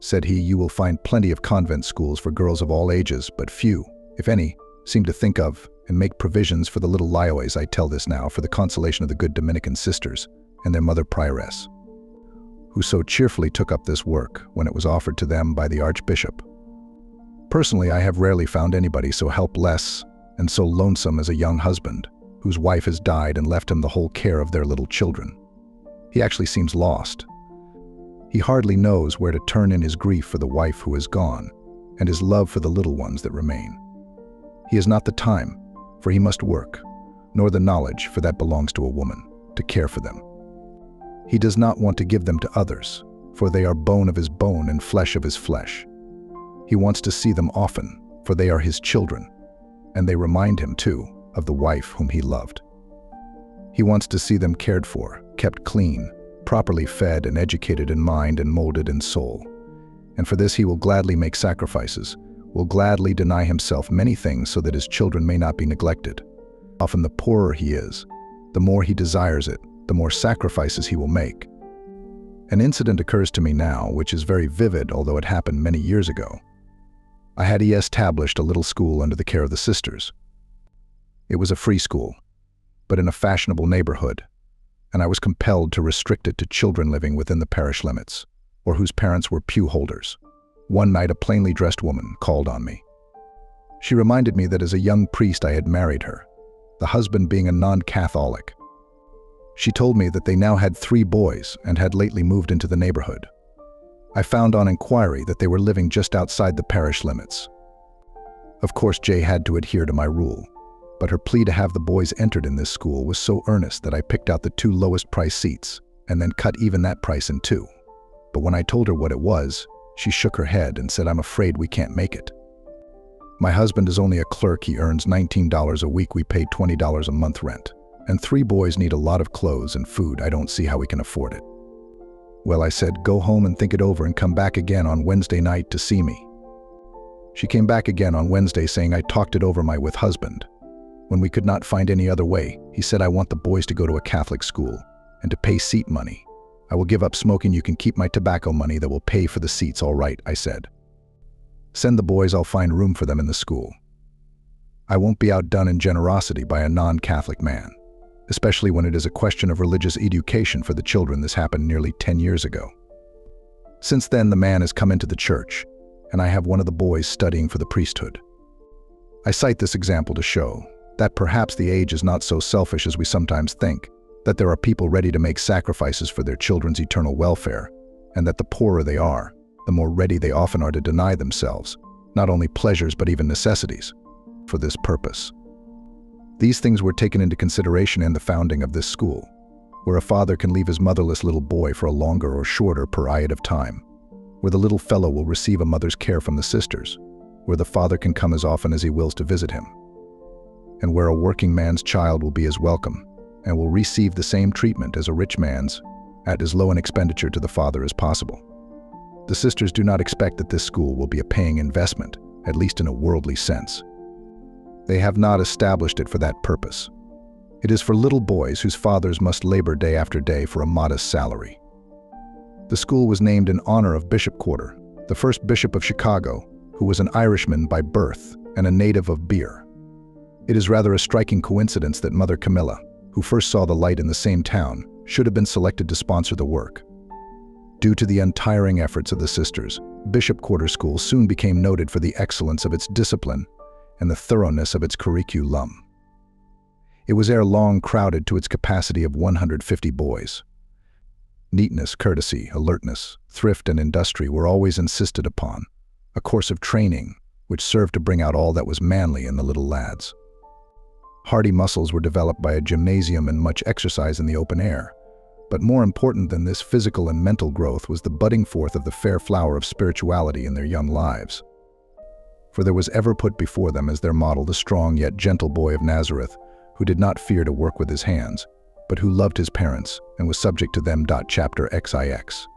Said he, "You will find plenty of convent schools for girls of all ages, but few, if any, seem to think of and make provisions for the little Lioes. I tell this now for the consolation of the good Dominican sisters and their mother prioress, who so cheerfully took up this work when it was offered to them by the Archbishop. Personally, I have rarely found anybody so helpless and so lonesome as a young husband whose wife has died and left him the whole care of their little children. He actually seems lost. He hardly knows where to turn in his grief for the wife who is gone and his love for the little ones that remain. He has not the time, for he must work, nor the knowledge, for that belongs to a woman, to care for them. He does not want to give them to others, for they are bone of his bone and flesh of his flesh. He wants to see them often, for they are his children, and they remind him, too, of the wife whom he loved. He wants to see them cared for, kept clean, properly fed and educated in mind and molded in soul. And for this he will gladly make sacrifices, will gladly deny himself many things so that his children may not be neglected. Often the poorer he is, the more he desires it, the more sacrifices he will make. An incident occurs to me now which is very vivid, although it happened many years ago. I had established a little school under the care of the sisters. It was a free school, but in a fashionable neighborhood, and I was compelled to restrict it to children living within the parish limits, or whose parents were pew holders. One night, a plainly dressed woman called on me. She reminded me that as a young priest I had married her, the husband being a non-Catholic. She told me that they now had 3 boys and had lately moved into the neighborhood. I found on inquiry that they were living just outside the parish limits. Of course, Jay had to adhere to my rule, but her plea to have the boys entered in this school was so earnest that I picked out the 2 lowest price seats and then cut even that price in 2. But when I told her what it was, she shook her head and said, "I'm afraid we can't make it. My husband is only a clerk. He earns $19 a week. We pay $20 a month rent. And 3 boys need a lot of clothes and food. I don't see how we can afford it." Well, I said, "Go home and think it over and come back again on Wednesday night to see me." She came back again on Wednesday saying I talked it over with husband. When we could not find any other way, he said, "I want the boys to go to a Catholic school and to pay seat money. I will give up smoking. You can keep my tobacco money that will pay for the seats." "All right," I said. "Send the boys. I'll find room for them in the school." I won't be outdone in generosity by a non-Catholic man, especially when it is a question of religious education for the children. This happened nearly 10 years ago. Since then, the man has come into the church, and I have one of the boys studying for the priesthood. I cite this example to show that perhaps the age is not so selfish as we sometimes think, that there are people ready to make sacrifices for their children's eternal welfare, and that the poorer they are, the more ready they often are to deny themselves, not only pleasures but even necessities, for this purpose. These things were taken into consideration in the founding of this school, where a father can leave his motherless little boy for a longer or shorter period of time, where the little fellow will receive a mother's care from the sisters, where the father can come as often as he wills to visit him, and where a working man's child will be as welcome and will receive the same treatment as a rich man's at as low an expenditure to the father as possible. The sisters do not expect that this school will be a paying investment, at least in a worldly sense. They have not established it for that purpose. It is for little boys whose fathers must labor day after day for a modest salary. The school was named in honor of Bishop Quarter, the first bishop of Chicago, who was an Irishman by birth and a native of Beer. It is rather a striking coincidence that Mother Camilla, who first saw the light in the same town, should have been selected to sponsor the work. Due to the untiring efforts of the sisters, Bishop Quarter School soon became noted for the excellence of its discipline and the thoroughness of its curriculum. It was ere long crowded to its capacity of 150 boys. Neatness, courtesy, alertness, thrift, and industry were always insisted upon, a course of training which served to bring out all that was manly in the little lads. Hardy muscles were developed by a gymnasium and much exercise in the open air, but more important than this physical and mental growth was the budding forth of the fair flower of spirituality in their young lives. For there was ever put before them as their model the strong yet gentle boy of Nazareth, who did not fear to work with his hands, but who loved his parents and was subject to them. Chapter XIX.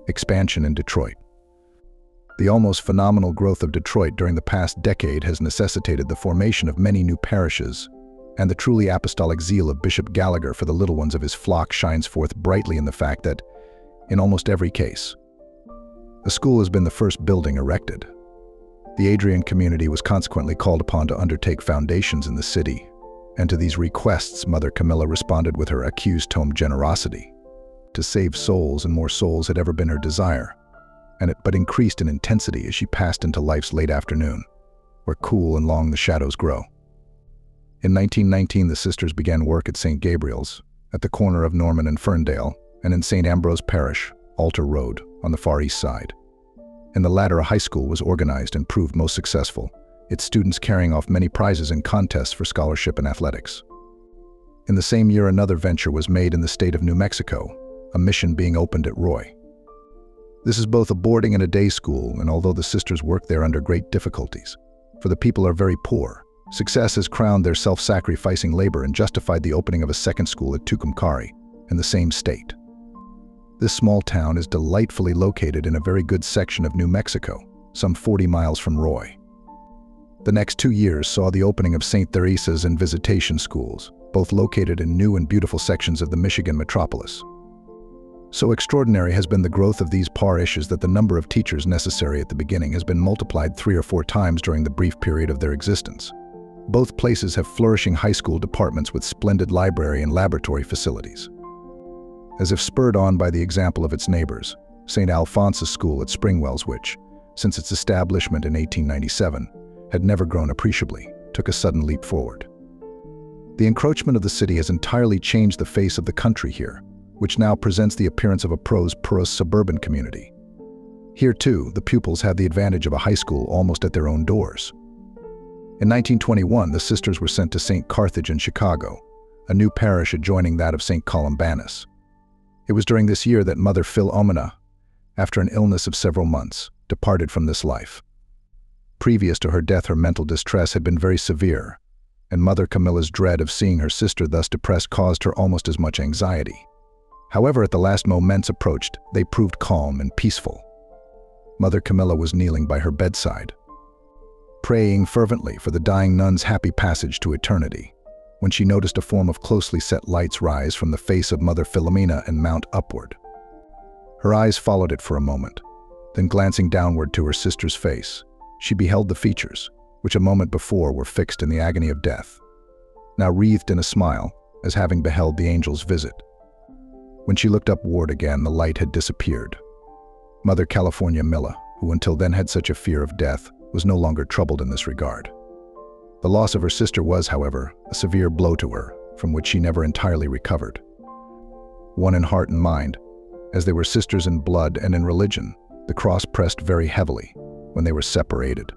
Expansion in Detroit. The almost phenomenal growth of Detroit during the past decade has necessitated the formation of many new parishes, and the truly apostolic zeal of Bishop Gallagher for the little ones of his flock shines forth brightly in the fact that, in almost every case, a school has been the first building erected. The Adrian community was consequently called upon to undertake foundations in the city, and to these requests Mother Camilla responded with her accused-tome generosity. To save souls, and more souls had ever been her desire, and it but increased in intensity as she passed into life's late afternoon, where cool and long the shadows grow. In 1919, the sisters began work at St. Gabriel's, at the corner of Norman and Ferndale, and in St. Ambrose Parish, Altar Road, on the far east side. In the latter, a high school was organized and proved most successful, its students carrying off many prizes in contests for scholarship and athletics. In the same year, another venture was made in the state of New Mexico, a mission being opened at Roy. This is both a boarding and a day school, and although the sisters work there under great difficulties, for the people are very poor, success has crowned their self-sacrificing labor and justified the opening of a second school at Tucumcari, in the same state. This small town is delightfully located in a very good section of New Mexico, some 40 miles from Roy. The next 2 years saw the opening of St. Theresa's and Visitation schools, both located in new and beautiful sections of the Michigan metropolis. So extraordinary has been the growth of these parishes that the number of teachers necessary at the beginning has been multiplied 3 or 4 times during the brief period of their existence. Both places have flourishing high school departments with splendid library and laboratory facilities. As if spurred on by the example of its neighbors, St. Alphonsus School at Springwells, which, since its establishment in 1897, had never grown appreciably, took a sudden leap forward. The encroachment of the city has entirely changed the face of the country here, which now presents the appearance of a porous suburban community. Here, too, the pupils have the advantage of a high school almost at their own doors. In 1921, the sisters were sent to St. Carthage in Chicago, a new parish adjoining that of St. Columbanus. It was during this year that Mother Philomena, after an illness of several months, departed from this life. Previous to her death, her mental distress had been very severe, and Mother Camilla's dread of seeing her sister thus depressed caused her almost as much anxiety. However, at the last moments approached, they proved calm and peaceful. Mother Camilla was kneeling by her bedside, praying fervently for the dying nun's happy passage to eternity, when she noticed a form of closely set lights rise from the face of Mother Philomena and mount upward. Her eyes followed it for a moment, then glancing downward to her sister's face, she beheld the features, which a moment before were fixed in the agony of death, now wreathed in a smile, as having beheld the angel's visit. When she looked upward again, the light had disappeared. Mother California Milla, who until then had such a fear of death, was no longer troubled in this regard. The loss of her sister was, however, a severe blow to her, from which she never entirely recovered. One in heart and mind, as they were sisters in blood and in religion, the cross pressed very heavily when they were separated.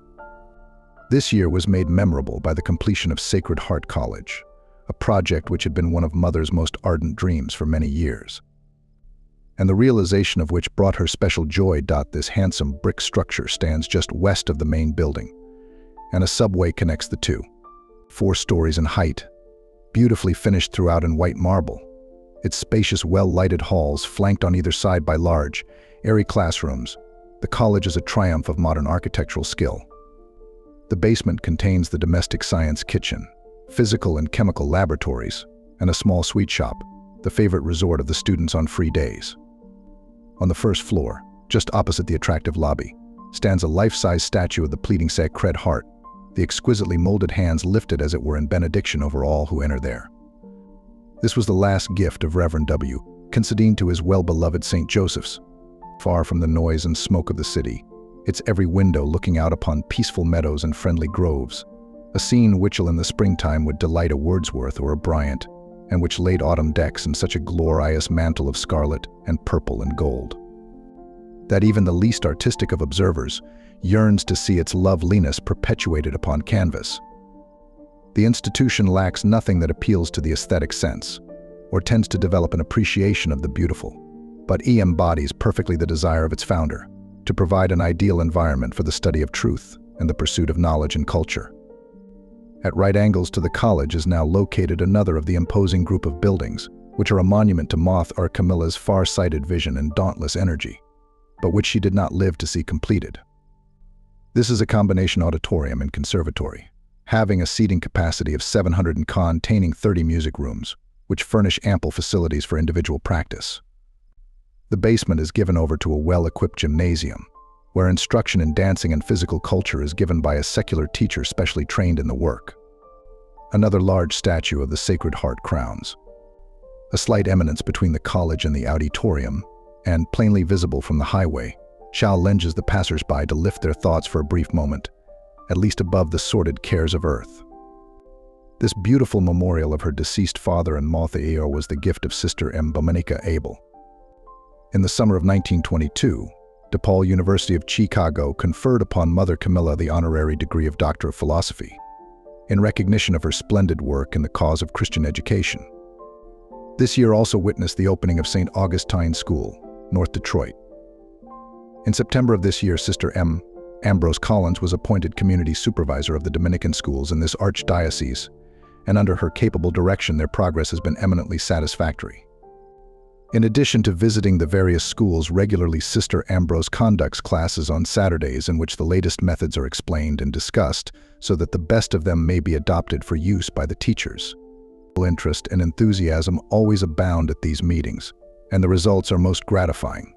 This year was made memorable by the completion of Sacred Heart College, a project which had been one of Mother's most ardent dreams for many years, and the realization of which brought her special joy. This handsome brick structure stands just west of the main building, and a subway connects the two. 4 stories in height, beautifully finished throughout in white marble. Its spacious, well-lighted halls flanked on either side by large, airy classrooms. The college is a triumph of modern architectural skill. The basement contains the domestic science kitchen, physical and chemical laboratories, and a small sweet shop, the favorite resort of the students on free days. On the first floor, just opposite the attractive lobby, stands a life-size statue of the pleading Sacred Heart, the exquisitely molded hands lifted as it were in benediction over all who enter there. This was the last gift of Reverend W. Considine to his well-beloved St. Joseph's. Far from the noise and smoke of the city, its every window looking out upon peaceful meadows and friendly groves, a scene which in the springtime would delight a Wordsworth or a Bryant, and which late autumn decks in such a glorious mantle of scarlet and purple and gold, that even the least artistic of observers yearns to see its loveliness perpetuated upon canvas. The institution lacks nothing that appeals to the aesthetic sense, or tends to develop an appreciation of the beautiful, but it embodies perfectly the desire of its founder, to provide an ideal environment for the study of truth and the pursuit of knowledge and culture. At right angles to the college is now located another of the imposing group of buildings, which are a monument to Mother Camilla's far-sighted vision and dauntless energy, but which she did not live to see completed. This is a combination auditorium and conservatory, having a seating capacity of 700 and containing 30 music rooms, which furnish ample facilities for individual practice. The basement is given over to a well-equipped gymnasium, where instruction in dancing and physical culture is given by a secular teacher specially trained in the work. Another large statue of the Sacred Heart crowns. A slight eminence between the college and the auditorium, and plainly visible from the highway, challenges the passers-by to lift their thoughts for a brief moment, at least above the sordid cares of earth. This beautiful memorial of her deceased father and Martha Ear was the gift of Sister M. Dominica Abel. In the summer of 1922, DePaul University of Chicago conferred upon Mother Camilla the honorary degree of Doctor of Philosophy, in recognition of her splendid work in the cause of Christian education. This year also witnessed the opening of St. Augustine School, North Detroit. In September of this year, Sister M. Ambrose Collins was appointed community supervisor of the Dominican schools in this archdiocese, and under her capable direction their progress has been eminently satisfactory. In addition to visiting the various schools regularly, Sister Ambrose conducts classes on Saturdays in which the latest methods are explained and discussed so that the best of them may be adopted for use by the teachers. Interest and enthusiasm always abound at these meetings, and the results are most gratifying.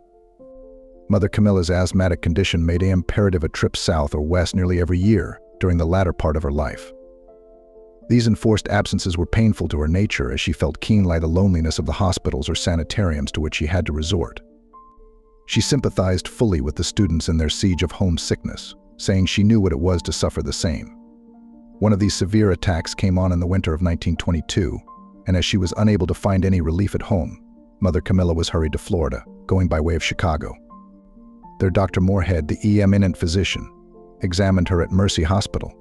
Mother Camilla's asthmatic condition made it imperative a trip south or west nearly every year during the latter part of her life. These enforced absences were painful to her nature as she felt keenly the loneliness of the hospitals or sanitariums to which she had to resort. She sympathized fully with the students in their siege of homesickness, saying she knew what it was to suffer the same. One of these severe attacks came on in the winter of 1922, and as she was unable to find any relief at home, Mother Camilla was hurried to Florida, going by way of Chicago. There Dr. Moorhead, the eminent physician, examined her at Mercy Hospital,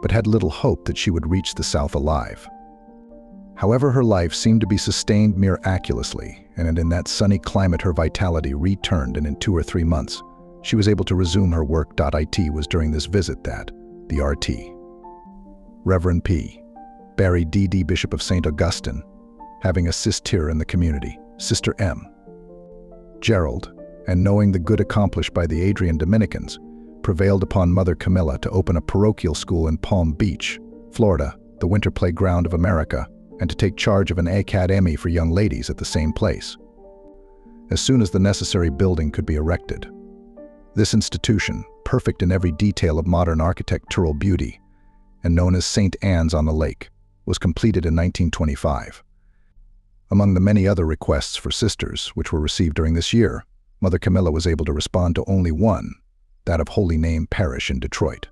but had little hope that she would reach the South alive. However, her life seemed to be sustained miraculously, and in that sunny climate her vitality returned, and in 2 or 3 months, she was able to resume her work. It was during this visit that the RT. Reverend P. Barry D.D., Bishop of St. Augustine, having a sister in the community, Sister M. Gerald, and knowing the good accomplished by the Adrian Dominicans, prevailed upon Mother Camilla to open a parochial school in Palm Beach, Florida, the winter playground of America, and to take charge of an academy for young ladies at the same place, as soon as the necessary building could be erected. This institution, perfect in every detail of modern architectural beauty, and known as St. Anne's on the Lake, was completed in 1925. Among the many other requests for sisters which were received during this year, Mother Camilla was able to respond to only one, that of Holy Name Parish in Detroit.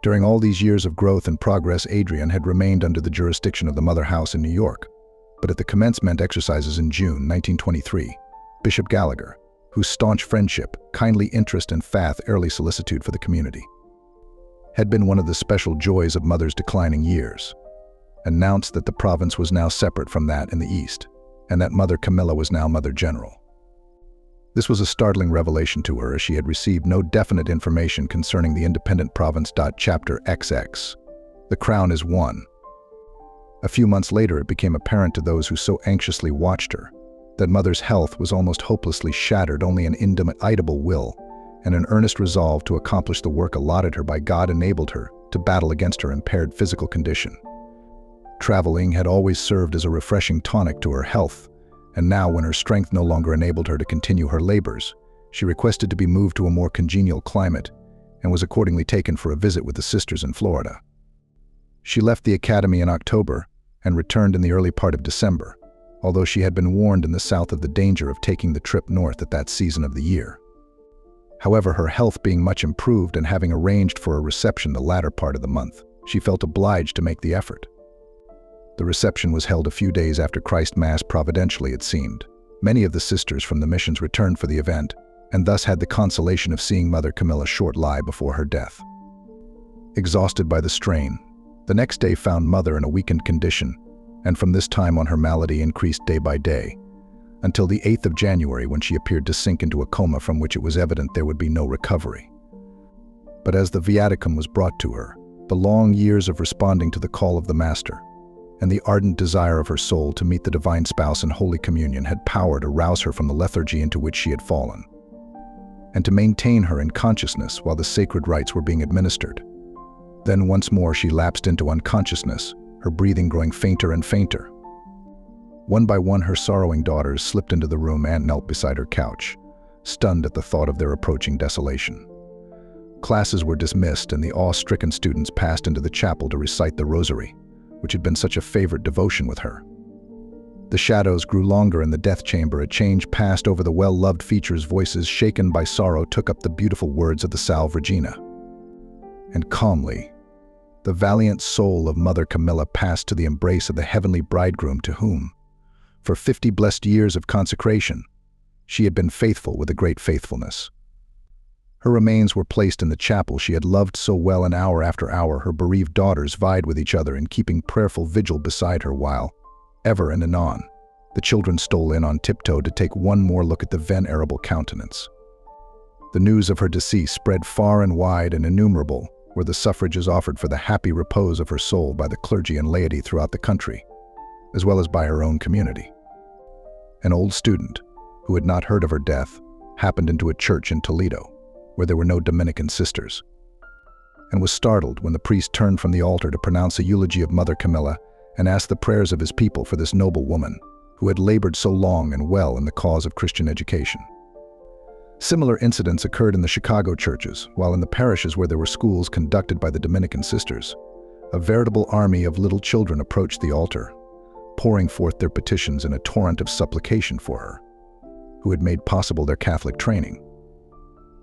During all these years of growth and progress, Adrian had remained under the jurisdiction of the Mother House in New York, but at the commencement exercises in June 1923, Bishop Gallagher, whose staunch friendship, kindly interest, and early solicitude for the community had been one of the special joys of Mother's declining years, announced that the province was now separate from that in the East, and that Mother Camilla was now Mother General. This was a startling revelation to her, as she had received no definite information concerning the independent province. Chapter XX. The crown is one. A few months later, it became apparent to those who so anxiously watched her that Mother's health was almost hopelessly shattered. Only an indomitable will and an earnest resolve to accomplish the work allotted her by God enabled her to battle against her impaired physical condition. Traveling had always served as a refreshing tonic to her health, and now, when her strength no longer enabled her to continue her labors, she requested to be moved to a more congenial climate and was accordingly taken for a visit with the sisters in Florida. She left the academy in October and returned in the early part of December, although she had been warned in the South of the danger of taking the trip north at that season of the year. However, her health being much improved and having arranged for a reception the latter part of the month, she felt obliged to make the effort. The reception was held a few days after Christ Mass. Providentially, it seemed. Many of the sisters from the missions returned for the event, and thus had the consolation of seeing Mother Camilla short lie before her death. Exhausted by the strain, the next day found Mother in a weakened condition, and from this time on her malady increased day by day, until the 8th of January, when she appeared to sink into a coma from which it was evident there would be no recovery. But as the viaticum was brought to her, the long years of responding to the call of the Master, and the ardent desire of her soul to meet the Divine Spouse in Holy Communion had power to rouse her from the lethargy into which she had fallen. and to maintain her in consciousness while the sacred rites were being administered. Then once more she lapsed into unconsciousness, her breathing growing fainter and fainter. One by one her sorrowing daughters slipped into the room and knelt beside her couch, stunned at the thought of their approaching desolation. Classes were dismissed and the awe-stricken students passed into the chapel to recite the rosary, which had been such a favorite devotion with her. The shadows grew longer in the death chamber. A change passed over the well-loved features. Voices shaken by sorrow took up the beautiful words of the Salve Regina. And calmly, the valiant soul of Mother Camilla passed to the embrace of the heavenly bridegroom to whom, for 50 blessed years of consecration, she had been faithful with a great faithfulness. Her remains were placed in the chapel she had loved so well, and hour after hour her bereaved daughters vied with each other in keeping prayerful vigil beside her while, ever and anon, the children stole in on tiptoe to take one more look at the venerable countenance. The news of her decease spread far and wide, and innumerable were the suffrages offered for the happy repose of her soul by the clergy and laity throughout the country, as well as by her own community. An old student, who had not heard of her death, happened into a church in Toledo, where there were no Dominican sisters, and was startled when the priest turned from the altar to pronounce a eulogy of Mother Camilla and ask the prayers of his people for this noble woman who had labored so long and well in the cause of Christian education. Similar incidents occurred in the Chicago churches, while in the parishes where there were schools conducted by the Dominican sisters, a veritable army of little children approached the altar, pouring forth their petitions in a torrent of supplication for her, who had made possible their Catholic training.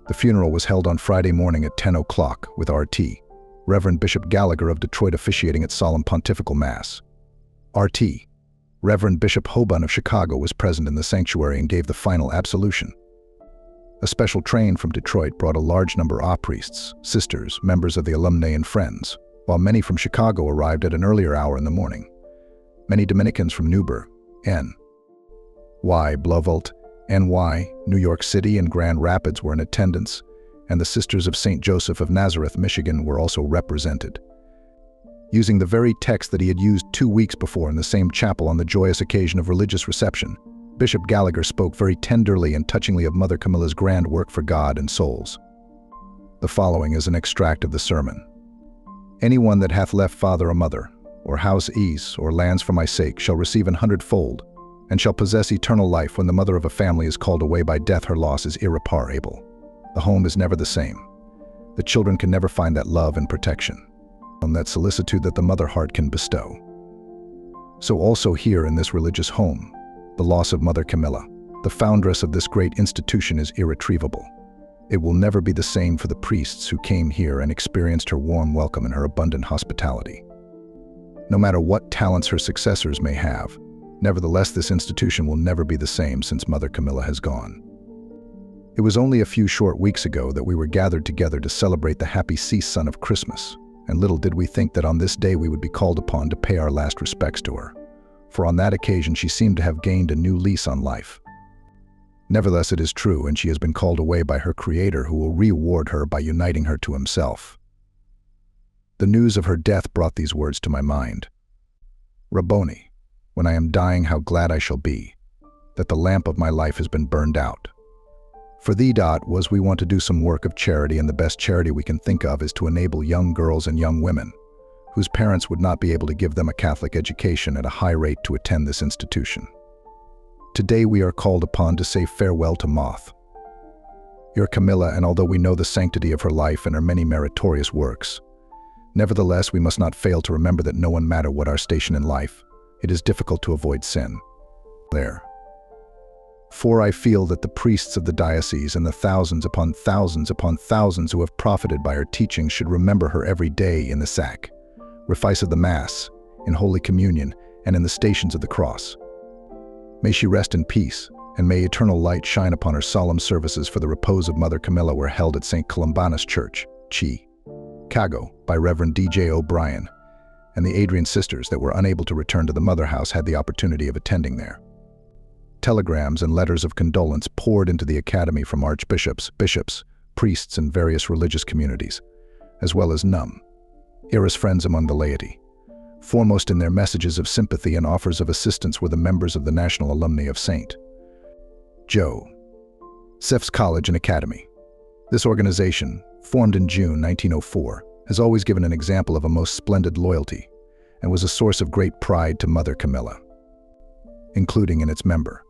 The funeral was held on Friday morning at 10 o'clock with R.T. Reverend Bishop Gallagher of Detroit officiating at solemn pontifical mass. R.T. Reverend Bishop Hoban of Chicago was present in the sanctuary and gave the final absolution. A special train from Detroit brought a large number of priests, sisters, members of the alumni and friends, while many from Chicago arrived at an earlier hour in the morning. Many Dominicans from Newburgh, N.Y., Blauvelt, N.Y., New York City, and Grand Rapids were in attendance, and the Sisters of St. Joseph of Nazareth, Michigan, were also represented. Using the very text that he had used 2 weeks before in the same chapel on the joyous occasion of religious reception, Bishop Gallagher spoke very tenderly and touchingly of Mother Camilla's grand work for God and souls. The following is an extract of the sermon. Anyone that hath left father or mother, or house ease, or lands for my sake, shall receive 100-fold, and shall possess eternal life. When the mother of a family is called away by death, her loss is irreparable. The home is never the same. The children can never find that love and protection, and that solicitude that the mother heart can bestow. So also here in this religious home, the loss of Mother Camilla, the foundress of this great institution, is irretrievable. It will never be the same for the priests who came here and experienced her warm welcome and her abundant hospitality. No matter what talents her successors may have, nevertheless this institution will never be the same since Mother Camilla has gone. It was only a few short weeks ago that we were gathered together to celebrate the happy season of Christmas, and little did we think that on this day we would be called upon to pay our last respects to her, for on that occasion she seemed to have gained a new lease on life. Nevertheless, it is true, and she has been called away by her Creator, who will reward her by uniting her to himself. The news of her death brought these words to my mind. Rabboni, when I am dying, how glad I shall be that the lamp of my life has been burned out. For thee, we want to do some work of charity, and the best charity we can think of is to enable young girls and young women whose parents would not be able to give them a Catholic education at a high rate to attend this institution. Today we are called upon to say farewell to Moth, your Camilla, and although we know the sanctity of her life and her many meritorious works, nevertheless we must not fail to remember that no one matter what our station in life, it is difficult to avoid sin. For I feel that the priests of the diocese and the thousands upon thousands who have profited by her teachings should remember her every day in the sacrifice of the Mass, in Holy Communion, and in the Stations of the Cross. May she rest in peace, and may eternal light shine upon her. Solemn services for the repose of Mother Camilla were held at St. Columbanus Church, Chicago, by Reverend D.J. O'Brien, and the Adrian sisters that were unable to return to the mother house had the opportunity of attending there. Telegrams and letters of condolence poured into the academy from archbishops, bishops, priests, and various religious communities, as well as numerous friends among the laity. Foremost in their messages of sympathy and offers of assistance were the members of the National Alumni of St. Joseph's College and Academy, This organization, formed in June 1904, has always given an example of a most splendid loyalty and was a source of great pride to Mother Camilla, including in its member.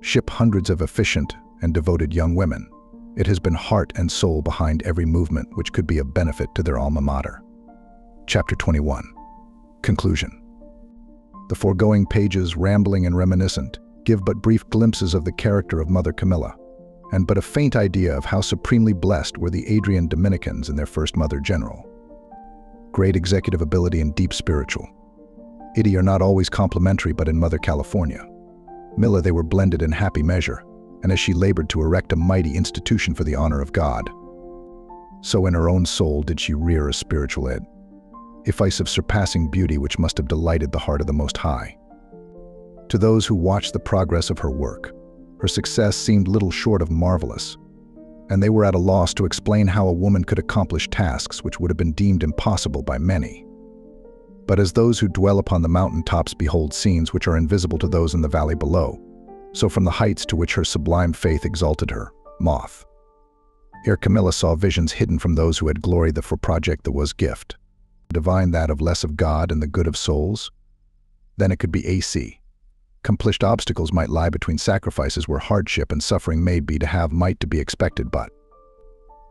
Ship hundreds of efficient and devoted young women, it has been heart and soul behind every movement which could be of benefit to their alma mater. Chapter 21. Conclusion. The foregoing pages, rambling and reminiscent, give but brief glimpses of the character of Mother Camilla, and but a faint idea of how supremely blessed were the Adrian Dominicans and their first Mother General. Great executive ability and deep spiritual. Itty are not always complementary, but in Mother California, Milla, they were blended in happy measure, and as she labored to erect a mighty institution for the honor of God, so in her own soul did she rear a spiritual edifice of surpassing beauty which must have delighted the heart of the Most High. To those who watched the progress of her work, her success seemed little short of marvelous, and they were at a loss to explain how a woman could accomplish tasks which would have been deemed impossible by many. But as those who dwell upon the mountain tops behold scenes which are invisible to those in the valley below, so from the heights to which her sublime faith exalted her, ere Camilla saw visions hidden from those who had gloried for project that was gift, divine that of less of God and the good of souls, then it could be AC. Accomplished obstacles might lie between sacrifices where hardship and suffering may be to have might to be expected, but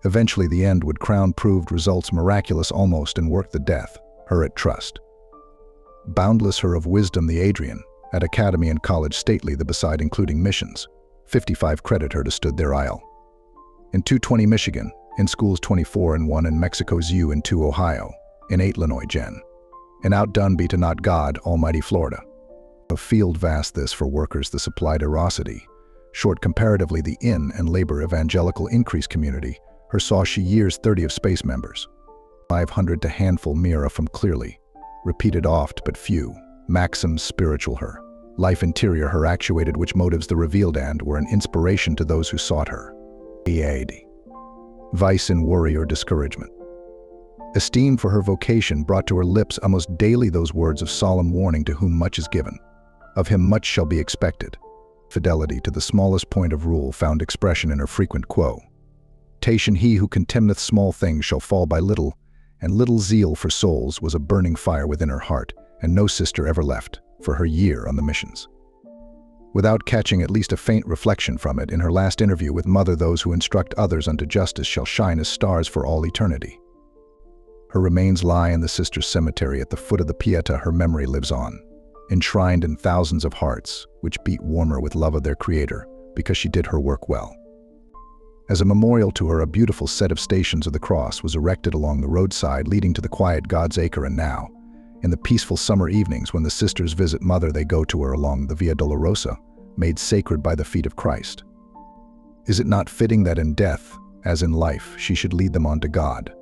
eventually the end would crown proved results miraculous almost and work the death, her at trust. Boundless her of wisdom the Adrian, at academy and college stately the beside including missions, 55 credit her to stood their isle. In 220 Michigan, in schools 24 and 1 in Mexico's U in 2 Ohio, in 8 Illinois Gen. And outdone be to not God, almighty Florida. A field vast this for workers the supplied erosity, short comparatively the in and labor evangelical increase community, her saw she years 30 of space members. 500 to handful mira from clearly, repeated oft but few, maxims spiritual her, life interior her actuated which motives the revealed and were an inspiration to those who sought her. Vice in worry or discouragement. Esteem for her vocation brought to her lips almost daily those words of solemn warning, to whom much is given, of him much shall be expected. Fidelity to the smallest point of rule found expression in her frequent quotation, he who contemneth small things shall fall by little, and little zeal for souls was a burning fire within her heart, and no sister ever left, for her year on the missions, without catching at least a faint reflection from it in her last interview with Mother. Those who instruct others unto justice shall shine as stars for all eternity. Her remains lie in the sister's cemetery at the foot of the Pieta. Her memory lives on, enshrined in thousands of hearts, which beat warmer with love of their Creator, because she did her work well. As a memorial to her, a beautiful set of Stations of the Cross was erected along the roadside leading to the quiet God's Acre, and now, in the peaceful summer evenings when the sisters visit Mother, they go to her along the Via Dolorosa, made sacred by the feet of Christ. Is it not fitting that in death, as in life, she should lead them on to God?